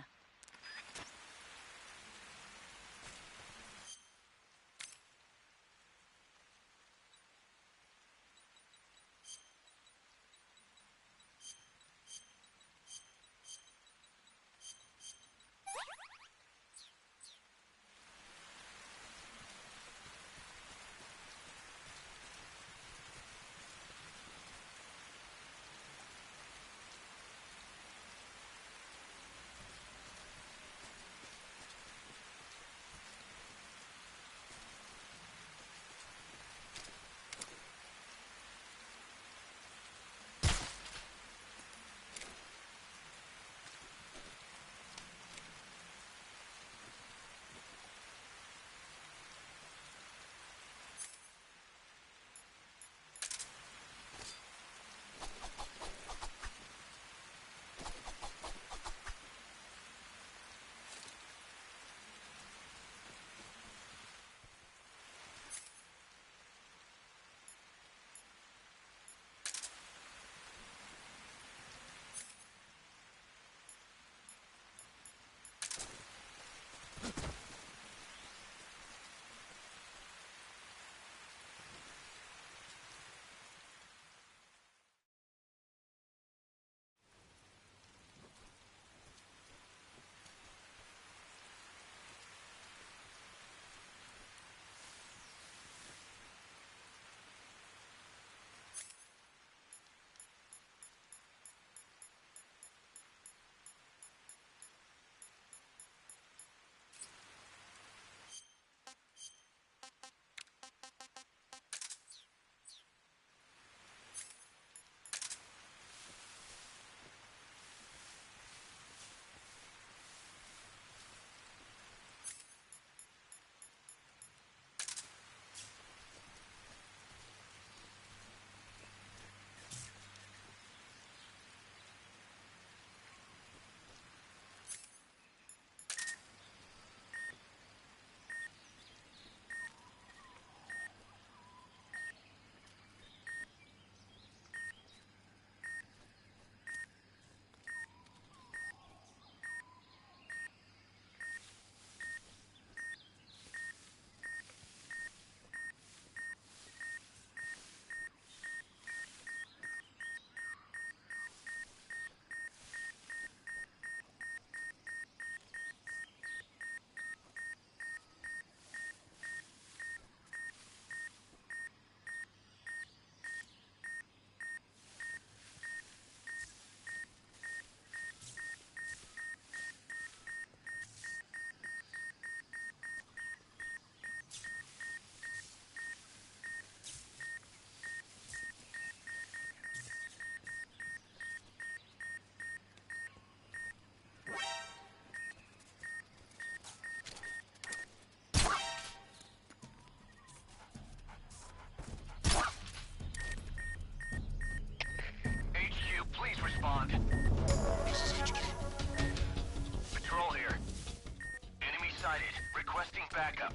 backup.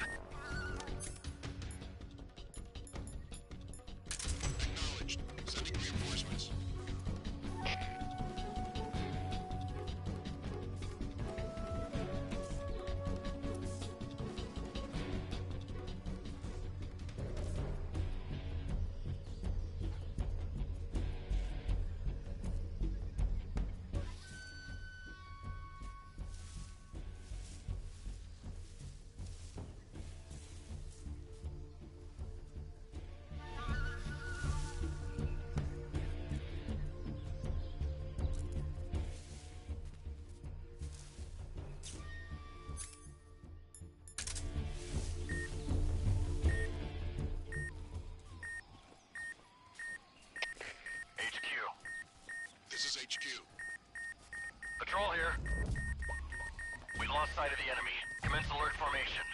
Acknowledged. Sending reinforcements. This is HQ. Patrol here. We lost sight of the enemy. Commence alert formation.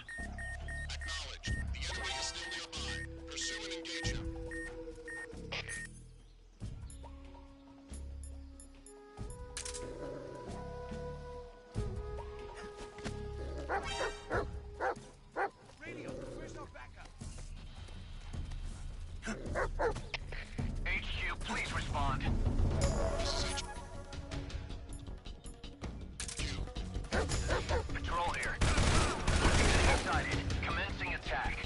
Acknowledged. The enemy is still nearby. Pursue and engage him. Radio, where's our backup? HQ, please respond. This is HQ. Patrol here. Enemy sighted. Commencing attack.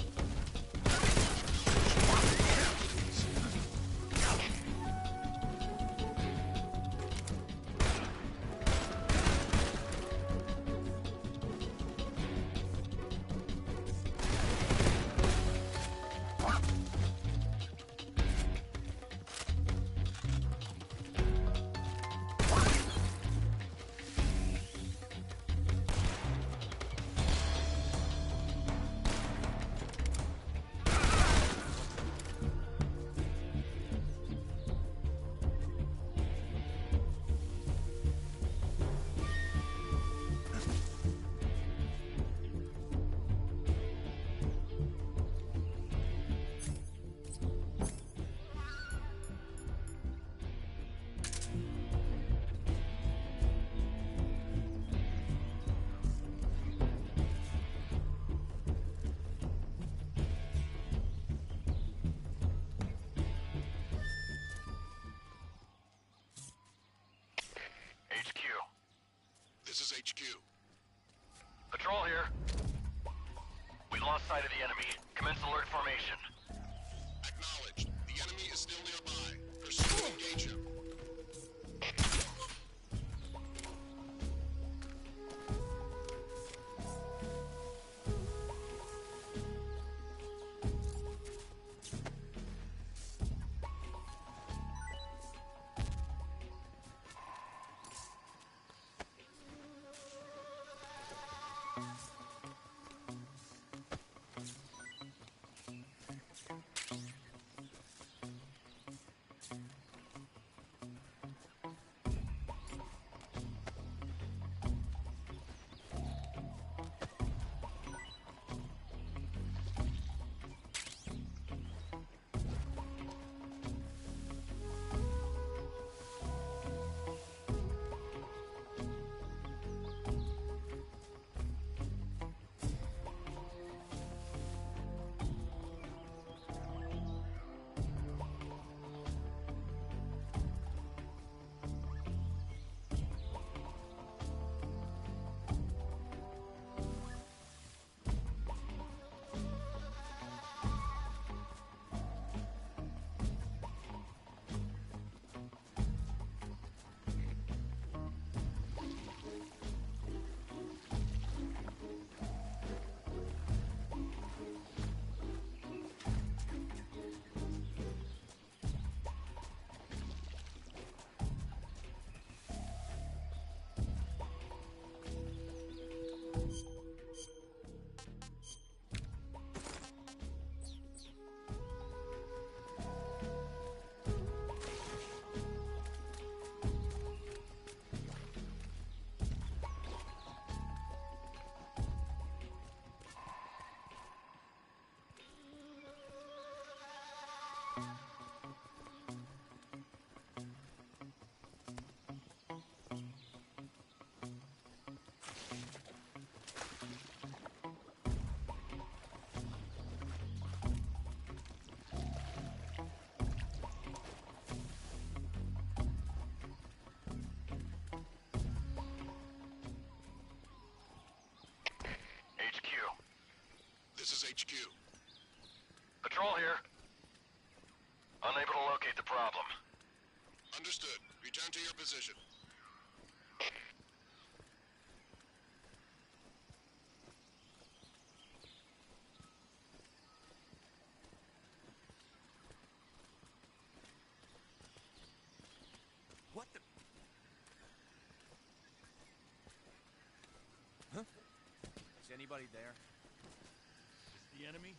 This is HQ. Patrol here. We lost sight of the enemy. Commence alert formation. Acknowledged. The enemy is still nearby. Pursue and engage him. Return to your position. What the? Huh? Is anybody there? The enemy?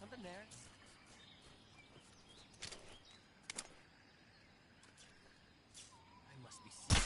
Something there? I must be seeing.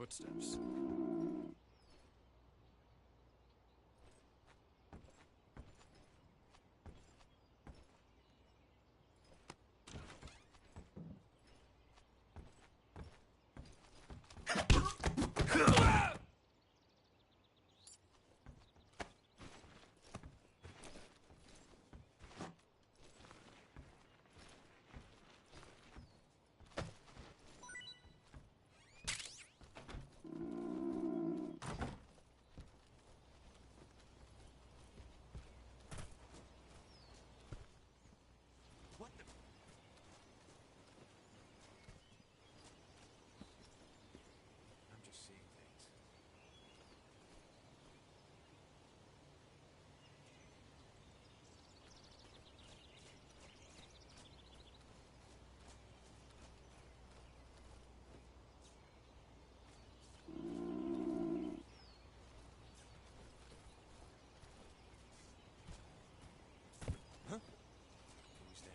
footsteps. I'm just seeing things. Huh? Who's that?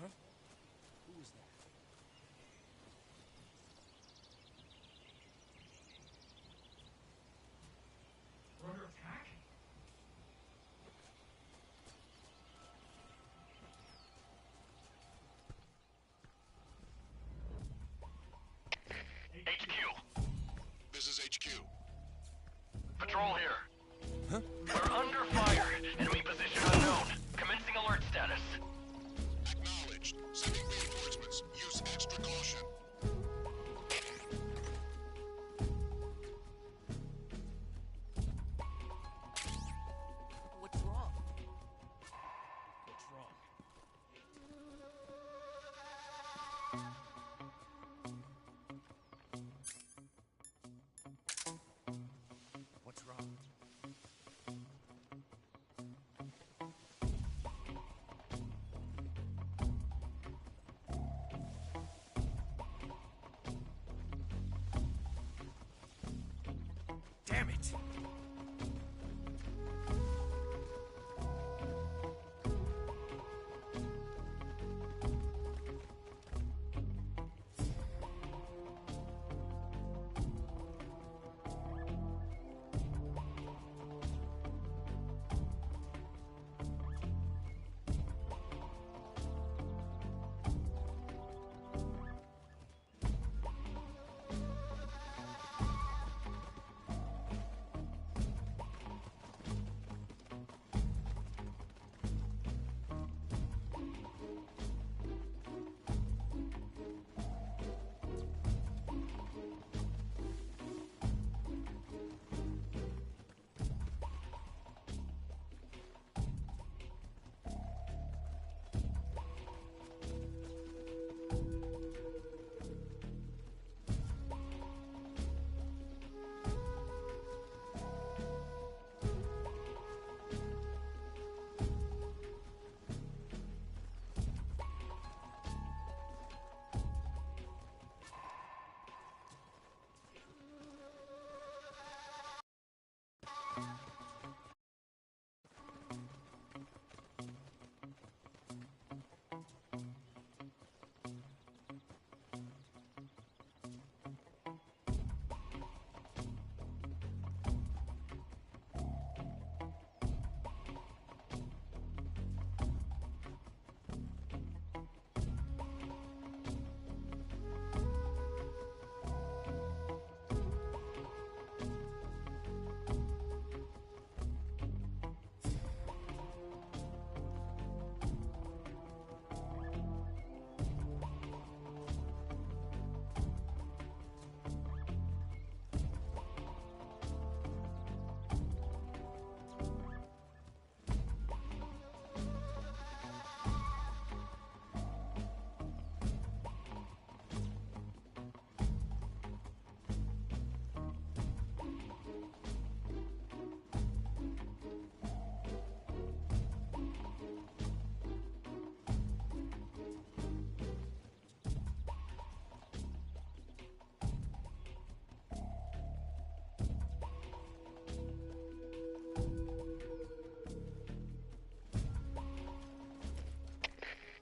Huh? Who was that? We're under attack? HQ. This is HQ. Patrol here. Huh? We're under fire. Enemy position unknown. Commencing alert status. Acknowledged. Sending reinforcements. Use extra caution. What's wrong? What's wrong? What's wrong? Damn it!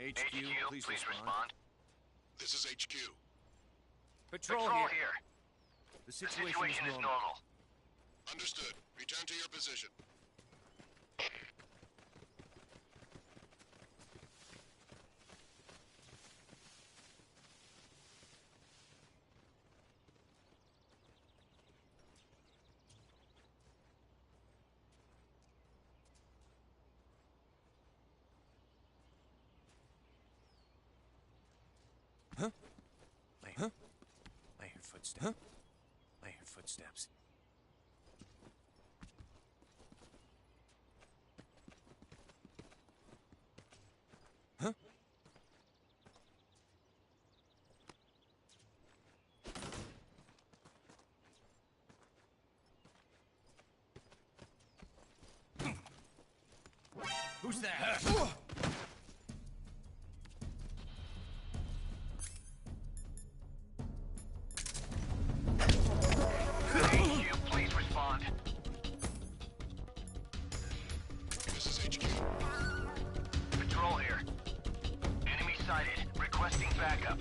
HQ, please respond. This is HQ. Patrol here. The situation is normal. Understood. Return to your position. Huh? I hear footsteps. Huh? I hear footsteps. Huh? Who's that? Please respond. This is HQ. Patrol here. Enemy sighted. Requesting backup.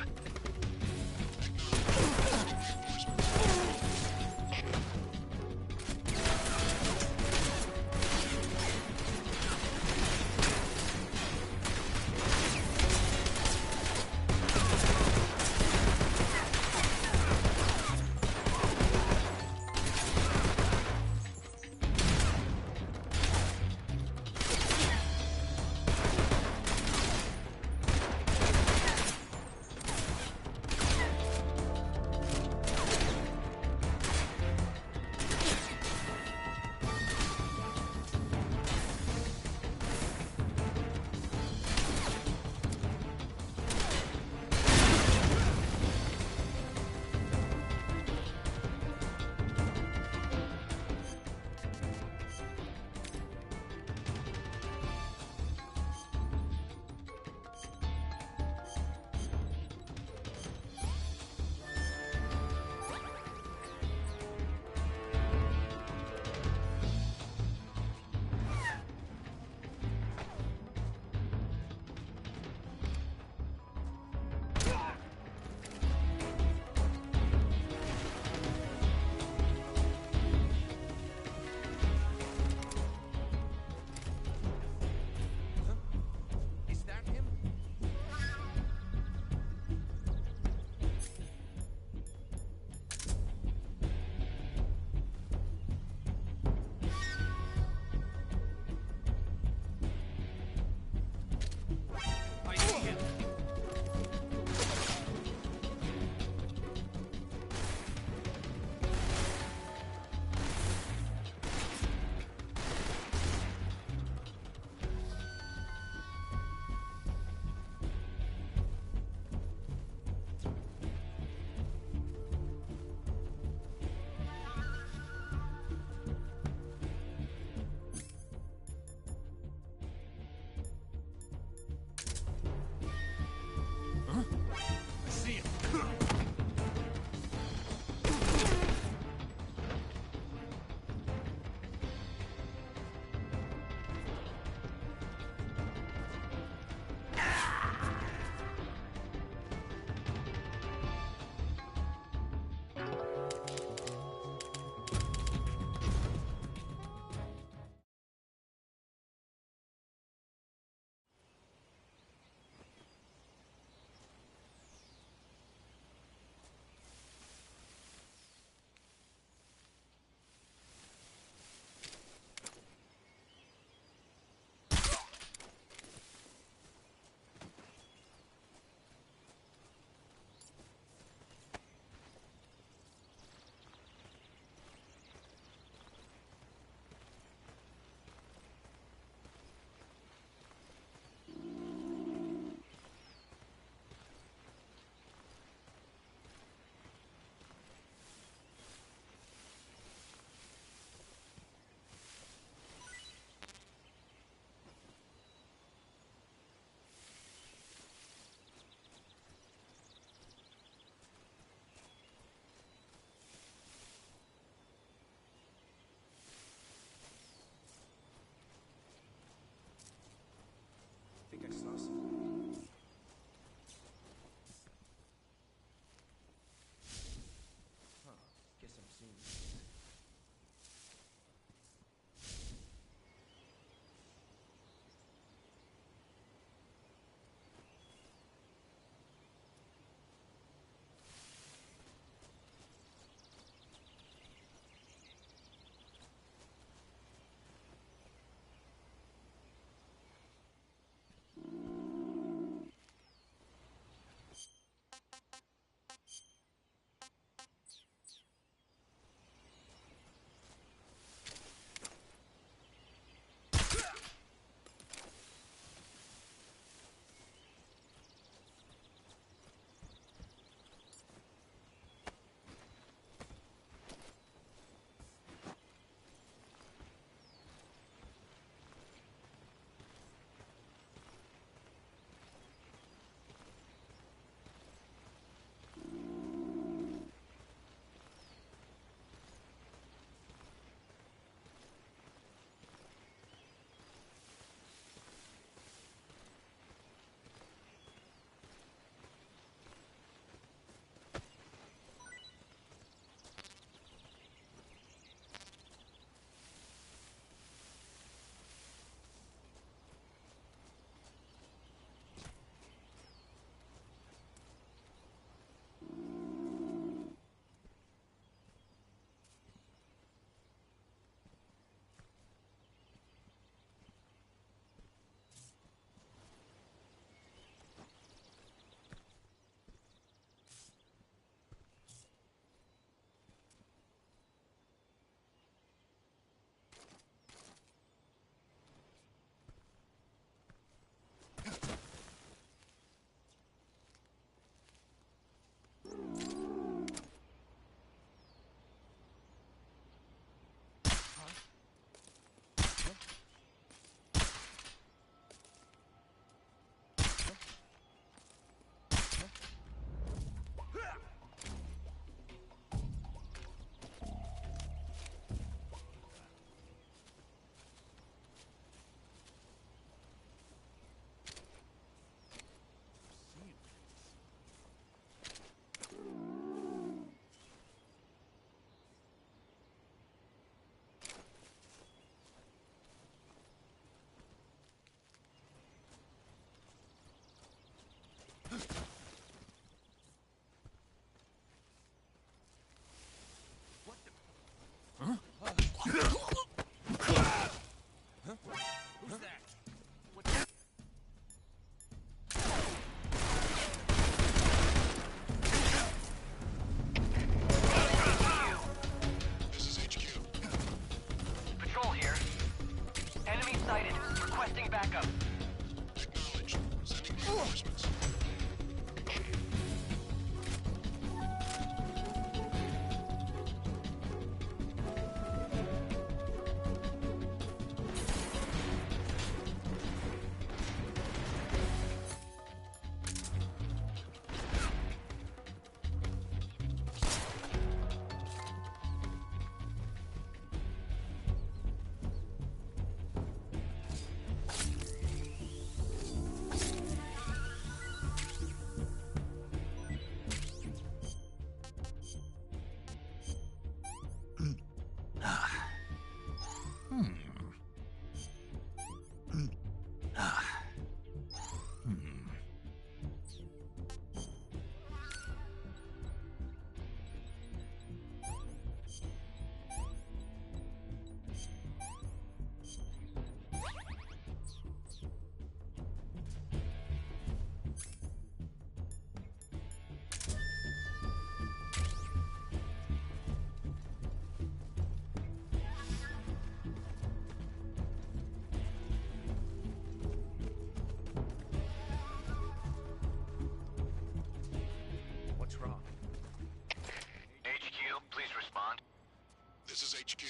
HQ.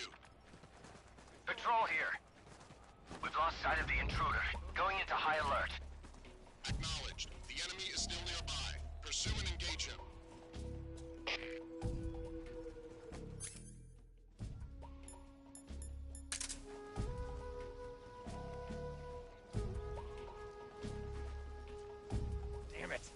Patrol here. We've lost sight of the intruder. Going into high alert. Acknowledged. The enemy is still nearby. Pursue and engage him. Damn it.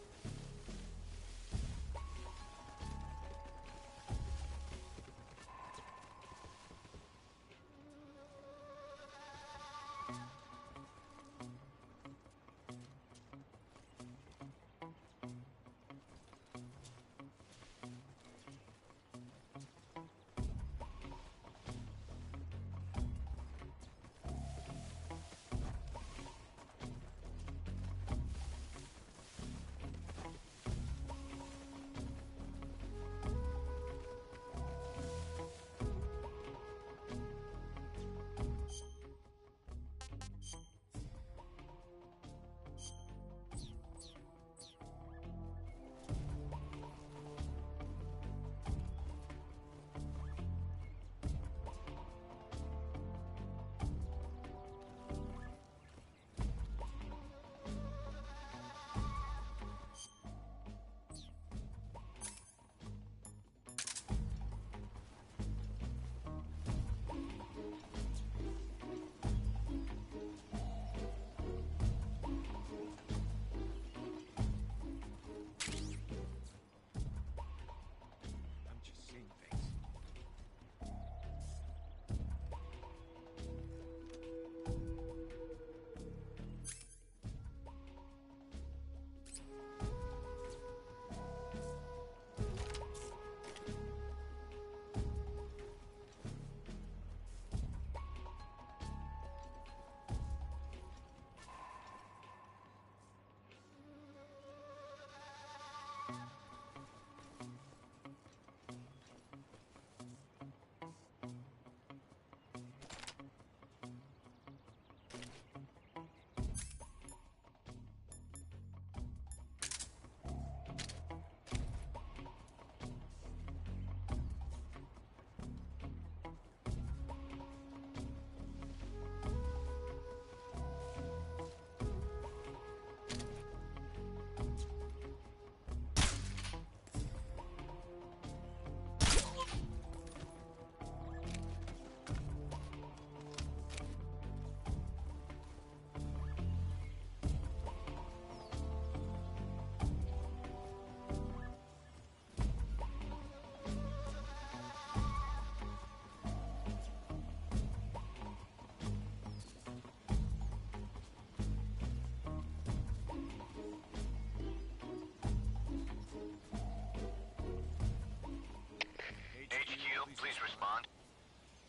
Please respond.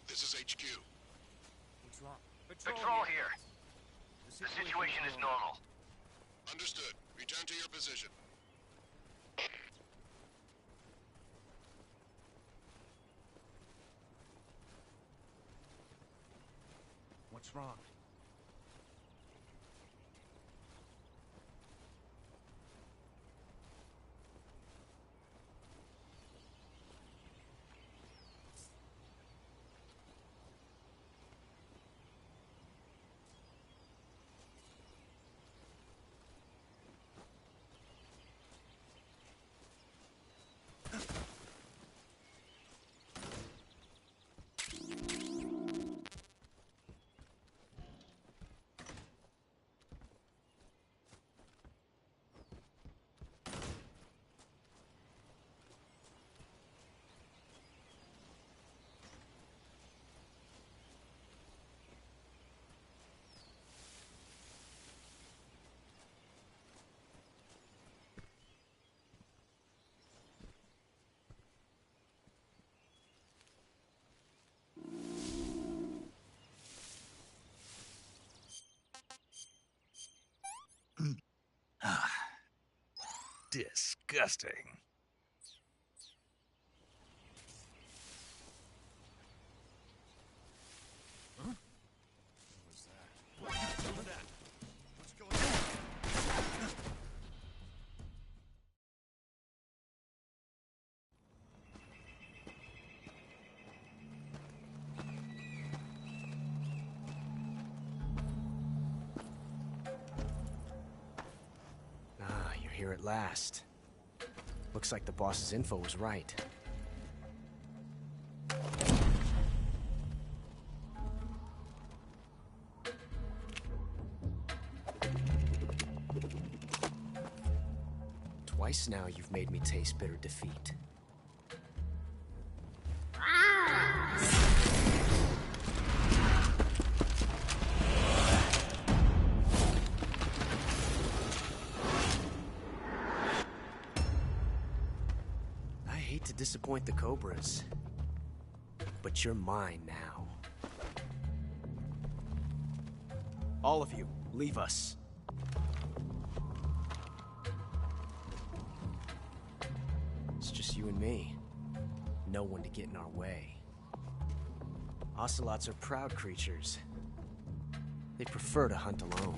This is HQ. What's wrong? Patrol here. The situation is normal. Understood. Return to your position. What's wrong? Disgusting. Huh? What was that? What was that? What's going on? here at last. Looks like the boss's info was right. Twice now you've made me taste bitter defeat. I hate to disappoint the Cobras, but you're mine now. All of you, leave us. It's just you and me. No one to get in our way. Ocelots are proud creatures. They prefer to hunt alone.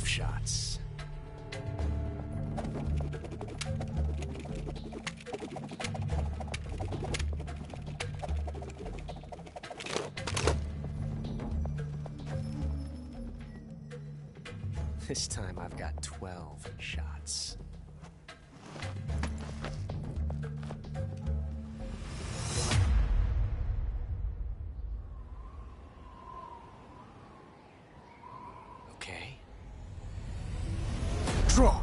Shots. This time I've got 12 shots. Okay. Draw!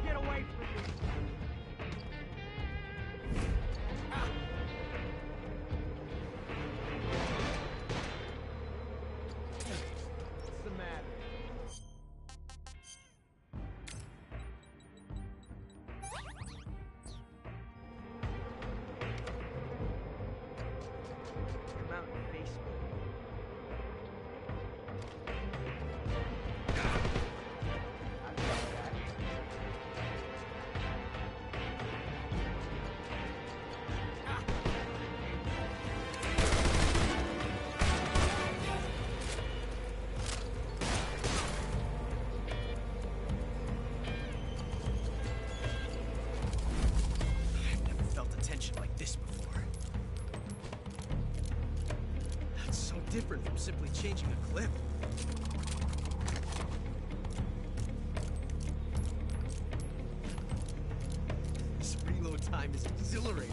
Get away from me! What's the matter? Come out and face me. Like this before. That's so different from simply changing a clip. This reload time is exhilarating.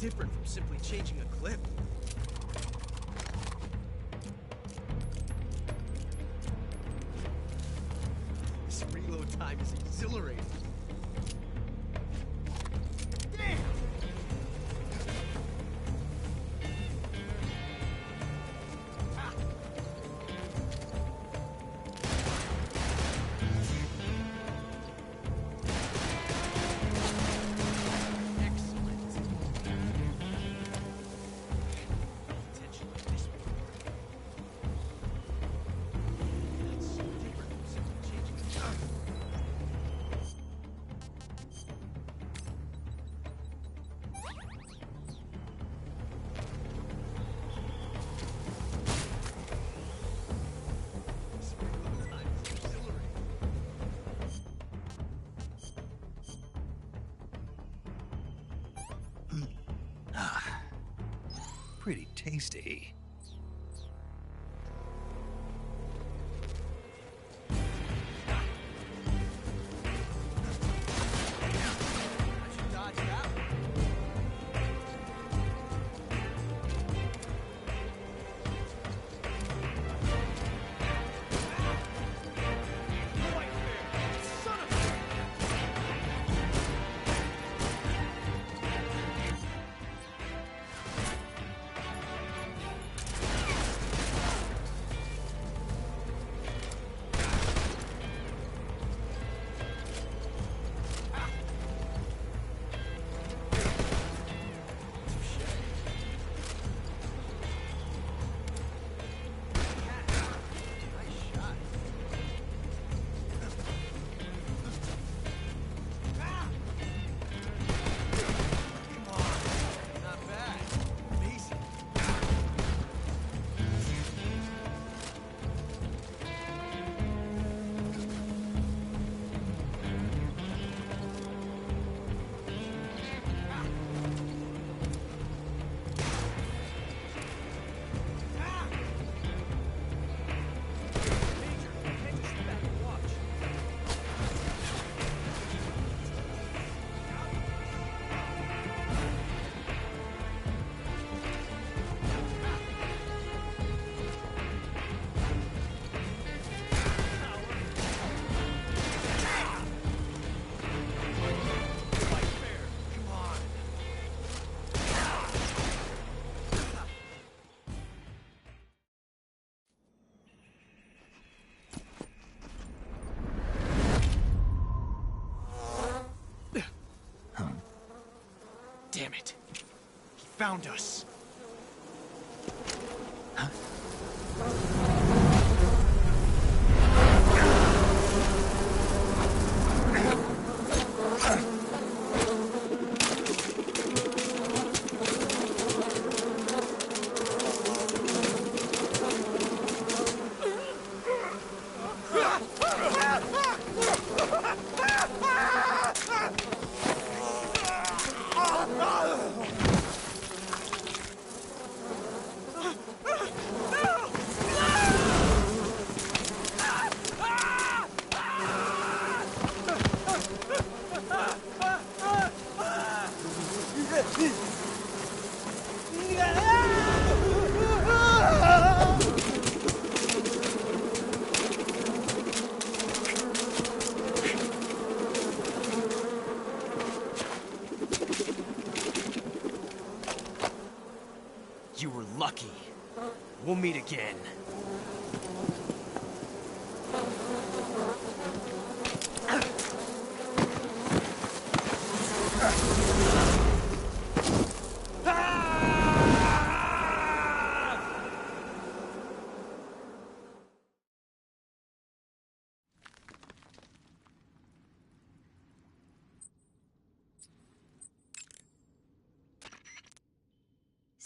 different from simply changing a clip. This reload time is exhilarating. Damn! Pretty tasty. Damn it. He found us. You were lucky. We'll meet again.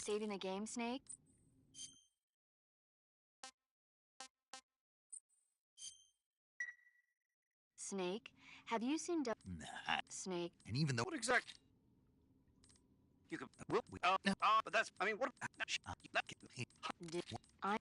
Saving the game, Snake? Snake, have you seen Nah. Snake? And even though... What exactly? You could... but that's... I mean, what... Did I...